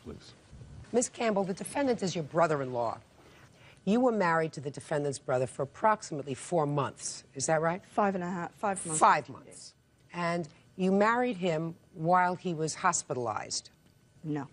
please. Ms. Campbell, the defendant is your brother-in-law. You were married to the defendant's brother for approximately 4 months. Is that right? 5 months. 5 months. And you married him while he was hospitalized. No.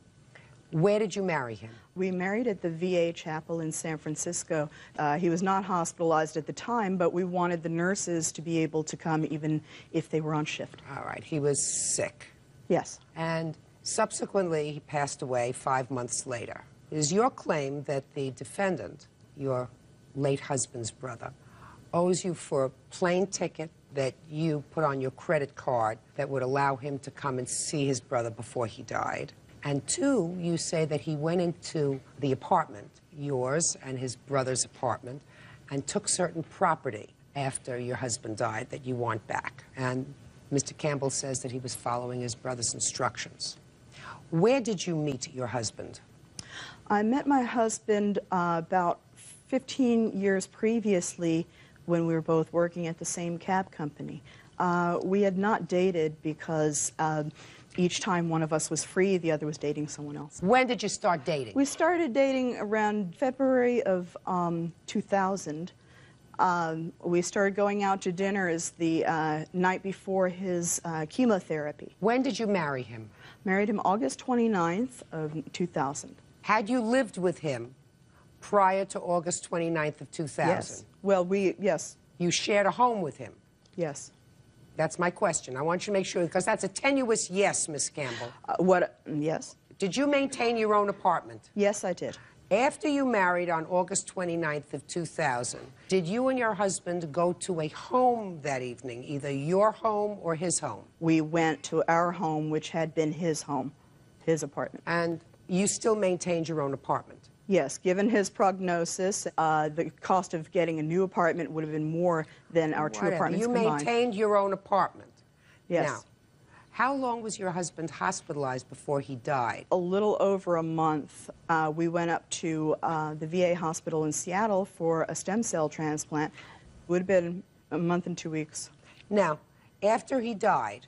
Where did you marry him? We married at the VA chapel in San Francisco. He was not hospitalized at the time, but we wanted the nurses to be able to come even if they were on shift. All right. He was sick. Yes. And subsequently, he passed away 5 months later. It is your claim that the defendant, your late husband's brother, owes you for a plane ticket that you put on your credit card that would allow him to come and see his brother before he died. And 2, you say that he went into the apartment, yours and his brother's apartment, and took certain property after your husband died that you want back. And Mr. Campbell says that he was following his brother's instructions. Where did you meet your husband? I met my husband about 15 years previously when we were both working at the same cab company. We had not dated because each time one of us was free, the other was dating someone else. When did you start dating? We started dating around February of 2000. We started going out to dinner as the night before his chemotherapy. When did you marry him? Married him August 29th of 2000. Had you lived with him prior to August 29th of 2000? Yes. Well, yes. You shared a home with him? Yes. That's my question. I want you to make sure, because that's a tenuous yes, Miss Campbell. Yes. Did you maintain your own apartment? Yes, I did. After you married on August 29th of 2000, did you and your husband go to a home that evening, either your home or his home? We went to our home, which had been his home, his apartment. And you still maintained your own apartment? Yes. Given his prognosis, the cost of getting a new apartment would have been more than our two apartments combined. You maintained your own apartment? Yes. Now, how long was your husband hospitalized before he died? A little over a month. We went up to the VA hospital in Seattle for a stem cell transplant. It would have been a month and 2 weeks. Now, after he died,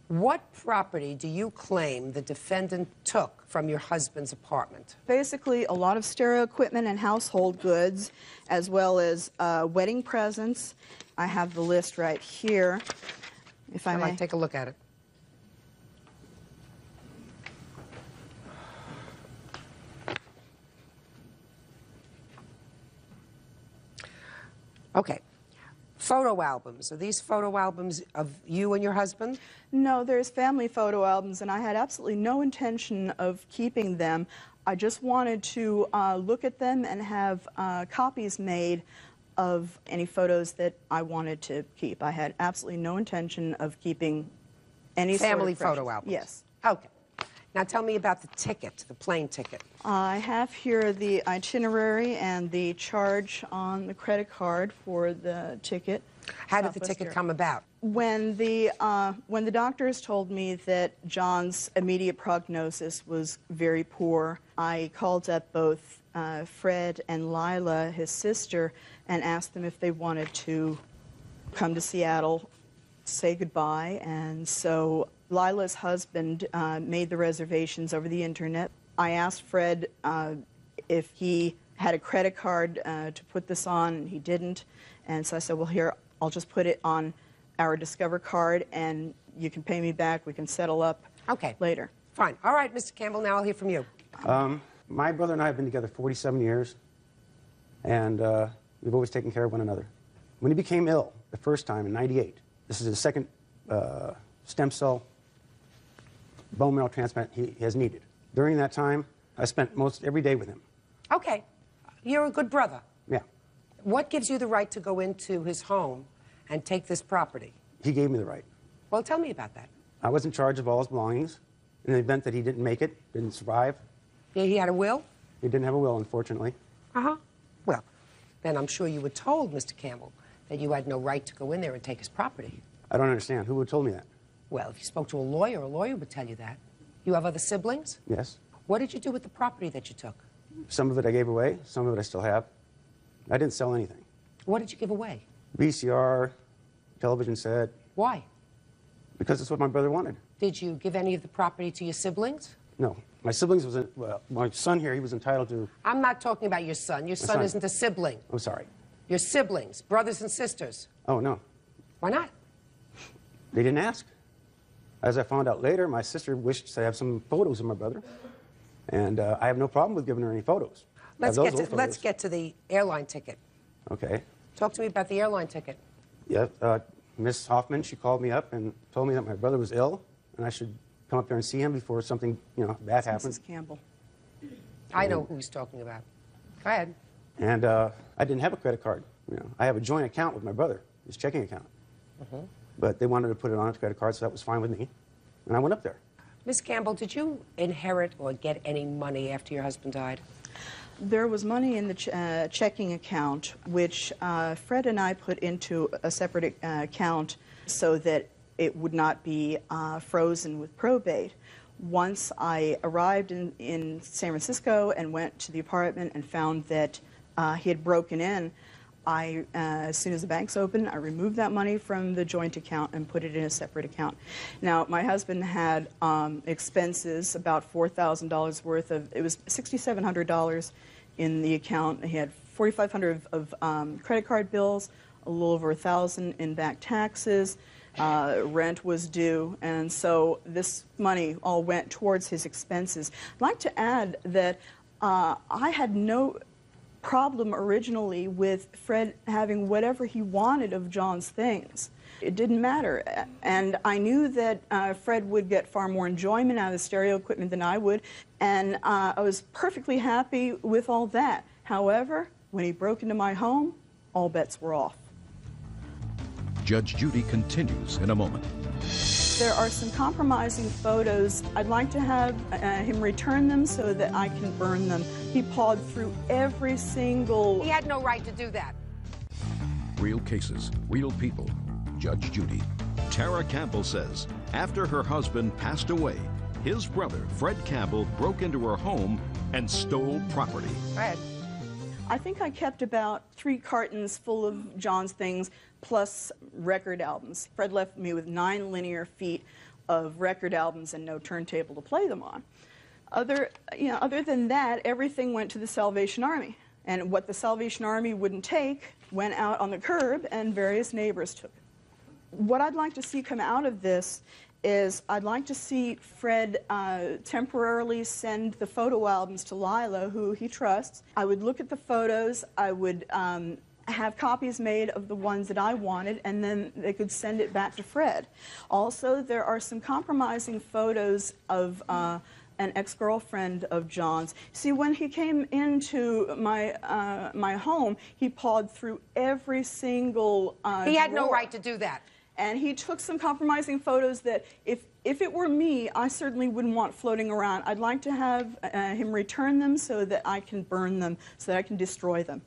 what property do you claim the defendant took from your husband's apartment? Basically, a lot of stereo equipment and household goods, as well as wedding presents. I have the list right here, if I may. Take a look at it. Okay. Photo albums. Are these photo albums of you and your husband? No, there's family photo albums, and I had absolutely no intention of keeping them. I just wanted to look at them and have copies made of any photos that I wanted to keep. I had absolutely no intention of keeping any family sort of photo albums? Yes. Okay. Now tell me about the ticket, the plane ticket. I have here the itinerary and the charge on the credit card for the ticket. How did the ticket come about? When the doctors told me that John's immediate prognosis was very poor, I called up both Fred and Lila, his sister, and asked them if they wanted to come to Seattle, say goodbye. And so Lila's husband made the reservations over the internet. I asked Fred if he had a credit card to put this on, and he didn't. And so I said, well, here, I'll just put it on our Discover card, and you can pay me back. We can settle up later. Fine. All right, Mr. Campbell, now I'll hear from you. My brother and I have been together 47 years, and we've always taken care of one another. When he became ill the first time in '98, this is his second stem cell bone marrow transplant he has needed. During that time, I spent most every day with him. Okay. You're a good brother. Yeah. What gives you the right to go into his home and take this property? He gave me the right. Well, tell me about that. I was in charge of all his belongings. In the event that he didn't make it, didn't survive. Yeah, he had a will? He didn't have a will, unfortunately. Uh-huh. Well, then I'm sure you were told, Mr. Campbell, that you had no right to go in there and take his property. I don't understand. Who would have told me that? Well, if you spoke to a lawyer would tell you that. You have other siblings? Yes. What did you do with the property that you took? Some of it I gave away. Some of it I still have. I didn't sell anything. What did you give away? VCR, television set. Why? Because it's what my brother wanted. Did you give any of the property to your siblings? No. My siblings was, well, my son here, he was entitled to... I'm not talking about your son. Your son isn't a sibling. I'm sorry. Your siblings, brothers and sisters. Oh, no. Why not? They didn't ask. As I found out later, my sister wished to have some photos of my brother, and I have no problem with giving her any photos. Let's get to the airline ticket. Okay. Talk to me about the airline ticket. Yeah, Miss Hoffman, she called me up and told me that my brother was ill, and I should come up there and see him before something, bad happened. Mrs. Campbell. I know who he's talking about. Go ahead. And I didn't have a credit card. I have a joint account with my brother, his checking account. But they wanted to put it on a credit card, so that was fine with me. And I went up there. Miss Campbell, did you inherit or get any money after your husband died? There was money in the checking account, which Fred and I put into a separate account so that it would not be frozen with probate. Once I arrived in San Francisco and went to the apartment and found that he had broken in, as soon as the banks opened, I removed that money from the joint account and put it in a separate account. Now, my husband had expenses, about $4,000 worth of, it was $6,700 in the account. He had $4,500 of credit card bills, a little over $1,000 in back taxes, rent was due, and so this money all went towards his expenses. I'd like to add that I had no problem originally with Fred having whatever he wanted of John's things. It didn't matter, and I knew that Fred would get far more enjoyment out of the stereo equipment than I would, and I was perfectly happy with all that. However, when he broke into my home, all bets were off. Judge Judy continues in a moment. There are some compromising photos. I'd like to have him return them so that I can burn them. He pawed through every single... He had no right to do that. Real cases, real people. Judge Judy. Tara Campbell says after her husband passed away, his brother, Fred Campbell, broke into her home and stole property. Fred. I think I kept about 3 cartons full of John's things, plus record albums. Fred left me with 9 linear feet of record albums and no turntable to play them on. Other than that, everything went to the Salvation Army. And what the Salvation Army wouldn't take went out on the curb, and various neighbors took it. What I'd like to see come out of this is I'd like to see Fred temporarily send the photo albums to Lila, who he trusts. I would look at the photos. I would have copies made of the ones that I wanted, and then they could send it back to Fred. Also, there are some compromising photos of an ex-girlfriend of John's. See, when he came into my home, he pawed through every single He had drawer. no right to do that. And he took some compromising photos that, if it were me, I certainly wouldn't want floating around. I'd like to have him return them so that I can burn them, so that I can destroy them.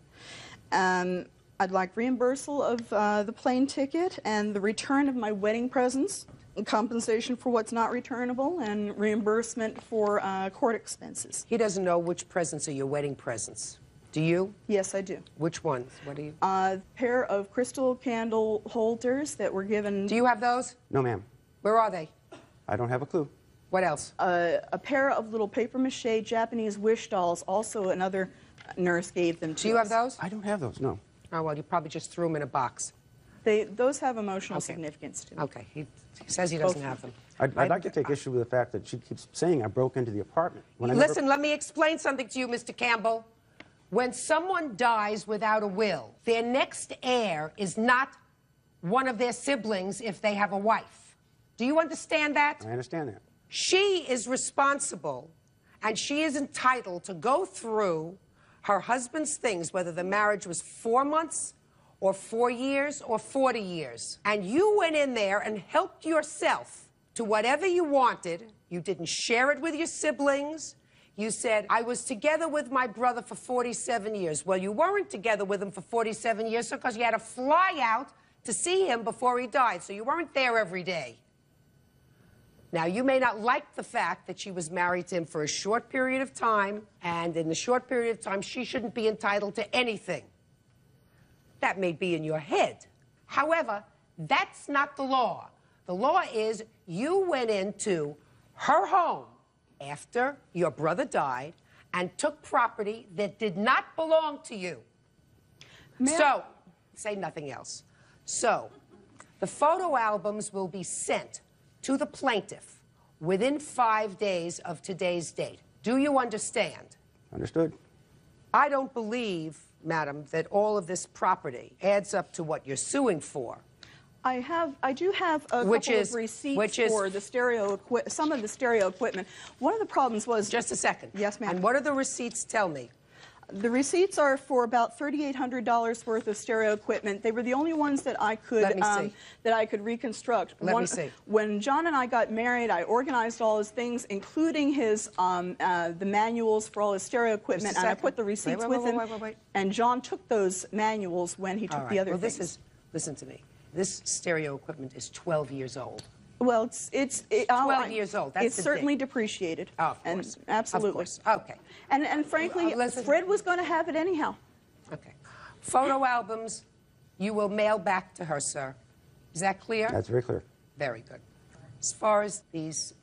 I'd like reimbursal of the plane ticket and the return of my wedding presents, and compensation for what's not returnable, and reimbursement for court expenses. He doesn't know which presents are your wedding presents. Do you? Yes, I do. Which ones? What do you? A pair of crystal candle holders that were given... Do you have those? No, ma'am. Where are they? I don't have a clue. What else? A pair of little papier-mâché Japanese wish dolls, also another nurse gave them to us. Do you have those? I don't have those, no. Oh, well, you probably just threw them in a box. Those have emotional Okay. significance to me. Okay. He says he doesn't have them. I'd like to take issue with the fact that she keeps saying I broke into the apartment. When I Listen, let me explain something to you, Mr. Campbell. When someone dies without a will, their next heir is not one of their siblings if they have a wife. Do you understand that? I understand that. She is responsible, and she is entitled to go through her husband's things, whether the marriage was 4 months or 4 years or 40 years. And you went in there and helped yourself to whatever you wanted. You didn't share it with your siblings. You said, I was together with my brother for 47 years. Well, you weren't together with him for 47 years because you had to fly out to see him before he died, so you weren't there every day. Now, you may not like the fact that she was married to him for a short period of time, and in the short period of time, she shouldn't be entitled to anything. That may be in your head. However, that's not the law. The law is you went into her home after your brother died and took property that did not belong to you. So, say nothing else. So, the photo albums will be sent to the plaintiff within 5 days of today's date. Do you understand? Understood. I don't believe, madam, that all of this property adds up to what you're suing for. I do have a couple of receipts for the some of the stereo equipment. One of the problems was... Just a second. Yes, ma'am. And what do the receipts tell me? The receipts are for about $3,800 worth of stereo equipment. They were the only ones that I could reconstruct. Let me see. When John and I got married, I organized all his things, including his the manuals for all his stereo equipment, and I put the receipts with him. And John took those manuals when he took the other things. Listen to me. This stereo equipment is 12 years old. Well, it's 12 years old. That's it's certainly depreciated. Oh, of course. And absolutely. Of course. Okay. And frankly, Fred was going to have it anyhow. Okay. Photo albums, you will mail back to her, sir. Is that clear? That's very clear. Very good. As far as these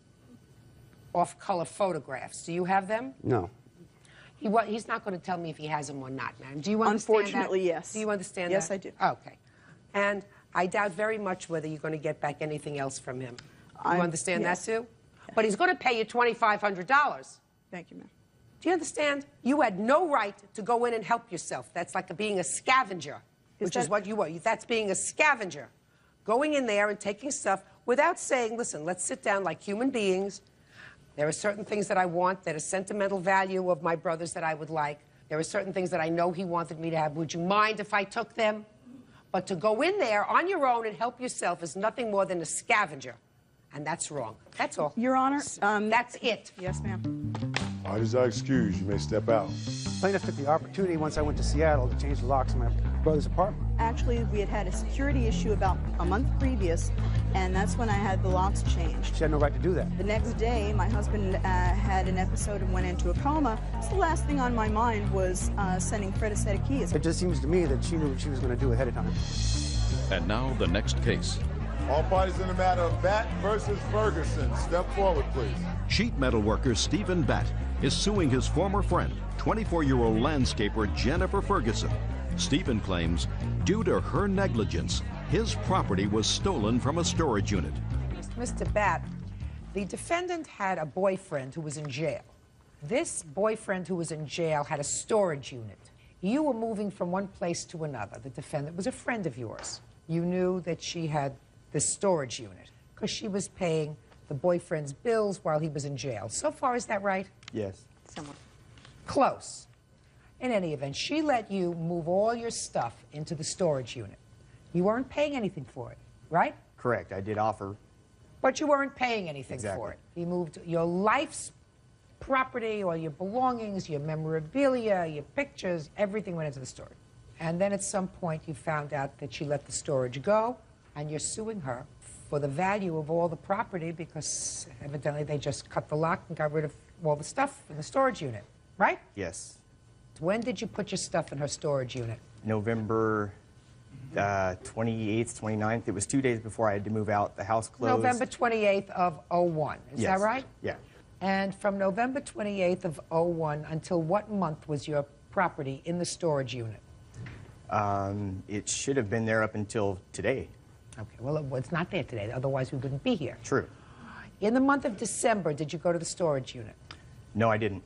off-color photographs, do you have them? No. He's not going to tell me if he has them or not, ma'am. Do you understand Unfortunately, that? yes. Do you understand yes, that? Yes, I do. Okay. And I doubt very much whether you're going to get back anything else from him. You understand yes. that, too? But he's going to pay you $2,500. Thank you, ma'am. Do you understand? You had no right to go in and help yourself. That's like being a scavenger, which is what you were. That's being a scavenger. Going in there and taking stuff without saying, listen, let's sit down like human beings. There are certain things that I want that are sentimental value of my brother's that I would like. There are certain things that I know he wanted me to have. Would you mind if I took them? But to go in there on your own and help yourself is nothing more than a scavenger. And that's wrong. That's all. Your Honor. That's it. Yes, ma'am. Parties are excused. You may step out. Plaintiff took the opportunity once I went to Seattle to change the locks in my brother's apartment. Actually, we had a security issue about a month previous, and that's when I had the locks changed. She had no right to do that. The next day, my husband had an episode and went into a coma. So the last thing on my mind was sending Fred a set of keys. It just seems to me that she knew what she was going to do ahead of time. And now the next case. All parties in the matter of Batt versus Ferguson. Step forward, please. Sheet metal worker Stephen Batt is suing his former friend, 24-year-old landscaper Jennifer Ferguson. Stephen claims, due to her negligence, his property was stolen from a storage unit. Mr. Batt, the defendant had a boyfriend who was in jail. This boyfriend who was in jail had a storage unit. You were moving from one place to another. The defendant was a friend of yours. You knew that she had this storage unit because she was paying the boyfriend's bills while he was in jail. So far, is that right? Yes. Somewhat. Close. In any event, she let you move all your stuff into the storage unit. You weren't paying anything for it, right? Correct. I did offer. But you weren't paying anything Exactly. for it. You moved your life's property, all your belongings, your memorabilia, your pictures, everything went into the storage. And then at some point you found out that she let the storage go, and you're suing her for the value of all the property because evidently they just cut the lock and got rid of all the stuff in the storage unit, right? Yes. When did you put your stuff in her storage unit? November 28th, 29th. It was 2 days before I had to move out. The house closed. November 28th of 01. Is Yes. that right? Yeah. And from November 28th of 01 until what month was your property in the storage unit? It should have been there up until today. Okay, well, it's not there today, otherwise we wouldn't be here. True. In the month of December, did you go to the storage unit? No, I didn't.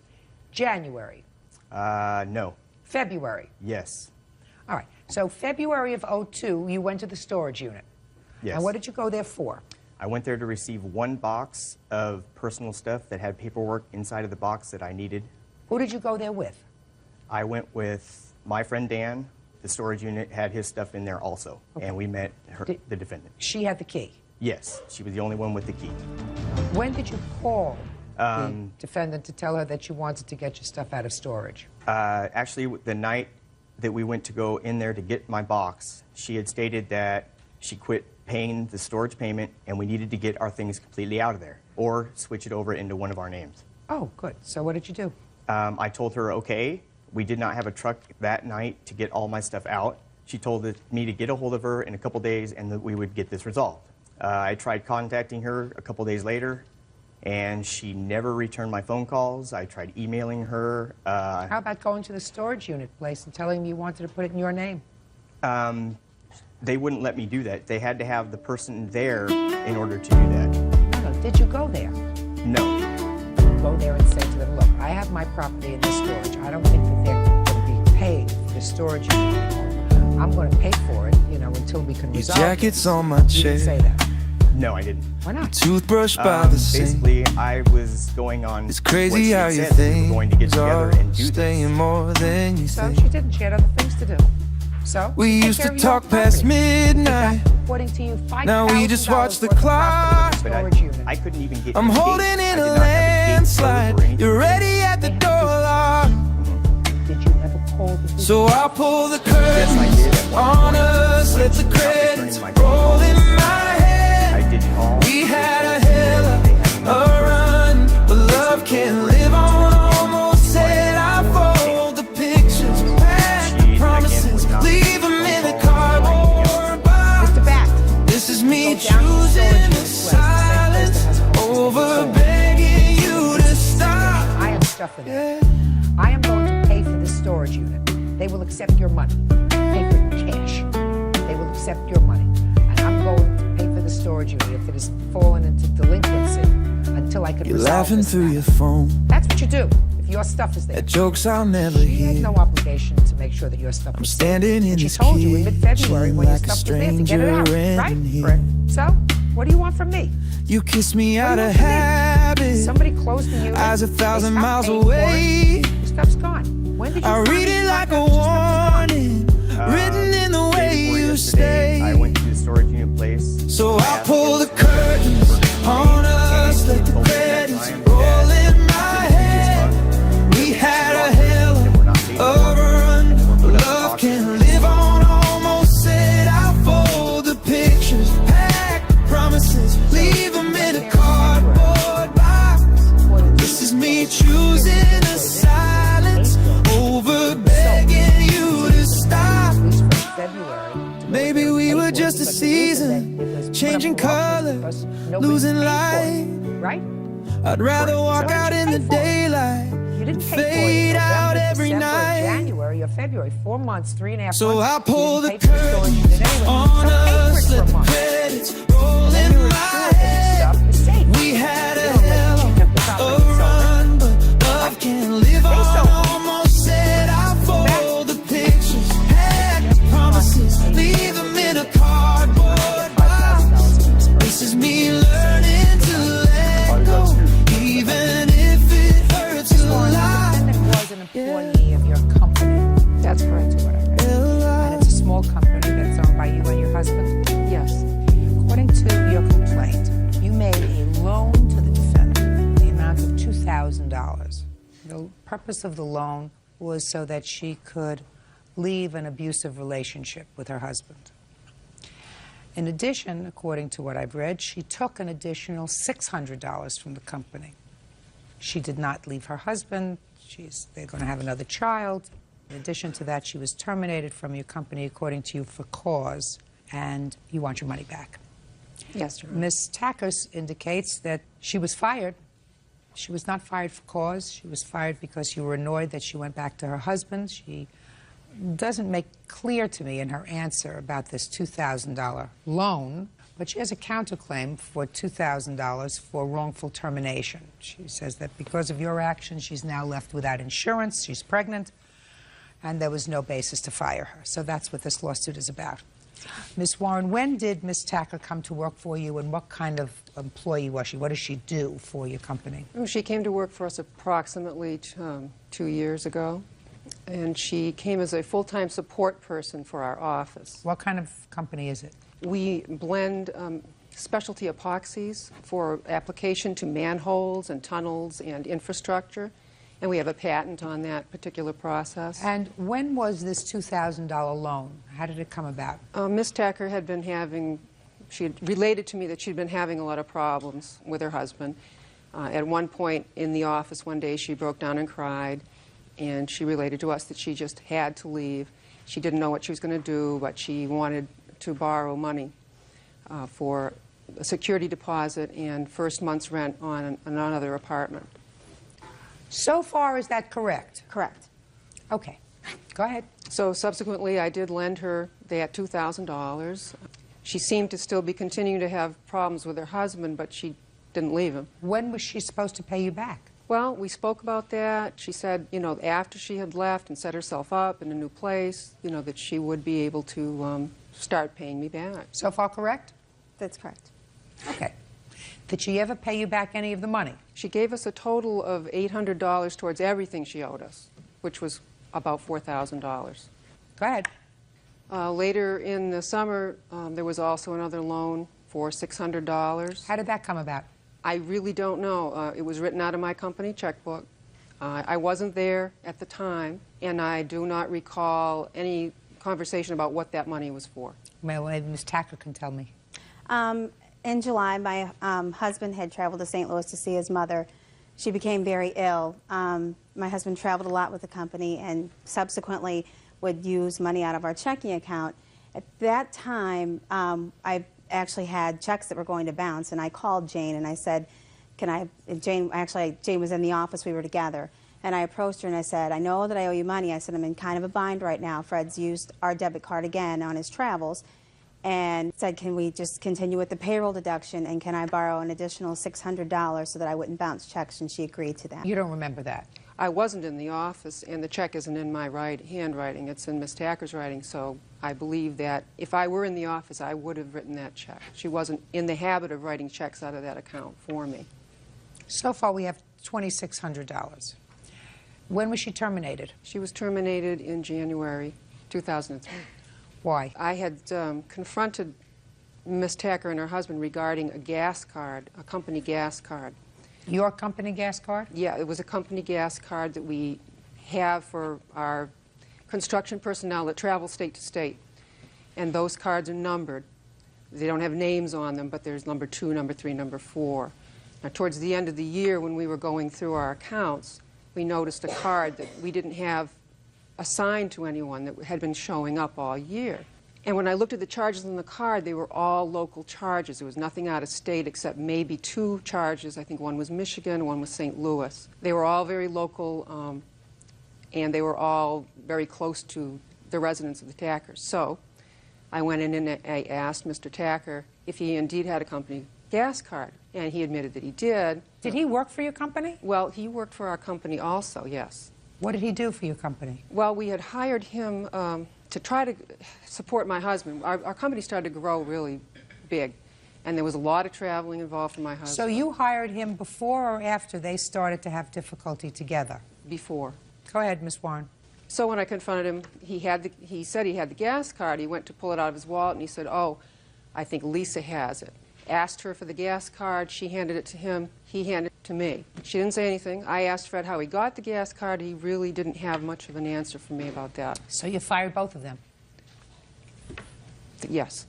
January? No. February? Yes. All right, so February of 02, you went to the storage unit. Yes. And what did you go there for? I went there to receive one box of personal stuff that had paperwork inside of the box that I needed. Who did you go there with? I went with my friend Dan. The storage unit had his stuff in there also, and we met the defendant. She had the key? Yes, she was the only one with the key. When did you call the defendant to tell her that you wanted to get your stuff out of storage? Actually, the night that we went to go in there to get my box, she had stated that she quit paying the storage payment and we needed to get our things completely out of there or switch it over into one of our names. Oh, good. So what did you do? I told her, okay. We did not have a truck that night to get all my stuff out. She told me to get a hold of her in a couple days and that we would get this resolved. I tried contacting her a couple days later. and she never returned my phone calls. I tried emailing her. How about going to the storage unit place and telling them you wanted to put it in your name? They wouldn't let me do that. They had to have the person there in order to do that. No, no. Did you go there? No. Go there and say to them, look, I have my property in this storage. I don't think that they're going to be paying for the storage unit anymore. I'm going to pay for it, you know, until we can resolve it. Your jacket's on my chair. You didn't say that. No, I didn't. Why not? Toothbrush by the sink. Basically, I was going on. It's crazy how you said that we think were going to get together and do staying this. more than you So think. she didn't. She had other things to do. So We take used care to of your own talk past property. midnight. According to you, Now we just $5,000 watch the worth of clock. property in But the storage unit. I couldn't even get. I'm to the holding gate. in I a did not have the gate landslide. closed or anything. You're ready at the door lock. Did you ever call the So I'll pull the Yes, I curtains did at one on point. us. Let the Not returning credits my roll phone in calls. my head. I did call. We had a hell of a run, but love can't live on. Almost said I fold the pictures, past She, again, promises, would not leave them in a phone calls. cardboard box. Mr. Back. This is me Go down to the storage choosing unit the place, the same place silence that has all the over things. begging you to stop. I have stuff in there. I am going to pay for this storage unit. They will accept your money. Pay for cash. They will accept your money. And I'm going to pay for the storage unit if it has fallen into delinquency until I can You're resolve laughing this through matter. your phone That's what you do if your stuff is there. at jokes I'll never She has hear. no obligation to make sure that your stuff I'm is standing in and she this told you in kitchen mid-February when your like a stuff was there to get it out, stranger right? in here. Fred? So, what do you want from me? You kiss me What out do you of want from me? habit. Somebody closed the unit. Eyes 1,000 they stopped miles paying for it, away. Your stuff's gone. When did you I find read the it like a contract? Your stuff is gone. warning, written in the Day way before you yesterday, stay. I went to the storage unit place. So I I'll asked pull them the to curtains on us, and let the told me at that credits time roll that in my head. We had a hell that we're not paid of a for, run, and we're but put up love auction. can't live on. Almost said I'll fold the pictures, pack the promises, leave them in a cardboard box. This is me choosing the silence over begging you to stop. At least from February to Maybe November, we were April, just a but the reason season, that it was put changing up for auction color, was because nobody losing paid for it, light. right? I'd rather Correct. walk So out why in did the you pay for it? daylight, You didn't pay for it fade in out November, every December, night. January, or February. 4 months, 3.5 So months. I'll pull you the didn't pay for the storage curtains unit anyway. on So pay us, for it let for a the month. credits roll Then in you're my assured that your head. stuff is safe. We had a You don't let hell the chick have the of property a and sell it. run, but love can't live They on. sold it. Almost said I fold the pictures, had the promises, leave them in a cardboard box. This is me learning to let go, even if it hurts a lot. Defendant was an employee of your company. That's correct. To what I read. And it's a small company that's owned by you and your husband? Yes. According to your complaint, you made a loan to the defendant in the amount of $2,000. The purpose of the loan was so that she could leave an abusive relationship with her husband. In addition, according to what I've read, she took an additional $600 from the company. She did not leave her husband. They're going to have another child. In addition to that, she was terminated from your company, according to you, for cause, and you want your money back. Yes, Your Honor. Ms. Tackers indicates that she was fired. She was not fired for cause. She was fired because you were annoyed that she went back to her husband. She doesn't make clear to me in her answer about this $2,000 loan, but she has a counterclaim for $2,000 for wrongful termination. She says that because of your actions, she's now left without insurance, she's pregnant, and there was no basis to fire her. So that's what this lawsuit is about. Ms. Warren, when did Ms. Tacker come to work for you, and what kind of employee was she? What does she do for your company? Oh, she came to work for us approximately 2 years ago, and she came as a full-time support person for our office. What kind of company is it? We blend specialty epoxies for application to manholes and tunnels and infrastructure, and we have a patent on that particular process. And when was this $2,000 loan? How did it come about? Ms. Tacker had been having, she had related to me that she'd been having a lot of problems with her husband. At one point in the office one day, she broke down and cried, and she related to us that she just had to leave. She didn't know what she was going to do, but she wanted to borrow money for a security deposit and first month's rent on another apartment. So far, is that correct? Correct. Okay. Go ahead. So subsequently, I did lend her that $2,000. She seemed to still be continuing to have problems with her husband, but she didn't leave him. When was she supposed to pay you back? Well, we spoke about that. She said, you know, after she had left and set herself up in a new place, you know, that she would be able to start paying me back. So far, correct? That's correct. Okay. Did she ever pay you back any of the money? She gave us a total of $800 towards everything she owed us, which was about $4,000. Go ahead. Later in the summer, there was also another loan for $600. How did that come about? I really don't know. It was written out of my company checkbook. I wasn't there at the time, and I do not recall any conversation about what that money was for. Well, Ms. Tacker can tell me. In July, my husband had traveled to St. Louis to see his mother. She became very ill. My husband traveled a lot with the company and subsequently would use money out of our checking account. At that time, I actually had checks that were going to bounce, and I called Jane and I said, Jane was in the office, we were together, and I approached her and I said, I know that I owe you money. I said, I'm in kind of a bind right now. Fred's used our debit card again on his travels, and said, can we just continue with the payroll deduction, and can I borrow an additional $600 so that I wouldn't bounce checks, and she agreed to that. You don't remember that? I wasn't in the office, and the check isn't in my handwriting. It's in Miss Tacker's writing, so I believe that if I were in the office, I would have written that check. She wasn't in the habit of writing checks out of that account for me. So far, we have $2,600. When was she terminated? She was terminated in January 2003. Why? I had confronted Miss Tacker and her husband regarding a gas card, a company gas card. Your company gas card? Yeah, it was a company gas card that we have for our construction personnel that travel state to state. And those cards are numbered. They don't have names on them, but there's number 2, number 3, number 4. Now, towards the end of the year, when we were going through our accounts, we noticed a card that we didn't have assigned to anyone that had been showing up all year. And when I looked at the charges on the card, they were all local charges. There was nothing out of state except maybe 2 charges. I think one was Michigan, one was St. Louis. They were all very local, and they were all very close to the residents of the Tackers. So I went in and I asked Mr. Tacker if he indeed had a company gas card, and he admitted that he did. Did he work for your company? Well, he worked for our company also, yes. What did he do for your company? Well, we had hired him to try to support my husband. Our company started to grow really big, and there was a lot of traveling involved for my husband. So you hired him before or after they started to have difficulty together? Before. Go ahead, Miss Warren. So when I confronted him, he said he had the gas card. He went to pull it out of his wallet, and he said, oh, I think Lisa has it. Asked her for the gas card. She handed it to him. He handed it to me. She didn't say anything. I asked Fred how he got the gas card. He really didn't have much of an answer for me about that. So you fired both of them? Yes.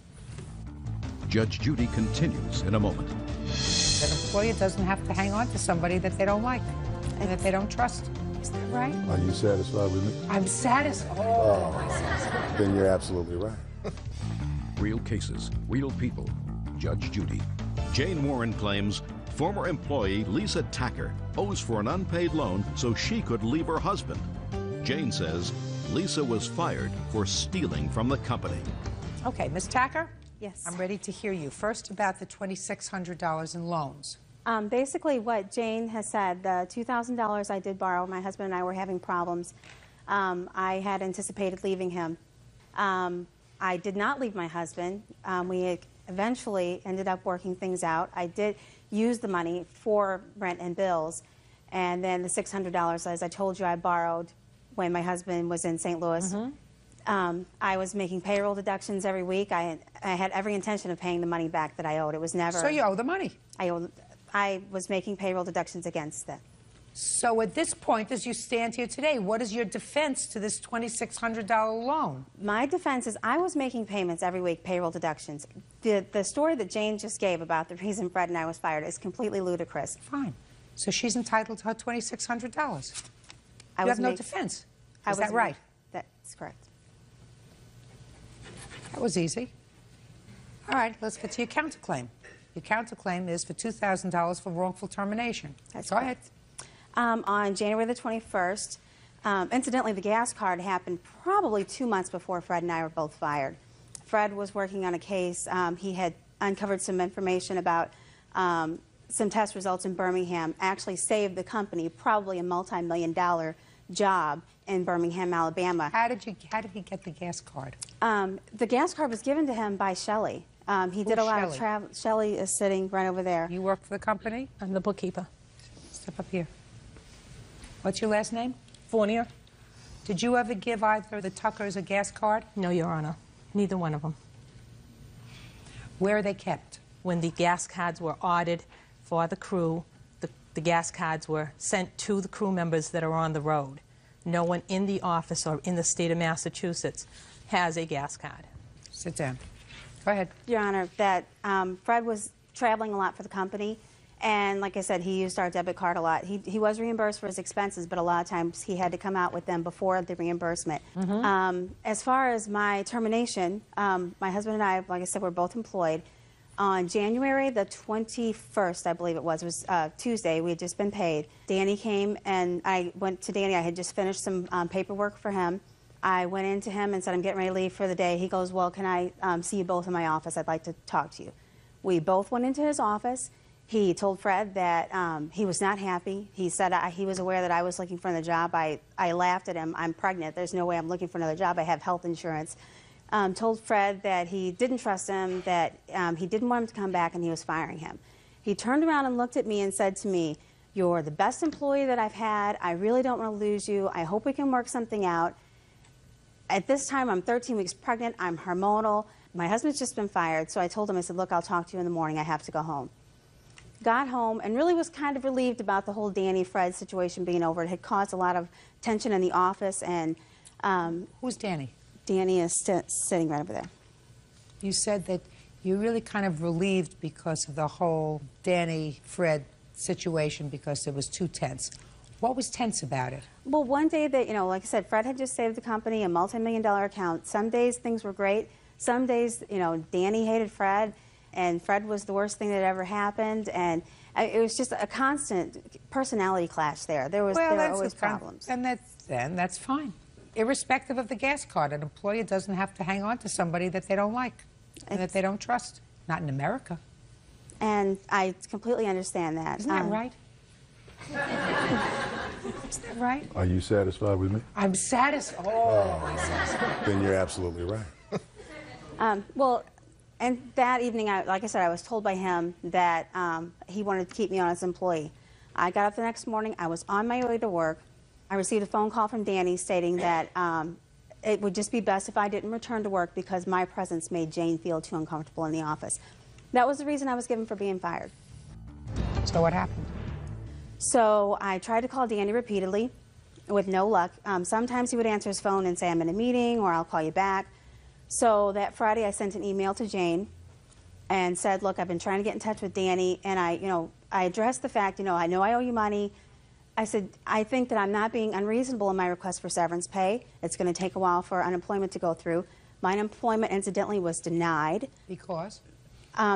Judge Judy continues in a moment. An employer doesn't have to hang on to somebody that they don't like and that they don't trust. Is that right? Are you satisfied with me? I'm satisfied. Oh. Then you're absolutely right. Real cases, real people. Judge Judy. Jane Warren claims former employee Lisa Tacker owes for an unpaid loan so she could leave her husband. Jane says Lisa was fired for stealing from the company. Okay, Miss Tacker? Yes. I'm ready to hear you. First, about the $2,600 in loans. Basically, what Jane has said, the $2,000 I did borrow, my husband and I were having problems. I had anticipated leaving him. I did not leave my husband. We eventually ended up working things out. I did use the money for rent and bills, and then the $600, as I told you, I borrowed when my husband was in St. Louis. Mm-hmm. I was making payroll deductions every week. I had every intention of paying the money back that I owed. It was never... So you owe the money? I was making payroll deductions against it. So at this point, as you stand here today, what is your defense to this $2,600 loan? My defense is I was making payments every week, payroll deductions. The story that Jane just gave about the reason Fred and I was fired is completely ludicrous. Fine. So she's entitled to her $2,600. You have no defense. Is that right? That's correct. That was easy. All right, let's get to your counterclaim. Your counterclaim is for $2,000 for wrongful termination. That's Go ahead. On January the 21st, incidentally, the gas card happened probably 2 months before Fred and I were both fired. Fred was working on a case. He had uncovered some information about some test results in Birmingham, actually saved the company probably a multi-million-dollar job in Birmingham, Alabama. How did he get the gas card? The gas card was given to him by Shelley. He did a lot of travel. Shelley is sitting right over there. You work for the company? I'm the bookkeeper. Step up here. What's your last name? Fournier? Did you ever give either the Tuckers a gas card? No, Your Honor. Neither one of them. Where are they kept? When the gas cards were ordered for the crew, the gas cards were sent to the crew members that are on the road. No one in the office or in the state of Massachusetts has a gas card. Sit down. Go ahead. Your Honor, that Fred was traveling a lot for the company, and like I said, he used our debit card a lot. He was reimbursed for his expenses, but a lot of times he had to come out with them before the reimbursement. As far as my termination, my husband and I, like I said, were both employed. On January the 21st, I believe it was Tuesday, we had just been paid. Danny came, and I went to Danny. I had just finished some paperwork for him. I went into him and said, I'm getting ready to leave for the day. He goes, well, can I see you both in my office? I'd like to talk to you. We both went into his office. He told Fred that he was not happy. He said he was aware that I was looking for another job. I laughed at him. I'm pregnant. There's no way I'm looking for another job. I have health insurance. Told Fred that he didn't trust him, that he didn't want him to come back, and he was firing him. He turned around and looked at me and said to me, you're the best employee that I've had. I really don't want to lose you. I hope we can work something out. At this time, I'm 13 weeks pregnant. I'm hormonal. My husband's just been fired. So I told him, I said, look, I'll talk to you in the morning. I have to go home. Got home and really was kind of relieved about the whole Danny-Fred situation being over. It had caused a lot of tension in the office. And who's Danny? Danny is sitting right over there. You said that you're really kind of relieved because of the whole Danny-Fred situation because it was too tense. What was tense about it? Well, one day that, like I said, Fred had just saved the company a multi-million-dollar account. Some days things were great. Some days, Danny hated Fred, and Fred was the worst thing that ever happened. And it was just a constant personality clash there. There were always problems. And that's fine. Irrespective of the gas card, an employer doesn't have to hang on to somebody that they don't like and that they don't trust. Not in America. And I completely understand that. Isn't that right? Isn't that right? Are you satisfied with me? I'm satisfied. I'm satisfied. Then you're absolutely right. Well, and that evening, like I said, I was told by him that he wanted to keep me on as an employee. I got up the next morning. I was on my way to work. I received a phone call from Danny stating that it would just be best if I didn't return to work because my presence made Jane feel too uncomfortable in the office. That was the reason I was given for being fired. So what happened? So I tried to call Danny repeatedly with no luck. Sometimes he would answer his phone and say, I'm in a meeting, or I'll call you back. So that Friday I sent an email to Jane and said, look, I've been trying to get in touch with Danny, and I addressed the fact, I know I owe you money. I said, I think that I'm not being unreasonable in my request for severance pay. It's going to take a while for unemployment to go through. My unemployment, incidentally, was denied. Because?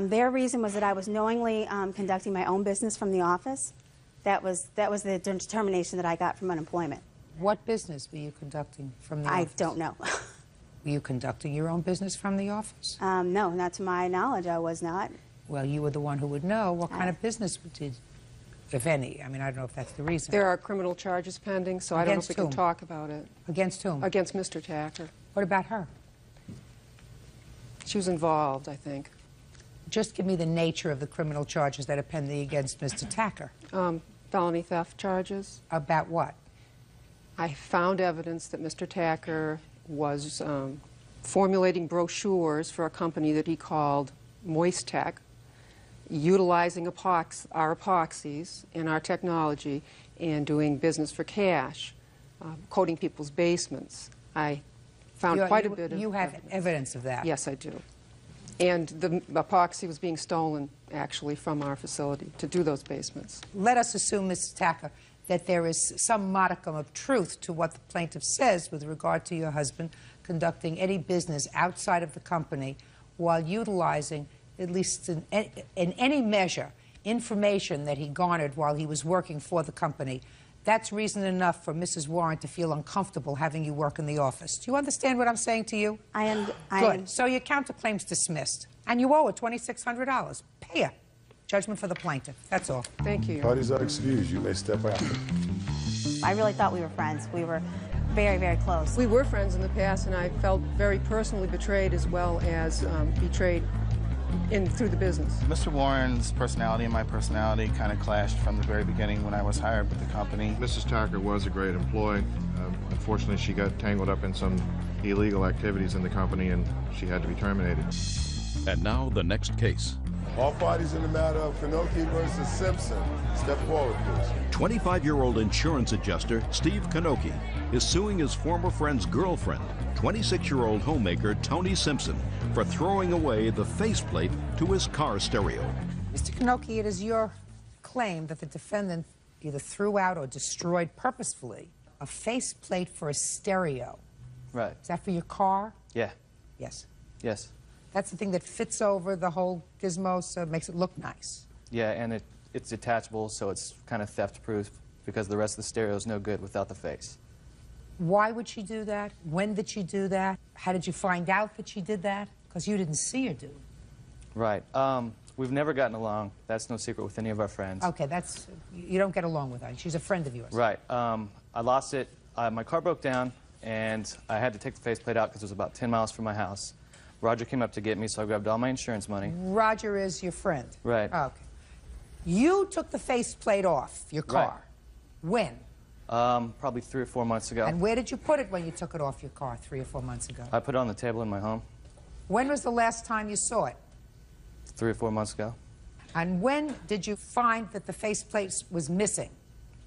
Their reason was that I was knowingly conducting my own business from the office. That was the determination that I got from unemployment. What business were you conducting from the office? I don't know. Were you conducting your own business from the office? No, not to my knowledge, I was not. Well, you were the one who would know. What kind of business did, if any? I mean, I don't know if that's the reason. There are criminal charges pending, so I don't know if we can talk about it. Against whom? Against Mr. Tacker. What about her? She was involved, I think. Just give me the nature of the criminal charges that are pending against Mr. Tacker. Felony theft charges. About what? I found evidence that Mr. Tacker was formulating brochures for a company that he called Moist Tech, utilizing our epoxies and our technology and doing business for cash, coating people's basements. I found quite a bit of You have evidence of that? Yes, I do. And the epoxy was being stolen, actually, from our facility to do those basements. Let us assume, Mrs. Tacker, that there is some modicum of truth to what the plaintiff says with regard to your husband conducting any business outside of the company while utilizing at least in any measure, information that he garnered while he was working for the company, that's reason enough for Mrs. Warren to feel uncomfortable having you work in the office. Do you understand what I'm saying to you? Good. So your counterclaim's dismissed. And you owe her $2,600. Pay her. Judgment for the plaintiff. That's all. Thank you. Parties are excused. You may step out. I really thought we were friends. We were very, very close. We were friends in the past, and I felt very personally betrayed as well as betrayed through the business. Mr. Warren's personality and my personality kind of clashed from the very beginning when I was hired with the company. Mrs. Tucker was a great employee. Unfortunately, she got tangled up in some illegal activities in the company, and she had to be terminated. And now the next case. All parties in the matter of Kanoki versus Simpson. Step forward, please. 25-year-old insurance adjuster Steve Kanoki is suing his former friend's girlfriend, 26-year-old homemaker Tony Simpson, for throwing away the faceplate to his car stereo. Mr. Kanoki, it is your claim that the defendant either threw out or destroyed purposefully a faceplate for a stereo. Right. Is that for your car? Yeah. Yes. Yes. That's the thing that fits over the whole gizmo, so it makes it look nice. Yeah, and it's detachable, so it's kind of theft-proof because the rest of the stereo is no good without the face. Why would she do that? When did she do that? How did you find out that she did that? Because you didn't see her do it. Right. We've never gotten along. That's no secret with any of our friends. Okay, you don't get along with her. She's a friend of yours. Right. I lost it. My car broke down, and I had to take the faceplate out because it was about 10 miles from my house. Roger came up to get me, so I grabbed all my insurance money. Roger is your friend? Right. Oh, okay. You took the faceplate off your car. Right. When? Probably 3 or 4 months ago. And where did you put it when you took it off your car 3 or 4 months ago? I put it on the table in my home. When was the last time you saw it? 3 or 4 months ago. And when did you find that the faceplate was missing?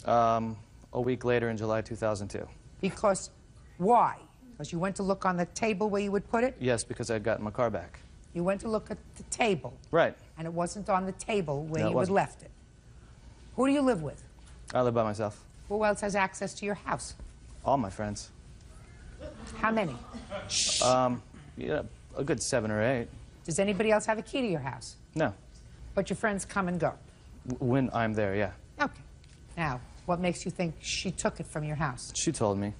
A week later in July 2002. Because why? Because you went to look on the table where you would put it? Yes, because I'd gotten my car back. You went to look at the table. Right. And it wasn't on the table where No, it you had wasn't. left it. Who do you live with? I live by myself. Who else has access to your house? All my friends. How many? Yeah, a good 7 or 8. Does anybody else have a key to your house? No. But your friends come and go? When I'm there, yeah. Okay. Now, what makes you think she took it from your house? She told me.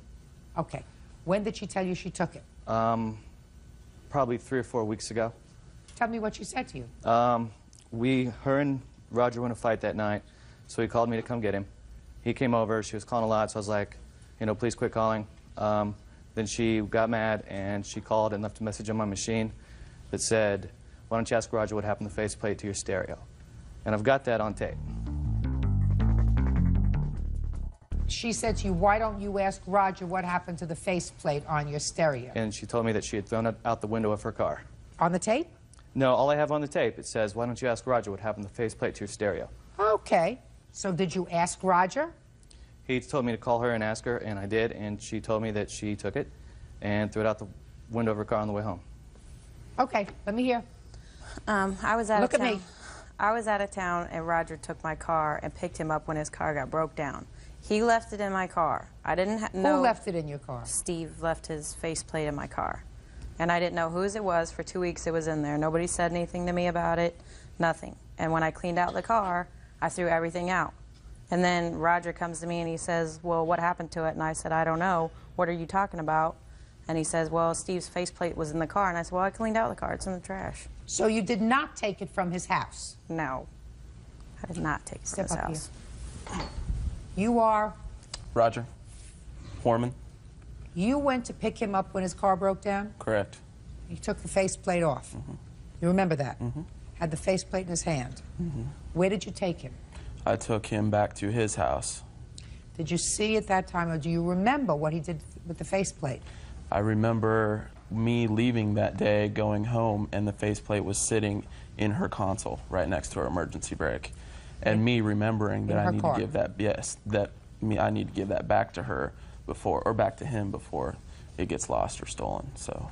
Okay. When did she tell you she took it? Probably 3 or 4 weeks ago. Tell me what she said to you. Her and Roger were in a fight that night, so he called me to come get him. He came over, she was calling a lot, so I was like, please quit calling. Then she got mad, and she called and left a message on my machine that said, why don't you ask Roger what happened to the faceplate to your stereo? And I've got that on tape. She said to you, why don't you ask Roger what happened to the faceplate on your stereo? And she told me that she had thrown it out the window of her car. On the tape? No, all I have on the tape, it says, why don't you ask Roger what happened to the faceplate to your stereo? Okay. So did you ask Roger? He told me to call her and ask her, and I did, and she told me that she took it and threw it out the window of her car on the way home. Okay, let me hear. I was out Look of town. at me. I was out of town, and Roger took my car and picked him up when his car got broke down. He left it in my car. I didn't know. Who left it in your car? Steve left his faceplate in my car. And I didn't know whose it was. For 2 weeks it was in there. Nobody said anything to me about it. Nothing. And when I cleaned out the car, I threw everything out. And then Roger comes to me and he says, well, what happened to it? And I said, I don't know. What are you talking about? And he says, well, Steve's faceplate was in the car. And I said, well, I cleaned out the car. It's in the trash. So you did not take it from his house? No. I did not take it from his house. Here. You are? Roger. Foreman. You went to pick him up when his car broke down? Correct. He took the faceplate off. Mm-hmm. You remember that? Mm-hmm. Had the faceplate in his hand. Mm-hmm. Where did you take him? I took him back to his house. Did you see at that time, or do you remember what he did with the faceplate? I remember me leaving that day, going home, and the faceplate was sitting in her console right next to her emergency brake. And me remembering that I need to give that, I need to give that back to her before, or back to him before it gets lost or stolen. So,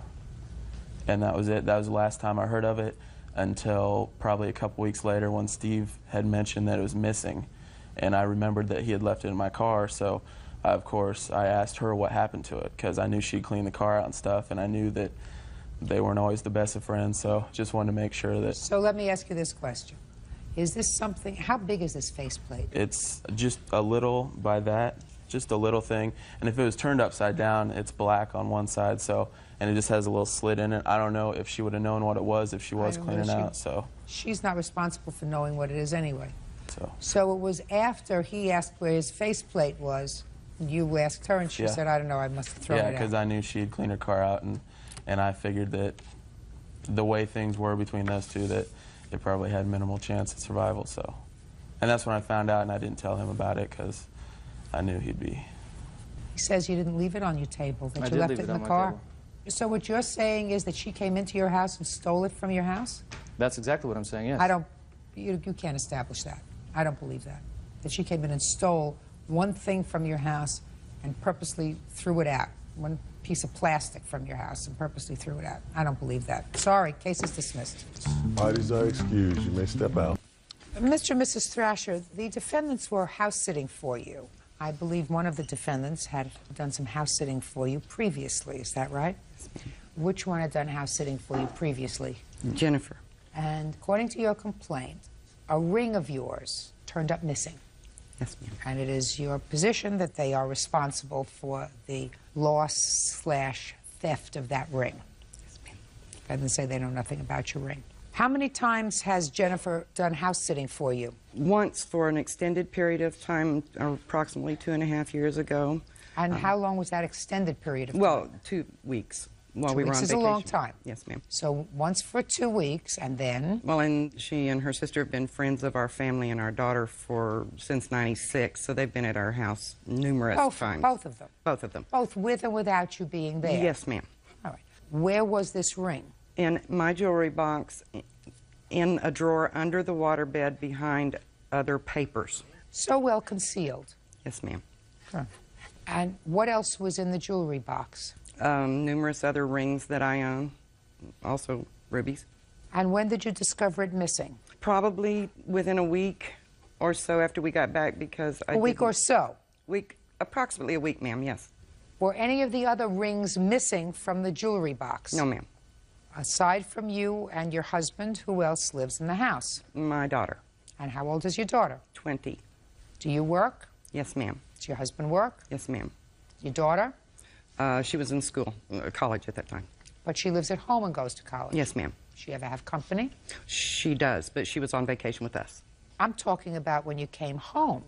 and that was it. That was the last time I heard of it, until probably a couple weeks later when Steve had mentioned that it was missing. And I remembered that he had left it in my car, so of course I asked her what happened to it, because I knew she'd cleaned the car out and stuff, and I knew that they weren't always the best of friends, so just wanted to make sure that... So let me ask you this question. Is this something, how big is this faceplate? It's just a little by that, just a little thing. And if it was turned upside down, it's black on one side, so, and it just has a little slit in it. I don't know if she would have known what it was if she was cleaning out, so. She's not responsible for knowing what it is anyway. So it was after he asked where his faceplate was, you asked her, and she said, I don't know, I must have thrown it out. Yeah, because I knew she'd cleaned her car out, and I figured that the way things were between those two, that it probably had minimal chance of survival, so. And that's when I found out, and I didn't tell him about it, because I knew he'd be... He says you didn't leave it on your table, that you left it in the car. So what you're saying is that she came into your house and stole it from your house? That's exactly what I'm saying, yes. I don't, you can't establish that. I don't believe that. That she came in and stole one thing from your house and purposely threw it out. One piece of plastic from your house and purposely threw it out. I don't believe that. Sorry, case is dismissed. Parties are excused. You may step out. Mr. and Mrs. Thrasher, the defendants were house-sitting for you. I believe one of the defendants had done some house-sitting for you previously. Is that right? Which one had done house-sitting for you previously? Jennifer. And according to your complaint, a ring of yours turned up missing. Yes, ma'am. And it is your position that they are responsible for the loss/theft of that ring. Yes, ma'am. I didn't say they know nothing about your ring. How many times has Jennifer done house-sitting for you? Once for an extended period of time, approximately 2.5 years ago. And how long was that extended period of time? Well, 2 weeks while we were on vacation. 2 weeks is a long time. Yes, ma'am. So once for 2 weeks, and then? Well, and she and her sister have been friends of our family and our daughter since '96, so they've been at our house numerous times. Both of them? Both of them. Both with and without you being there? Yes, ma'am. All right. Where was this ring? In my jewelry box, in a drawer under the waterbed behind other papers. So well concealed? Yes, ma'am. Huh. And what else was in the jewelry box? Numerous other rings that I own, also rubies. And when did you discover it missing? Probably within a week or so after we got back, because A week or so? Approximately a week, ma'am, yes. Were any of the other rings missing from the jewelry box? No, ma'am. Aside from you and your husband, who else lives in the house? My daughter. And how old is your daughter? 20. Do you work? Yes, ma'am. Does your husband work? Yes, ma'am. Your daughter? She was in school, college at that time. But she lives at home and goes to college? Yes, ma'am. Does she ever have company? She does, but she was on vacation with us. I'm talking about when you came home.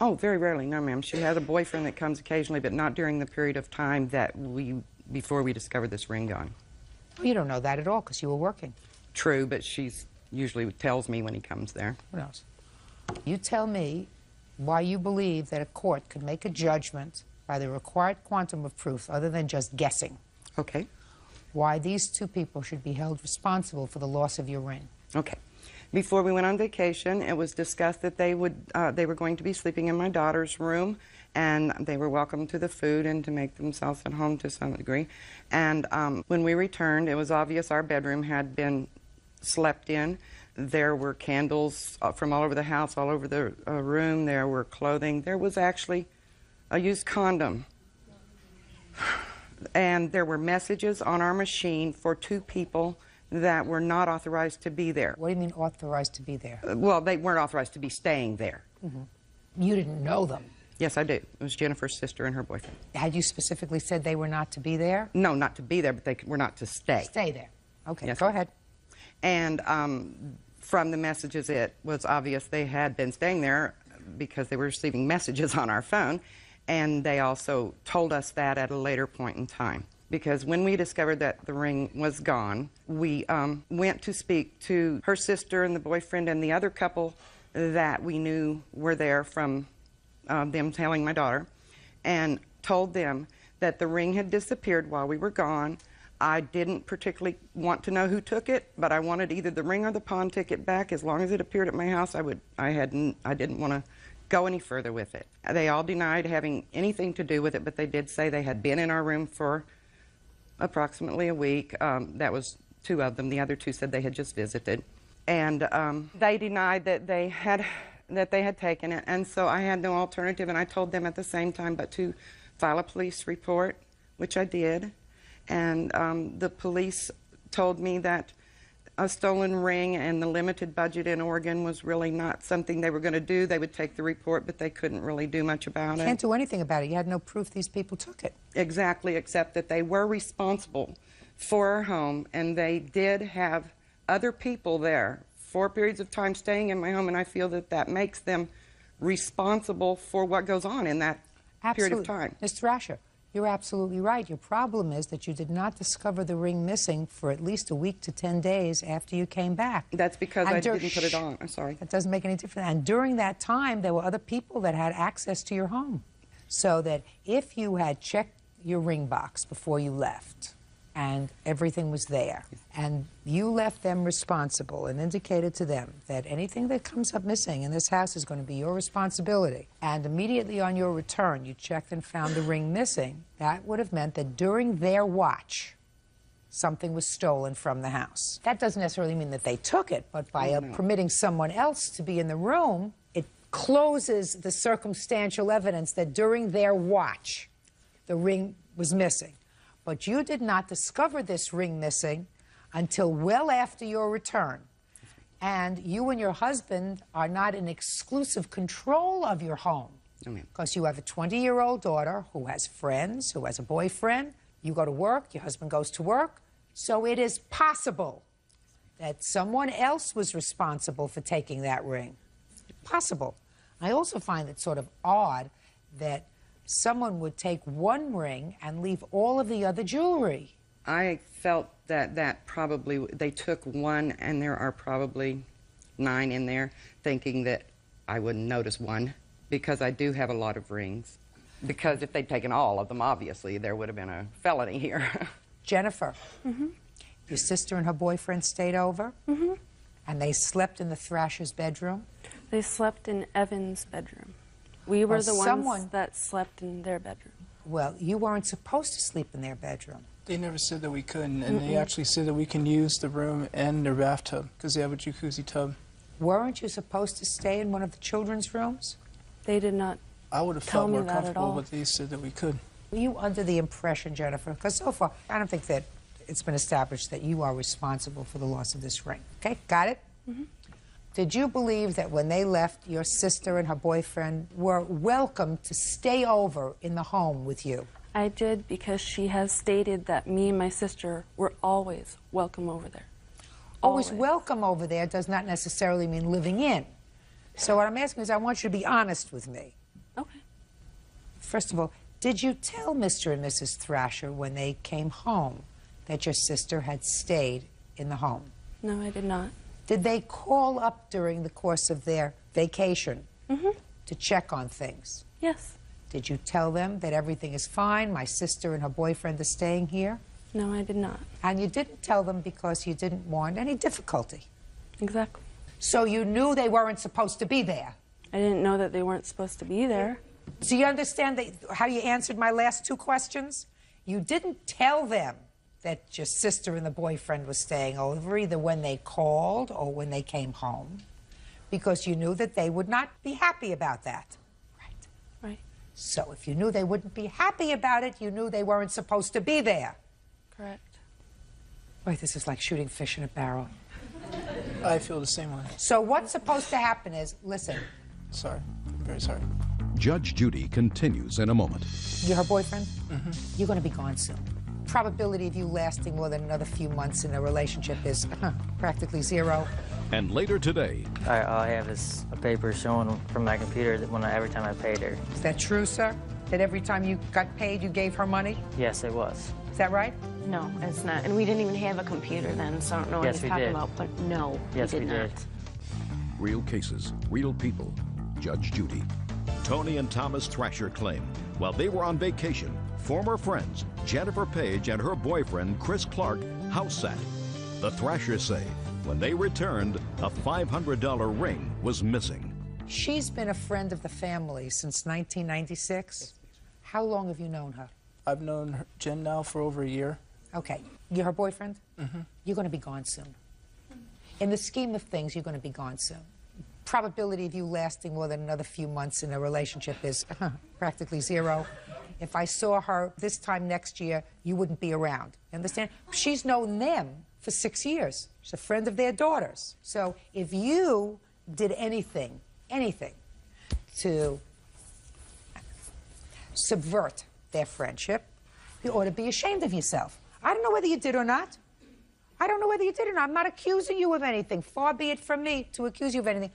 Oh, very rarely, no, ma'am. She has a boyfriend that comes occasionally, but not during the period of time that before we discovered this ring gone. Well, you don't know that at all because you were working. True, but she's usually tells me when he comes there. Who knows? You tell me why you believe that a court could make a judgment by the required quantum of proof other than just guessing. Okay. Why these two people should be held responsible for the loss of your ring. Okay. Before we went on vacation, it was discussed that they were going to be sleeping in my daughter's room, and they were welcome to the food and to make themselves at home to some degree. And when we returned, it was obvious our bedroom had been slept in. There were candles from all over the house, all over the room. There were clothing. There was actually a used condom. And there were messages on our machine for 2 people that were not authorized to be there. What do you mean authorized to be there? Well, they weren't authorized to be staying there. Mm-hmm. You didn't know them? Yes, I do. It was Jennifer's sister and her boyfriend. Had you specifically said they were not to be there? No, not to be there, but they were not to stay. Stay there. Okay, yes, go ahead. And from the messages, it was obvious they had been staying there because they were receiving messages on our phone, and they also told us that at a later point in time. Because when we discovered that the ring was gone, we went to speak to her sister and the boyfriend and the other couple that we knew were there from them telling my daughter, and told them that the ring had disappeared while we were gone. I didn't particularly want to know who took it, but I wanted either the ring or the pawn ticket back. As long as it appeared at my house, I didn't want to go any further with it. They all denied having anything to do with it, but they did say they had been in our room for approximately a week. That was 2 of them. The other 2 said they had just visited. And they denied that they had taken it, and so I had no alternative, and I told them at the same time but to file a police report, which I did, And the police told me that a stolen ring and the limited budget in Oregon was really not something they were going to do. They would take the report, but they couldn't really do much about it. Can't do anything about it. You had no proof these people took it. Exactly, except that they were responsible for our home, and they did have other people there for periods of time staying in my home, and I feel that that makes them responsible for what goes on in that period of time. Ms. Thrasher, you're absolutely right. Your problem is that you did not discover the ring missing for at least a week to 10 days after you came back. That's because I didn't put it on. I'm sorry. That doesn't make any difference. And during that time, there were other people that had access to your home. So that if you had checked your ring box before you left, and everything was there, and you left them responsible and indicated to them that anything that comes up missing in this house is going to be your responsibility, and immediately on your return you checked and found the ring missing, that would have meant that during their watch something was stolen from the house. That doesn't necessarily mean that they took it, but by permitting someone else to be in the room, it closes the circumstantial evidence that during their watch the ring was missing. But you did not discover this ring missing until well after your return. And you and your husband are not in exclusive control of your home. Because you have a 20-year-old daughter who has friends, who has a boyfriend. You go to work, your husband goes to work. So it is possible that someone else was responsible for taking that ring. Possible. I also find it sort of odd that someone would take one ring and leave all of the other jewelry. I felt that probably they took one, and there are probably 9 in there, thinking that I wouldn't notice one, because I do have a lot of rings. Because if they'd taken all of them, obviously, there would have been a felony here. Jennifer, your sister and her boyfriend stayed over, and they slept in the Thrasher's bedroom? They slept in Evan's bedroom. We were the ones that slept in their bedroom. Well, you weren't supposed to sleep in their bedroom. They never said that we couldn't, and they actually said that we can use the room and their bathtub, because they have a jacuzzi tub. Weren't you supposed to stay in one of the children's rooms? They did not I would have felt more comfortable, but they said that we could. Were you under the impression, Jennifer, because so far I don't think that it's been established that you are responsible for the loss of this ring. Okay, got it? Did you believe that when they left, your sister and her boyfriend were welcome to stay over in the home with you? I did, because she has stated that me and my sister were always welcome over there. Always welcome over there does not necessarily mean living in. So what I'm asking is, I want you to be honest with me. Okay. First of all, did you tell Mr. and Mrs. Thrasher when they came home that your sister had stayed in the home? No, I did not. Did they call up during the course of their vacation to check on things? Yes. Did you tell them that everything is fine, my sister and her boyfriend are staying here? No, I did not. And you didn't tell them because you didn't want any difficulty? Exactly. So you knew they weren't supposed to be there? I didn't know that they weren't supposed to be there. Do you understand how you answered my last 2 questions? You didn't tell them that your sister and the boyfriend was staying over, either when they called or when they came home, because you knew that they would not be happy about that. Right. So if you knew they wouldn't be happy about it, you knew they weren't supposed to be there. Correct. Wait, this is like shooting fish in a barrel. I feel the same way. So what's supposed to happen is, listen. Sorry. I'm very sorry. Judge Judy continues in a moment. You're her boyfriend? You're going to be gone soon. Probability of you lasting more than another few months in a relationship is practically 0. And later today... All I have is a paper showing from my computer that every time I paid her. Is that true, sir? That every time you got paid, you gave her money? Yes, it was. Is that right? No, it's not. And we didn't even have a computer then, so I don't know what he's talking about. But no, yes, we did not. Real cases, real people. Judge Judy. Tony and Thomas Thrasher claim while they were on vacation, former friends Jennifer Page and her boyfriend Chris Clark house sat. The Thrashers say when they returned, a $500 ring was missing. She's been a friend of the family since 1996. How long have you known her? I've known Jen now for over a year. Okay. You're her boyfriend? You're going to be gone soon. In the scheme of things, you're going to be gone soon. probability of you lasting more than another few months in a relationship is practically zero. If I saw her this time next year, you wouldn't be around. You understand? She's known them for 6 years. She's a friend of their daughter's. So if you did anything to subvert their friendship, you ought to be ashamed of yourself. I don't know whether you did or not. I don't know whether you did or not. I'm not accusing you of anything. Far be it from me to accuse you of anything.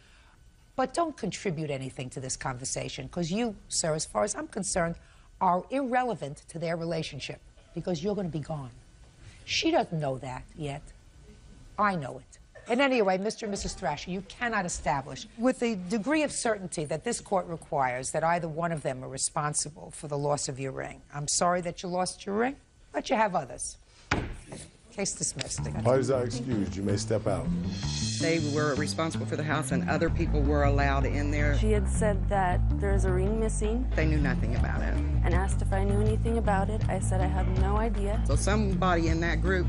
But don't contribute anything to this conversation, because you, sir, as far as I'm concerned, are irrelevant to their relationship, because you're going to be gone. She doesn't know that yet. I know it. And anyway, Mr. and Mrs. Thrasher, you cannot establish with the degree of certainty that this court requires that either one of them are responsible for the loss of your ring. I'm sorry that you lost your ring, but you have others. Case dismissed. Parties are excused. You may step out. They were responsible for the house and other people were allowed in there. She had said that there's a ring missing. They knew nothing about it. And asked if I knew anything about it. I said I had no idea. So somebody in that group,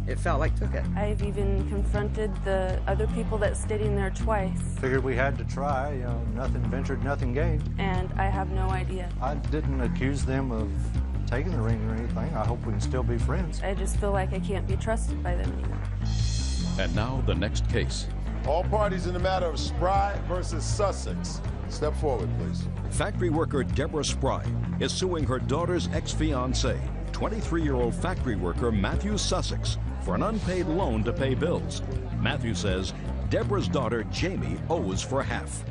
it felt like, took it. I've even confronted the other people that stayed in there twice. Figured we had to try, you know, nothing ventured, nothing gained. And I have no idea. I didn't accuse them of taking the ring or anything. I hope we can still be friends. I just feel like I can't be trusted by them anymore. And now the next case. All parties in the matter of Spry versus Sussex. Step forward, please. Factory worker Deborah Spry is suing her daughter's ex-fiancé, 23-year-old factory worker Matthew Sussex, for an unpaid loan to pay bills. Matthew says Deborah's daughter Jamie owes for half.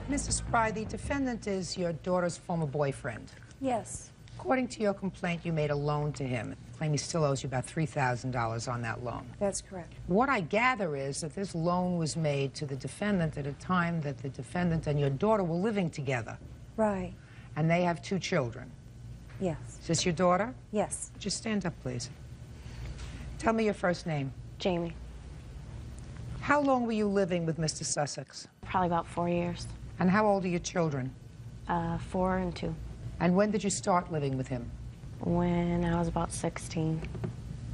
Mrs. Spry, the defendant is your daughter's former boyfriend. Yes. According to your complaint, you made a loan to him. Claim he still owes you about $3,000 on that loan. That's correct. What I gather is that this loan was made to the defendant at a time that the defendant and your daughter were living together. Right. And they have 2 children. Yes. Is this your daughter? Yes. Just stand up, please. Tell me your first name. Jamie. How long were you living with Mr. Sussex? Probably about 4 years. And how old are your children? 4 and 2. And when did you start living with him? When I was about 16.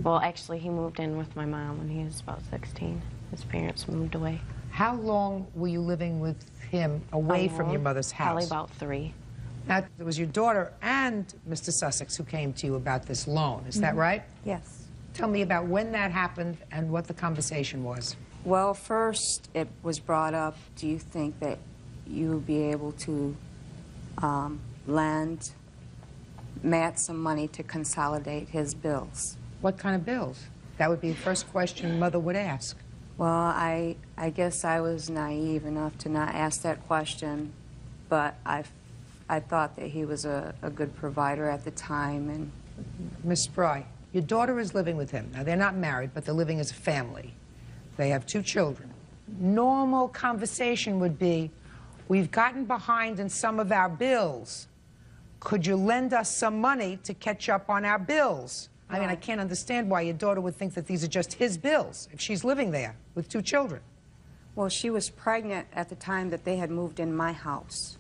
Well, actually, he moved in with my mom when he was about 16. His parents moved away. How long were you living with him away from your mother's house? Probably about 3. Now, it was your daughter and Mr. Sussex who came to you about this loan. Is that right? Yes. Tell me about when that happened and what the conversation was. Well, first it was brought up, do you think that you would be able to lend Matt some money to consolidate his bills? What kind of bills? That would be the first question Mother would ask. Well, I guess I was naive enough to not ask that question, but I thought that he was a good provider at the time. And Miss Spry, your daughter is living with him. Now, they're not married, but they're living as a family. They have 2 children. Normal conversation would be, we've gotten behind in some of our bills. Could you lend us some money to catch up on our bills? I mean, I can't understand why your daughter would think that these are just his bills if she's living there with 2 children. well, she was pregnant at the time that they had moved in my house.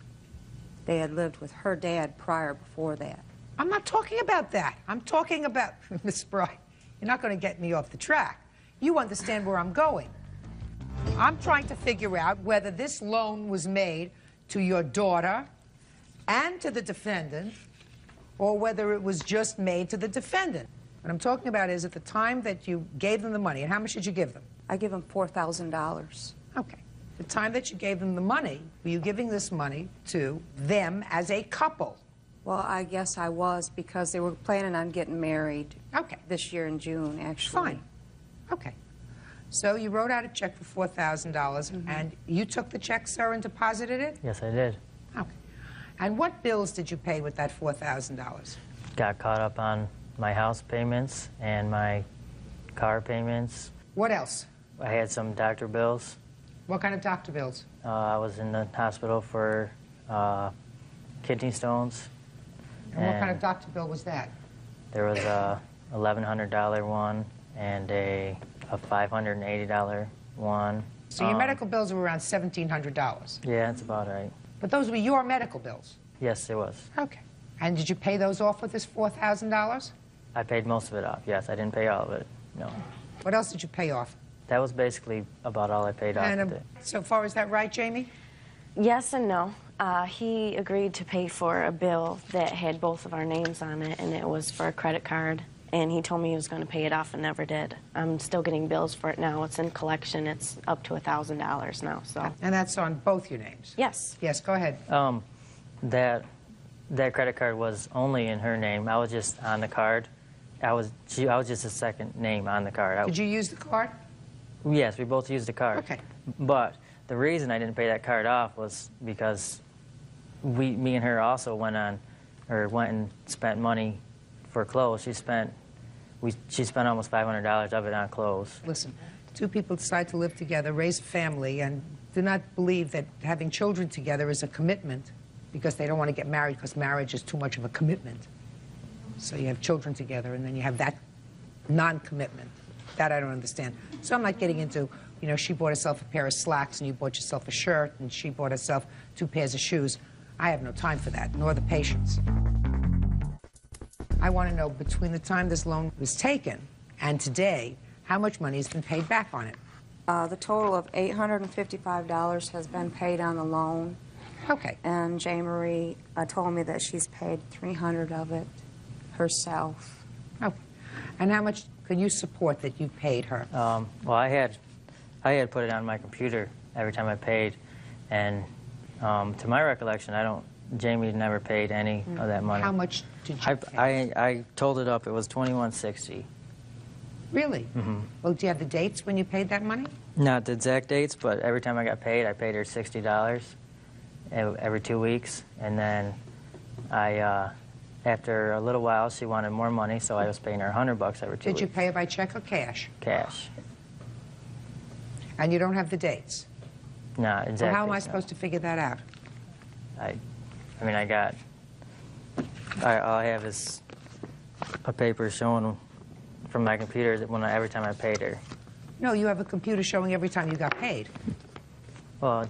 They had lived with her dad before that. I'm not talking about that. I'm talking about, Miss Spry, you're not going to get me off the track. You understand where I'm going. I'm trying to figure out whether this loan was made to your daughter and to the defendant, or whether it was just made to the defendant. What I'm talking about is at the time that you gave them the money, and how much did you give them? I give them $4,000. Okay. The time that you gave them the money, were you giving this money to them as a couple? Well, I guess I was, because they were planning on getting married this year in June, actually. Fine. Okay. So you wrote out a check for $4,000, and you took the check, sir, and deposited it? Yes, I did. Okay. And what bills did you pay with that $4,000? Got caught up on my house payments and my car payments. What else? I had some doctor bills. What kind of doctor bills? I was in the hospital for kidney stones. And what kind of doctor bill was that? There was a $1,100 one and a $580 one. So your medical bills were around $1,700? Yeah, that's about right. But those were your medical bills? Yes, it was. Okay. And did you pay those off with this $4,000? I paid most of it off, yes. I didn't pay all of it, no. What else did you pay off? that was basically about all I paid off with it. So far, is that right, Jamie? Yes and no. He agreed to pay for a bill that had both of our names on it, and it was for a credit card. And he told me he was going to pay it off and never did. I'm still getting bills for it now. It's in collection. It's up to $1,000 now. So. And that's on both your names? Yes. Yes, go ahead. That credit card was only in her name. I was just on the card. I was just a second name on the card. Did you use the card? Yes, we both used the card. Okay. But the reason I didn't pay that card off was because me and her also went and spent money for clothes. She spent almost $500 of it on clothes. Listen, two people decide to live together, raise a family, and do not believe that having children together is a commitment because they don't want to get married because marriage is too much of a commitment. So you have children together, and then you have that non-commitment. That I don't understand. So I'm not getting into, you know, she bought herself a pair of slacks and you bought yourself a shirt, and she bought herself 2 pairs of shoes. I have no time for that, nor the patience. I want to know, between the time this loan was taken and today, how much money has been paid back on it? The total of $855 has been paid on the loan. Okay. And J. Marie told me that she's paid $300 of it herself. Oh. And how much can you support that you paid her? Well, I had put it on my computer every time I paid, and to my recollection, Jamie never paid any of that money. How much did you pay? I told it up. It was $21.60. Really? Mm-hmm. Well, do you have the dates when you paid that money? Not the exact dates, but every time I paid her $60 every 2 weeks, and then after a little while, she wanted more money, so I was paying her $100 every 2 weeks. Did you pay her by check or cash? Cash. And you don't have the dates? No, exactly. Well, how am I supposed to figure that out? All I have is a paper showing from my computer that every time I paid her. No, you have a computer showing every time you got paid. Well,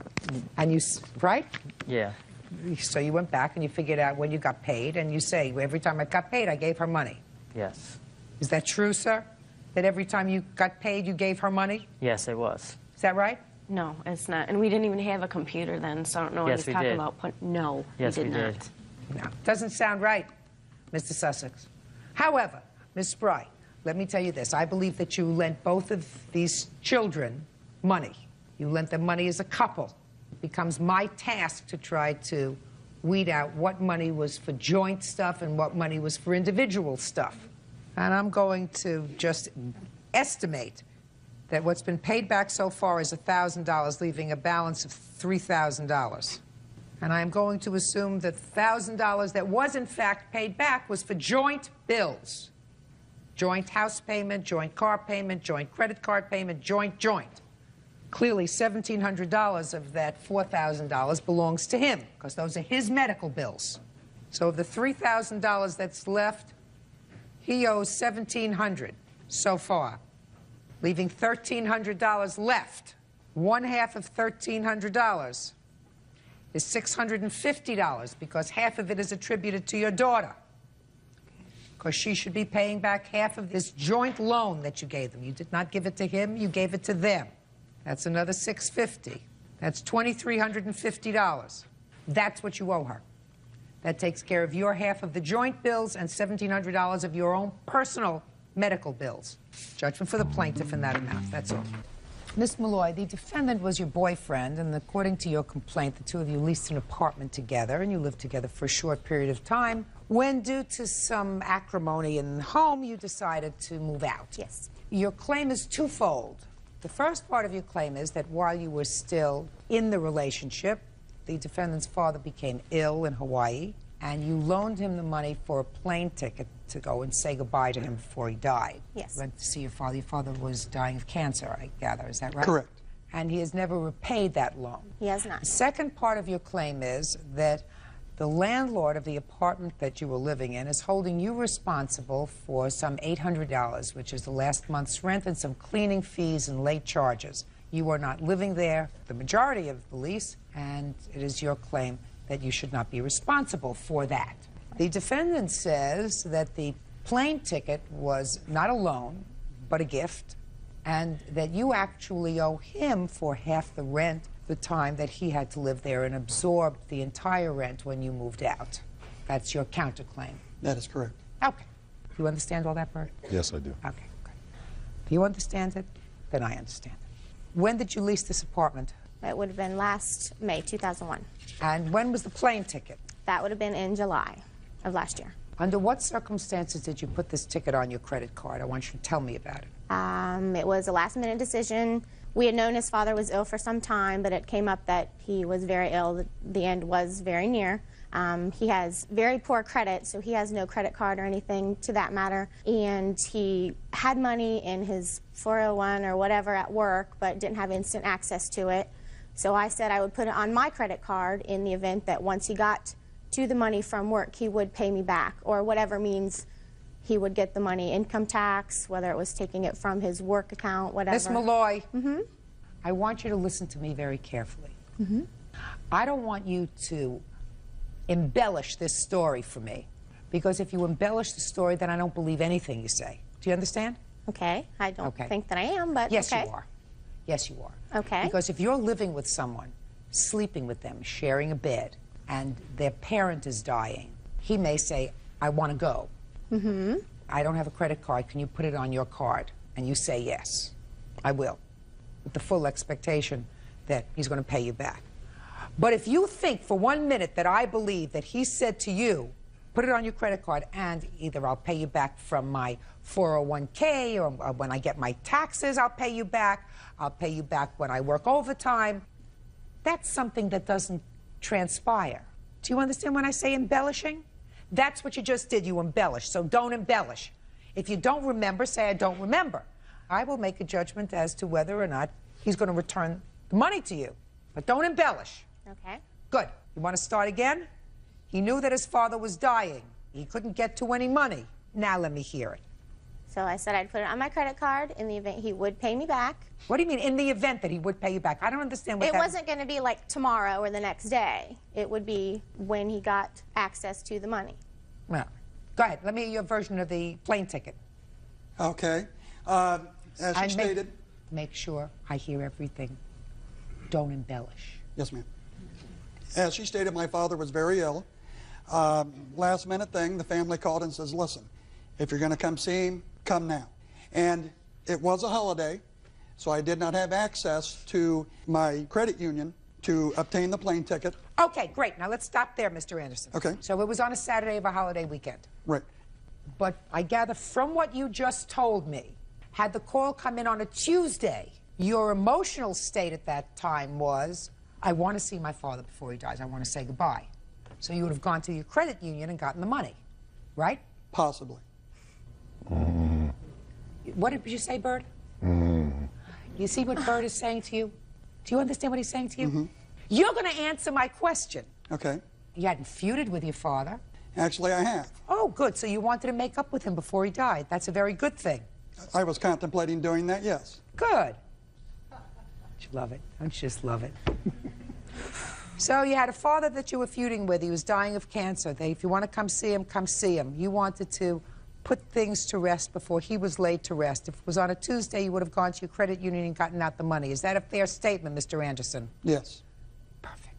and you, right? Yeah. So you went back and you figured out when you got paid, and you say, every time I got paid, I gave her money. Yes. Is that true, sir? That every time you got paid, you gave her money? Yes, it was. Is that right? No, it's not. And we didn't even have a computer then, so I don't know what Yes, he's we talking did. about. No, Yes, we did we not. did. No, doesn't sound right, Mr. Sussex. However, Ms. Spry, let me tell you this. I believe that you lent both of these children money. You lent them money as a couple. It becomes my task to try to weed out what money was for joint stuff and what money was for individual stuff. And I'm going to just estimate that what's been paid back so far is $1,000, leaving a balance of $3,000. And I'm going to assume that $1,000 that was in fact paid back was for joint bills. Joint house payment, joint car payment, joint credit card payment, joint. Clearly, $1,700 of that $4,000 belongs to him, because those are his medical bills. So of the $3,000 that's left, he owes $1,700 so far, leaving $1,300 left. One half of $1,300 is $650, because half of it is attributed to your daughter, because she should be paying back half of this joint loan that you gave them. You did not give it to him, you gave it to them. That's another $650. That's $2,350. That's what you owe her. That takes care of your half of the joint bills and $1,700 of your own personal medical bills. Judgment for the plaintiff in that amount. That's all. Miss Malloy, the defendant was your boyfriend, and according to your complaint, the two of you leased an apartment together, and you lived together for a short period of time, when, due to some acrimony in the home, you decided to move out. Yes. Your claim is twofold. The first part of your claim is that while you were still in the relationship, the defendant's father became ill in Hawaii, and you loaned him the money for a plane ticket to go and say goodbye to him before he died. Yes. You went to see your father. Your father was dying of cancer, I gather. Is that right? Correct. And he has never repaid that loan. He has not. The second part of your claim is that the landlord of the apartment that you were living in is holding you responsible for some $800, which is the last month's rent, and some cleaning fees and late charges. You are not living there the majority of the lease, and it is your claim that you should not be responsible for that. The defendant says that the plane ticket was not a loan, but a gift, and that you actually owe him for half the rent the time that he had to live there and absorbed the entire rent when you moved out. That's your counterclaim. That is correct. Okay. You understand all that, Bert? Yes, I do. Okay, good. If you understand it, then I understand it. When did you lease this apartment? It would have been last May 2001. And when was the plane ticket? That would have been in July of last year. Under what circumstances did you put this ticket on your credit card? I want you to tell me about it. It was a last-minute decision. We had known his father was ill for some time, but it came up that he was very ill. The end was very near. He has very poor credit, so he has no credit card or anything to that matter. And he had money in his 401 or whatever at work, but didn't have instant access to it. So I said I would put it on my credit card in the event that once he got to the money from work, he would pay me back, or whatever means he would get the money, income tax, whether it was taking it from his work account, whatever. Miss Malloy, I want you to listen to me very carefully. I don't want you to embellish this story for me, because if you embellish the story, then I don't believe anything you say. Do you understand? Okay. I don't think that I am, but yes, okay. you are. Yes, you are. Okay. Because if you're living with someone, sleeping with them, sharing a bed, and their parent is dying, he may say, I want to go. I don't have a credit card. Can you put it on your card? And you say yes. I will. With the full expectation that he's going to pay you back. But if you think for 1 minute that I believe that he said to you, put it on your credit card and either I'll pay you back from my 401k or when I get my taxes, I'll pay you back. I'll pay you back when I work overtime. That's something that doesn't transpire. Do you understand when I say embellishing? That's what you just did. You embellished. So don't embellish. If you don't remember, say I don't remember. I will make a judgment as to whether or not he's going to return the money to you. But don't embellish. Okay. Good. You want to start again? He knew that his father was dying. He couldn't get to any money. Now let me hear it. So I said I'd put it on my credit card in the event he would pay me back. What do you mean, in the event that he would pay you back? I don't understand what It wasn't going to be like tomorrow or the next day. It would be when he got access to the money. Well, go ahead. Let me hear your version of the plane ticket. Okay. As she stated... Make sure I hear everything. Don't embellish. Yes, ma'am. As she stated, my father was very ill. Last minute thing, the family called and says, listen, if you're going to come see him, come now. And it was a holiday, so I did not have access to my credit union to obtain the plane ticket. Okay, great. Now let's stop there, Mr. Anderson. Okay. So it was on a Saturday of a holiday weekend. Right. But I gather from what you just told me, had the call come in on a Tuesday, your emotional state at that time was, I want to see my father before he dies. I want to say goodbye. So you would have gone to your credit union and gotten the money, right? Possibly. What did you say, Bert? You see what Bert is saying to you? Do you understand what he's saying to you? You're going to answer my question. Okay. You hadn't feuded with your father. Actually, I have. Oh, good. So you wanted to make up with him before he died. That's a very good thing. I was contemplating doing that, yes. Good. Don't you love it? Don't you just love it? So you had a father that you were feuding with. He was dying of cancer. If you want to come see him, come see him. You wanted to put things to rest before he was laid to rest. If it was on a Tuesday, you would have gone to your credit union and gotten out the money. Is that a fair statement, Mr. Anderson? Yes. Perfect.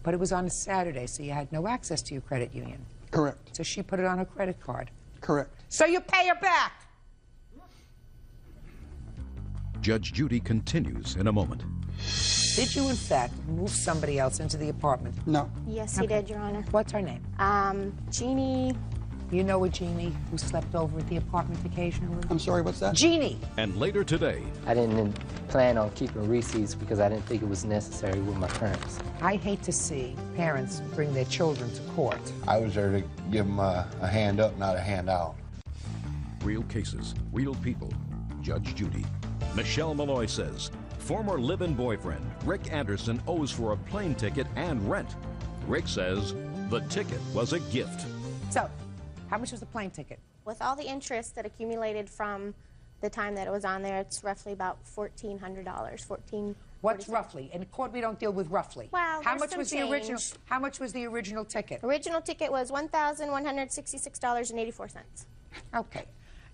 But it was on a Saturday, so you had no access to your credit union. Correct. So she put it on her credit card. Correct. So you pay her back. Judge Judy continues in a moment. Did you, in fact, move somebody else into the apartment? No. Yes, he did, Your Honor. What's her name? Jeannie. You know a Jeannie who slept over at the apartment occasionally? I'm sorry, what's that? Jeannie. And later today. I didn't plan on keeping receipts because I didn't think it was necessary with my parents. I hate to see parents bring their children to court. I was there to give them a hand up, not a hand out. Real cases, real people. Judge Judy. Michelle Malloy says, former live-in boyfriend Rick Anderson owes for a plane ticket and rent. Rick says the ticket was a gift. So, how much was the plane ticket? With all the interest that accumulated from the time that it was on there, it's roughly about $1,400. What's roughly? In court, we don't deal with roughly. Well, how much was the original? How much was the original ticket? Original ticket was $1,166.84. Okay,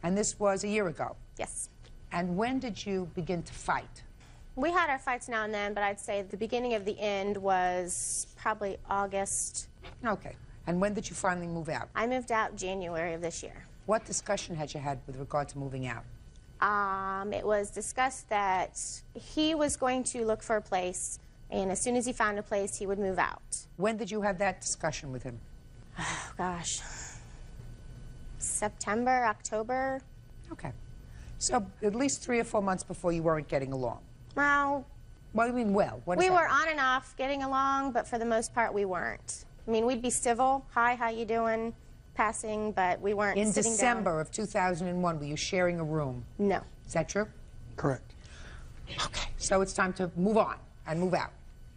and this was a year ago. Yes. And when did you begin to fight? We had our fights now and then, but I'd say the beginning of the end was probably August. Okay. And when did you finally move out? I moved out January of this year. What discussion had you had with regard to moving out? It was discussed that he was going to look for a place, and as soon as he found a place, he would move out. When did you have that discussion with him? Oh, gosh. September, October. Okay. So at least 3 or 4 months before you weren't getting along. Well, what do you mean, well? What we does were that mean? on and off getting along, but for the most part, we weren't. I mean, we'd be civil. Hi, how you doing? Passing, but we weren't In sitting December down. of 2001, were you sharing a room? No. Is that true? Correct. Okay. So it's time to move on and move out.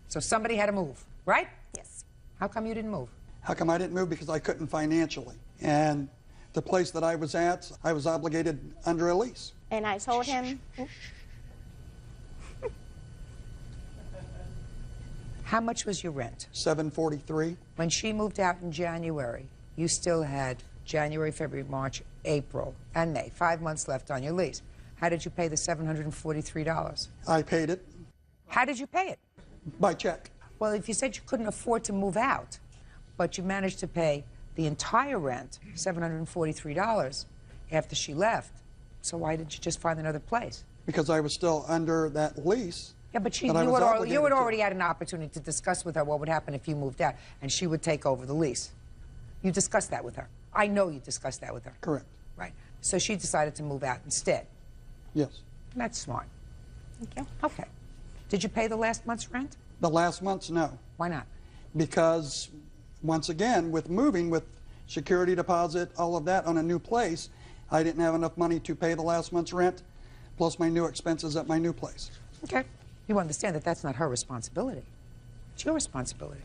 So somebody had to move, right? Yes. How come you didn't move? How come I didn't move? Because I couldn't financially. And the place that I was at, I was obligated under a lease. And I told him... How much was your rent? $743. When she moved out in January, you still had January, February, March, April, and May. 5 months left on your lease. How did you pay the $743? I paid it. How did you pay it? By check. Well, if you said you couldn't afford to move out, but you managed to pay the entire rent, $743, after she left, so why did you just find another place? Because I was still under that lease. Yeah, but you had already had an opportunity to discuss with her what would happen if you moved out, and she would take over the lease. You discussed that with her. I know you discussed that with her. Correct. Right. So she decided to move out instead. Yes. That's smart. Thank you. Okay. Did you pay the last month's rent? The last month's, no. Why not? Because, once again, with moving, with security deposit, all of that on a new place, I didn't have enough money to pay the last month's rent, plus my new expenses at my new place. Okay. You understand that that's not her responsibility. It's your responsibility.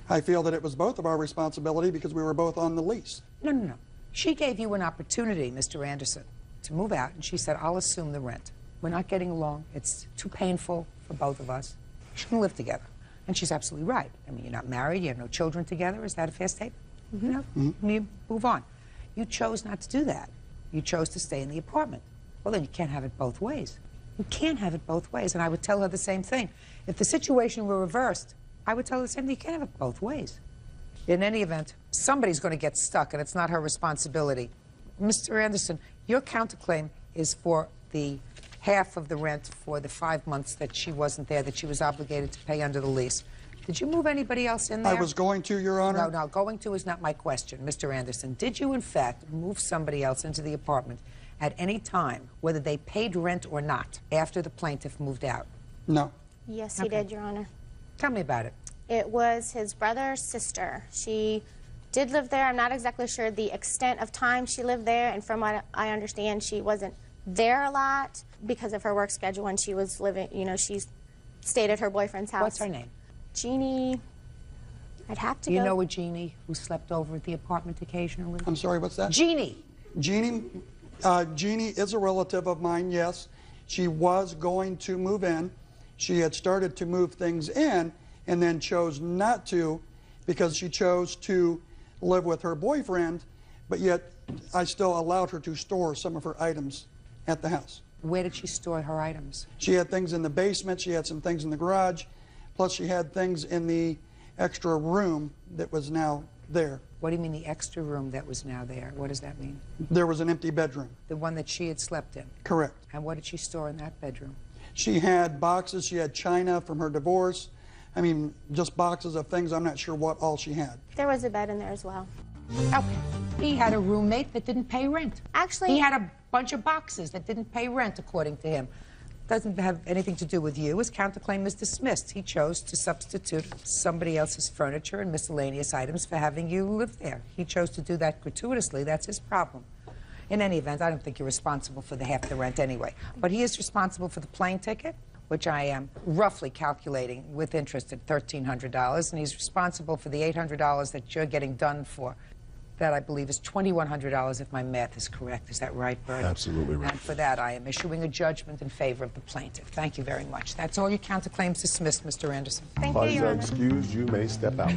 I feel that it was both of our responsibility because we were both on the lease. No. She gave you an opportunity, Mr. Anderson, to move out, and she said, I'll assume the rent. We're not getting along. It's too painful for both of us. We shouldn't live together. And she's absolutely right. I mean, you're not married. You have no children together. Is that a fair statement? Mm-hmm. No? Mm-hmm. You move on. You chose not to do that. You chose to stay in the apartment. Well, then you can't have it both ways. You can't have it both ways. And I would tell her the same thing. If the situation were reversed, I would tell her the same thing. You can't have it both ways. In any event, somebody's going to get stuck, and it's not her responsibility. Mr. Anderson, your counterclaim is for the half of the rent for the 5 months that she wasn't there, that she was obligated to pay under the lease. Did you move anybody else in there? I was going to, Your Honor. No, going to is not my question, Mr. Anderson. Did you, in fact, move somebody else into the apartment at any time, whether they paid rent or not, after the plaintiff moved out? No. Yes, he did, Your Honor. Tell me about it. It was his brother's sister. She did live there. I'm not exactly sure the extent of time she lived there, and from what I understand, she wasn't there a lot because of her work schedule when she was living, she stayed at her boyfriend's house. What's her name? Jeannie. I'd have to go. You know a Jeannie who slept over at the apartment occasionally? I'm sorry, what's that? Jeannie. Jeannie is a relative of mine, yes. She was going to move in. She had started to move things in and then chose not to because she chose to live with her boyfriend, but yet I still allowed her to store some of her items at the house. Where did she store her items? She had things in the basement, she had some things in the garage, plus she had things in the extra room that was now there. What do you mean the extra room that was now there? What does that mean? There was an empty bedroom. The one that she had slept in? Correct. And what did she store in that bedroom? She had boxes, she had china from her divorce. I mean, just boxes of things. I'm not sure what all she had. There was a bed in there as well. Okay. He had a roommate that didn't pay rent. Actually... He had a bunch of boxes that didn't pay rent, according to him. Doesn't have anything to do with you. His counterclaim is dismissed. He chose to substitute somebody else's furniture and miscellaneous items for having you live there. He chose to do that gratuitously. That's his problem. In any event, I don't think you're responsible for the half the rent anyway. But he is responsible for the plane ticket, which I am roughly calculating with interest at $1,300, and he's responsible for the $800 that you're getting done for. That, I believe, is $2,100 if my math is correct. Is that right, Bert? Absolutely right. And for that, I am issuing a judgment in favor of the plaintiff. Thank you very much. That's all your counterclaims dismissed, Mr. Anderson. Thank you, Your Honor. Excused, you may step out.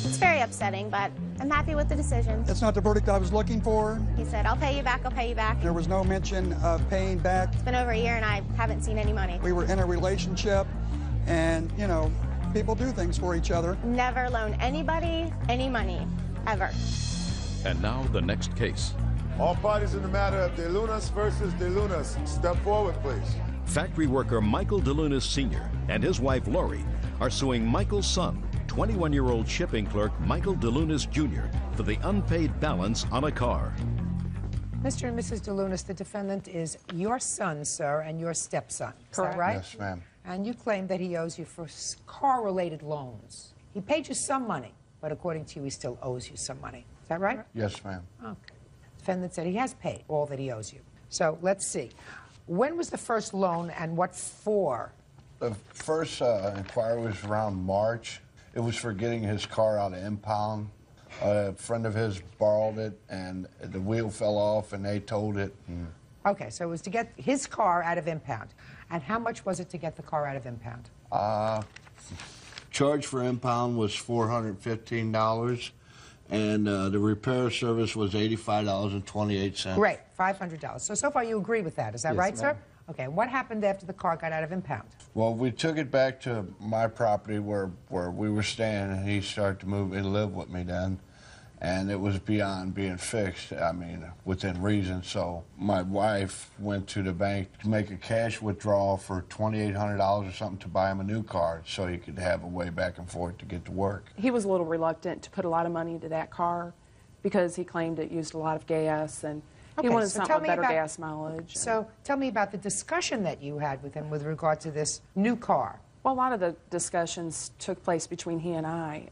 It's very upsetting, but I'm happy with the decision. It's not the verdict I was looking for. He said, I'll pay you back, I'll pay you back. There was no mention of paying back. It's been over a year and I haven't seen any money. We were in a relationship, and, you know, people do things for each other. Never loan anybody any money, ever. And now the next case. All parties in the matter of De Lunas versus De Lunas. Step forward, please. Factory worker Michael DeLunas Sr. and his wife Lori are suing Michael's son, 21-year-old shipping clerk Michael DeLunas Jr. for the unpaid balance on a car. Mr. and Mrs. DeLunas, the defendant is your son, sir, and your stepson. Is that right? Yes, ma'am. And you claim that he owes you for car-related loans. He paid you some money, but according to you, he still owes you some money. Is that right? Yes, ma'am. Okay. Defendant said he has paid all that he owes you. So let's see. When was the first loan and what for? The first inquiry was around March. It was for getting his car out of impound. A friend of his borrowed it, and the wheel fell off, and they towed it. Okay, so it was to get his car out of impound. And how much was it to get the car out of impound? Charge for impound was $415, and the repair service was $85.28. Great, $500. So far you agree with that, is that Yes, right, sir? ma'am. Okay, what happened after the car got out of impound? Well, we took it back to my property where we were staying, and he started to move and live with me then. And it was beyond being fixed, I mean, within reason. So my wife went to the bank to make a cash withdrawal for $2,800 or something to buy him a new car so he could have a way back and forth to get to work. He was a little reluctant to put a lot of money into that car because he claimed it used a lot of gas, and he wanted something with better gas mileage. So tell me about the discussion that you had with him with regard to this new car. Well, a lot of the discussions took place between he and I.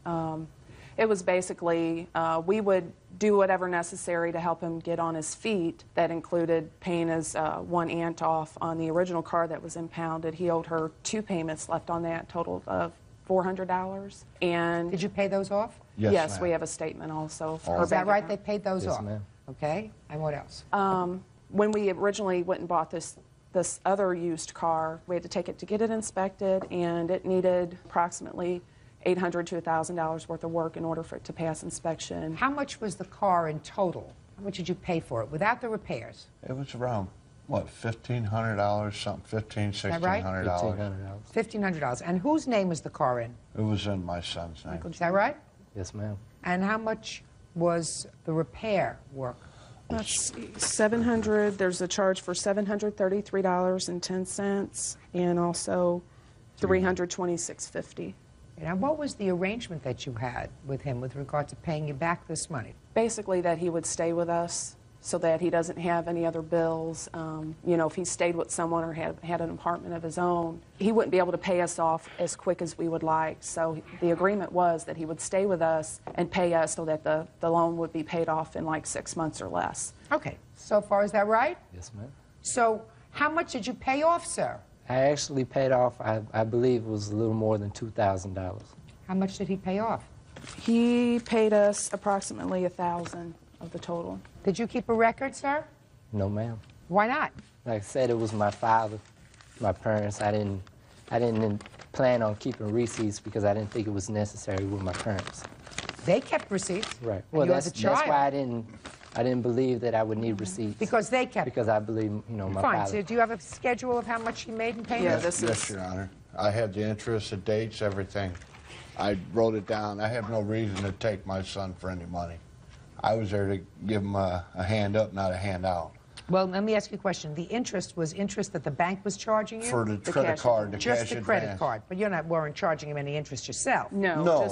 It was basically, we would do whatever necessary to help him get on his feet. That included paying his one aunt off on the original car that was impounded. He owed her 2 payments left on that, total of $400. And did you pay those off? Yes, we have a statement also. For her Is that bank right? account. They paid those Yes, off? ma'am. Okay, and what else? When we originally went and bought this other used car, we had to take it to get it inspected, and it needed approximately $800 to $1,000 worth of work in order for it to pass inspection. How much was the car in total? How much did you pay for it without the repairs? It was around, what, $1,500, something, $1,500, right? $1,600. $1,500. And whose name was the car in? It was in my son's name. Is that right? Yes, ma'am. And how much was the repair work? Let's see, 700, there's a charge for $733.10, and also $326.50. Now, what was the arrangement that you had with him with regard to paying you back this money? Basically that he would stay with us so that he doesn't have any other bills. You know, if he stayed with someone or had an apartment of his own, he wouldn't be able to pay us off as quick as we would like. So the agreement was that he would stay with us and pay us so that the loan would be paid off in like 6 months or less. Okay, so far is that right? Yes, ma'am. So how much did you pay off, sir? I actually paid off, I believe it was a little more than $2,000. How much did he pay off? He paid us approximately $1,000 of the total. Did you keep a record, sir? No, ma'am. Why not? Like I said, it was my father, my parents. I didn't plan on keeping receipts because I didn't think it was necessary with my parents. They kept receipts. Right. Well, that's why I didn't believe that I would need receipts. Because they kept. Because I believe, you know, my Fine. father. So do you have a schedule of how much he made in payments? Yes, Your Honor. I have the interest, the dates, everything. I wrote it down. I have no reason to take my son for any money. I was there to give him a hand up, not a hand out. Well, let me ask you a question. The interest was interest that the bank was charging you? For the credit card, the just cash the credit advance. card, but weren't charging him any interest yourself? No,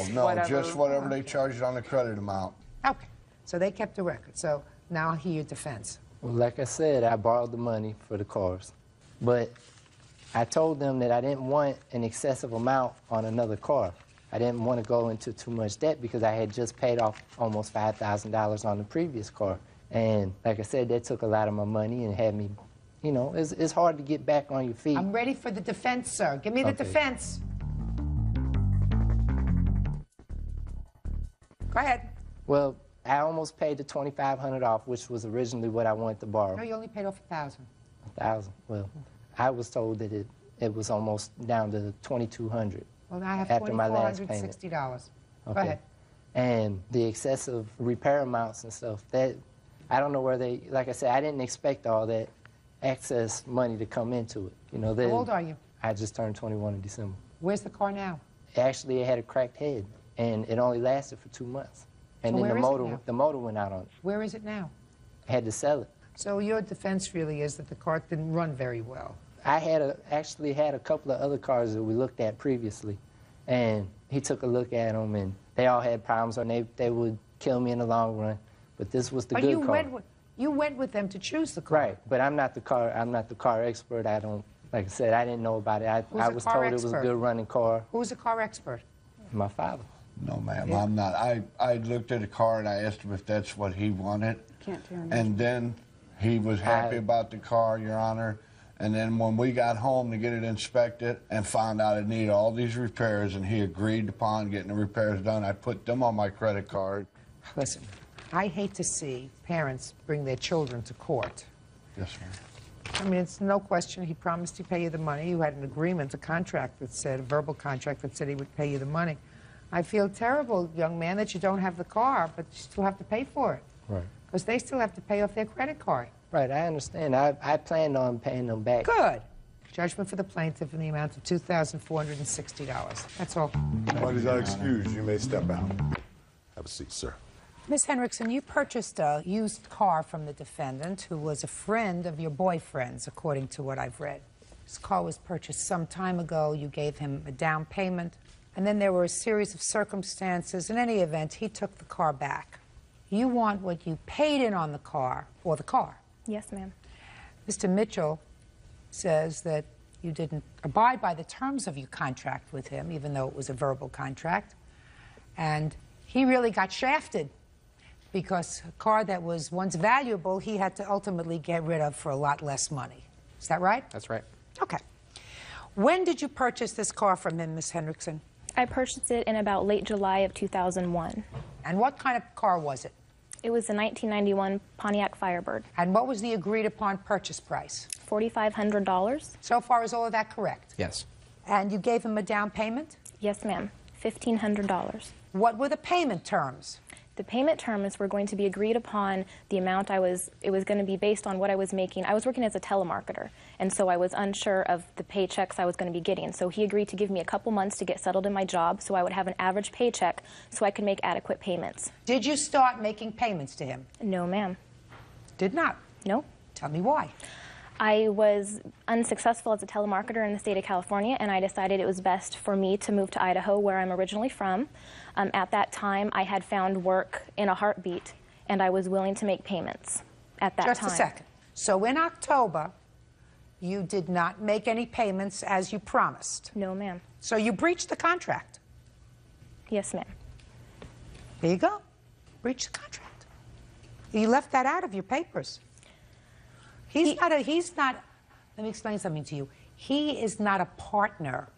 just whatever they charged on the credit amount. Okay, so they kept the record. So now I hear your defense. Well, like I said, I borrowed the money for the cars. But I told them that I didn't want an excessive amount on another car. I didn't want to go into too much debt because I had just paid off almost $5,000 on the previous car. And like I said, that took a lot of my money and had me, you know, it's hard to get back on your feet. I'm ready for the defense, sir. Give me the defense. Go ahead. Well, I almost paid the $2,500 off, which was originally what I wanted to borrow. No, you only paid off $1,000. $1,000. Well, I was told that it was almost down to $2,200. Well, now I have after my last payment. $2,460. Go Okay. ahead. And the excessive repair amounts and stuff, that I don't know where they, like I said, I didn't expect all that excess money to come into it. You know, How old are you? I just turned 21 in December. Where's the car now? Actually, it had a cracked head, and it only lasted for 2 months. And So then where is it now? the motor went out on it. Where is it now? I had to sell it. So your defense really is that the car didn't run very well. I actually had a couple of other cars that we looked at previously, and he took a look at them, and they all had problems, or they would kill me in the long run. But this was the good car. You went with them to choose the car. Right, but I'm not the car expert. I don't, like I said, I didn't know about it. I was told it was a good running car. Who's the car expert? My father. No, ma'am, I'm not. I looked at the car and I asked him if that's what he wanted. Can't tell me. And then he was happy about the car, Your Honor. And then when we got home to get it inspected and found out it needed all these repairs, and he agreed upon getting the repairs done, I put them on my credit card. Listen, I hate to see parents bring their children to court. Yes, ma'am. I mean, it's no question he promised to pay you the money. You had an agreement, a contract that said, a verbal contract that said he would pay you the money. I feel terrible, young man, that you don't have the car, but you still have to pay for it. Right. Because they still have to pay off their credit card. Right, I understand. I planned on paying them back. Good. Judgment for the plaintiff in the amount of $2,460. That's all. Parties are excused. You may step out. Have a seat, sir. Ms. Henriksen, you purchased a used car from the defendant who was a friend of your boyfriend's, according to what I've read. This car was purchased some time ago. You gave him a down payment, and then there were a series of circumstances. In any event, he took the car back. You want what you paid in on the car, or the car. Yes, ma'am. Mr. Mitchell says that you didn't abide by the terms of your contract with him, even though it was a verbal contract, and he really got shafted because a car that was once valuable, he had to ultimately get rid of for a lot less money. Is that right? That's right. Okay. When did you purchase this car from him, Ms. Henriksen? I purchased it in about late July of 2001. And what kind of car was it? It was a 1991 Pontiac Firebird. And what was the agreed-upon purchase price? $4,500. So far, is all of that correct? Yes. And you gave him a down payment? Yes, ma'am. $1,500. What were the payment terms? The payment terms were going to be agreed upon the amount it was going to be based on what I was making. I was working as a telemarketer, and so I was unsure of the paychecks I was going to be getting. So he agreed to give me a couple months to get settled in my job so I would have an average paycheck so I could make adequate payments. Did you start making payments to him? No, ma'am. Did not? No. Tell me why. I was unsuccessful as a telemarketer in the state of California, and I decided it was best for me to move to Idaho, where I'm originally from. At that time, I had found work in a heartbeat, and I was willing to make payments at that time. Just a second. So in October, you did not make any payments as you promised? No, ma'am. So you breached the contract? Yes, ma'am. There you go. Breached the contract. You left that out of your papers. He's not, let me explain something to you. He is not a partner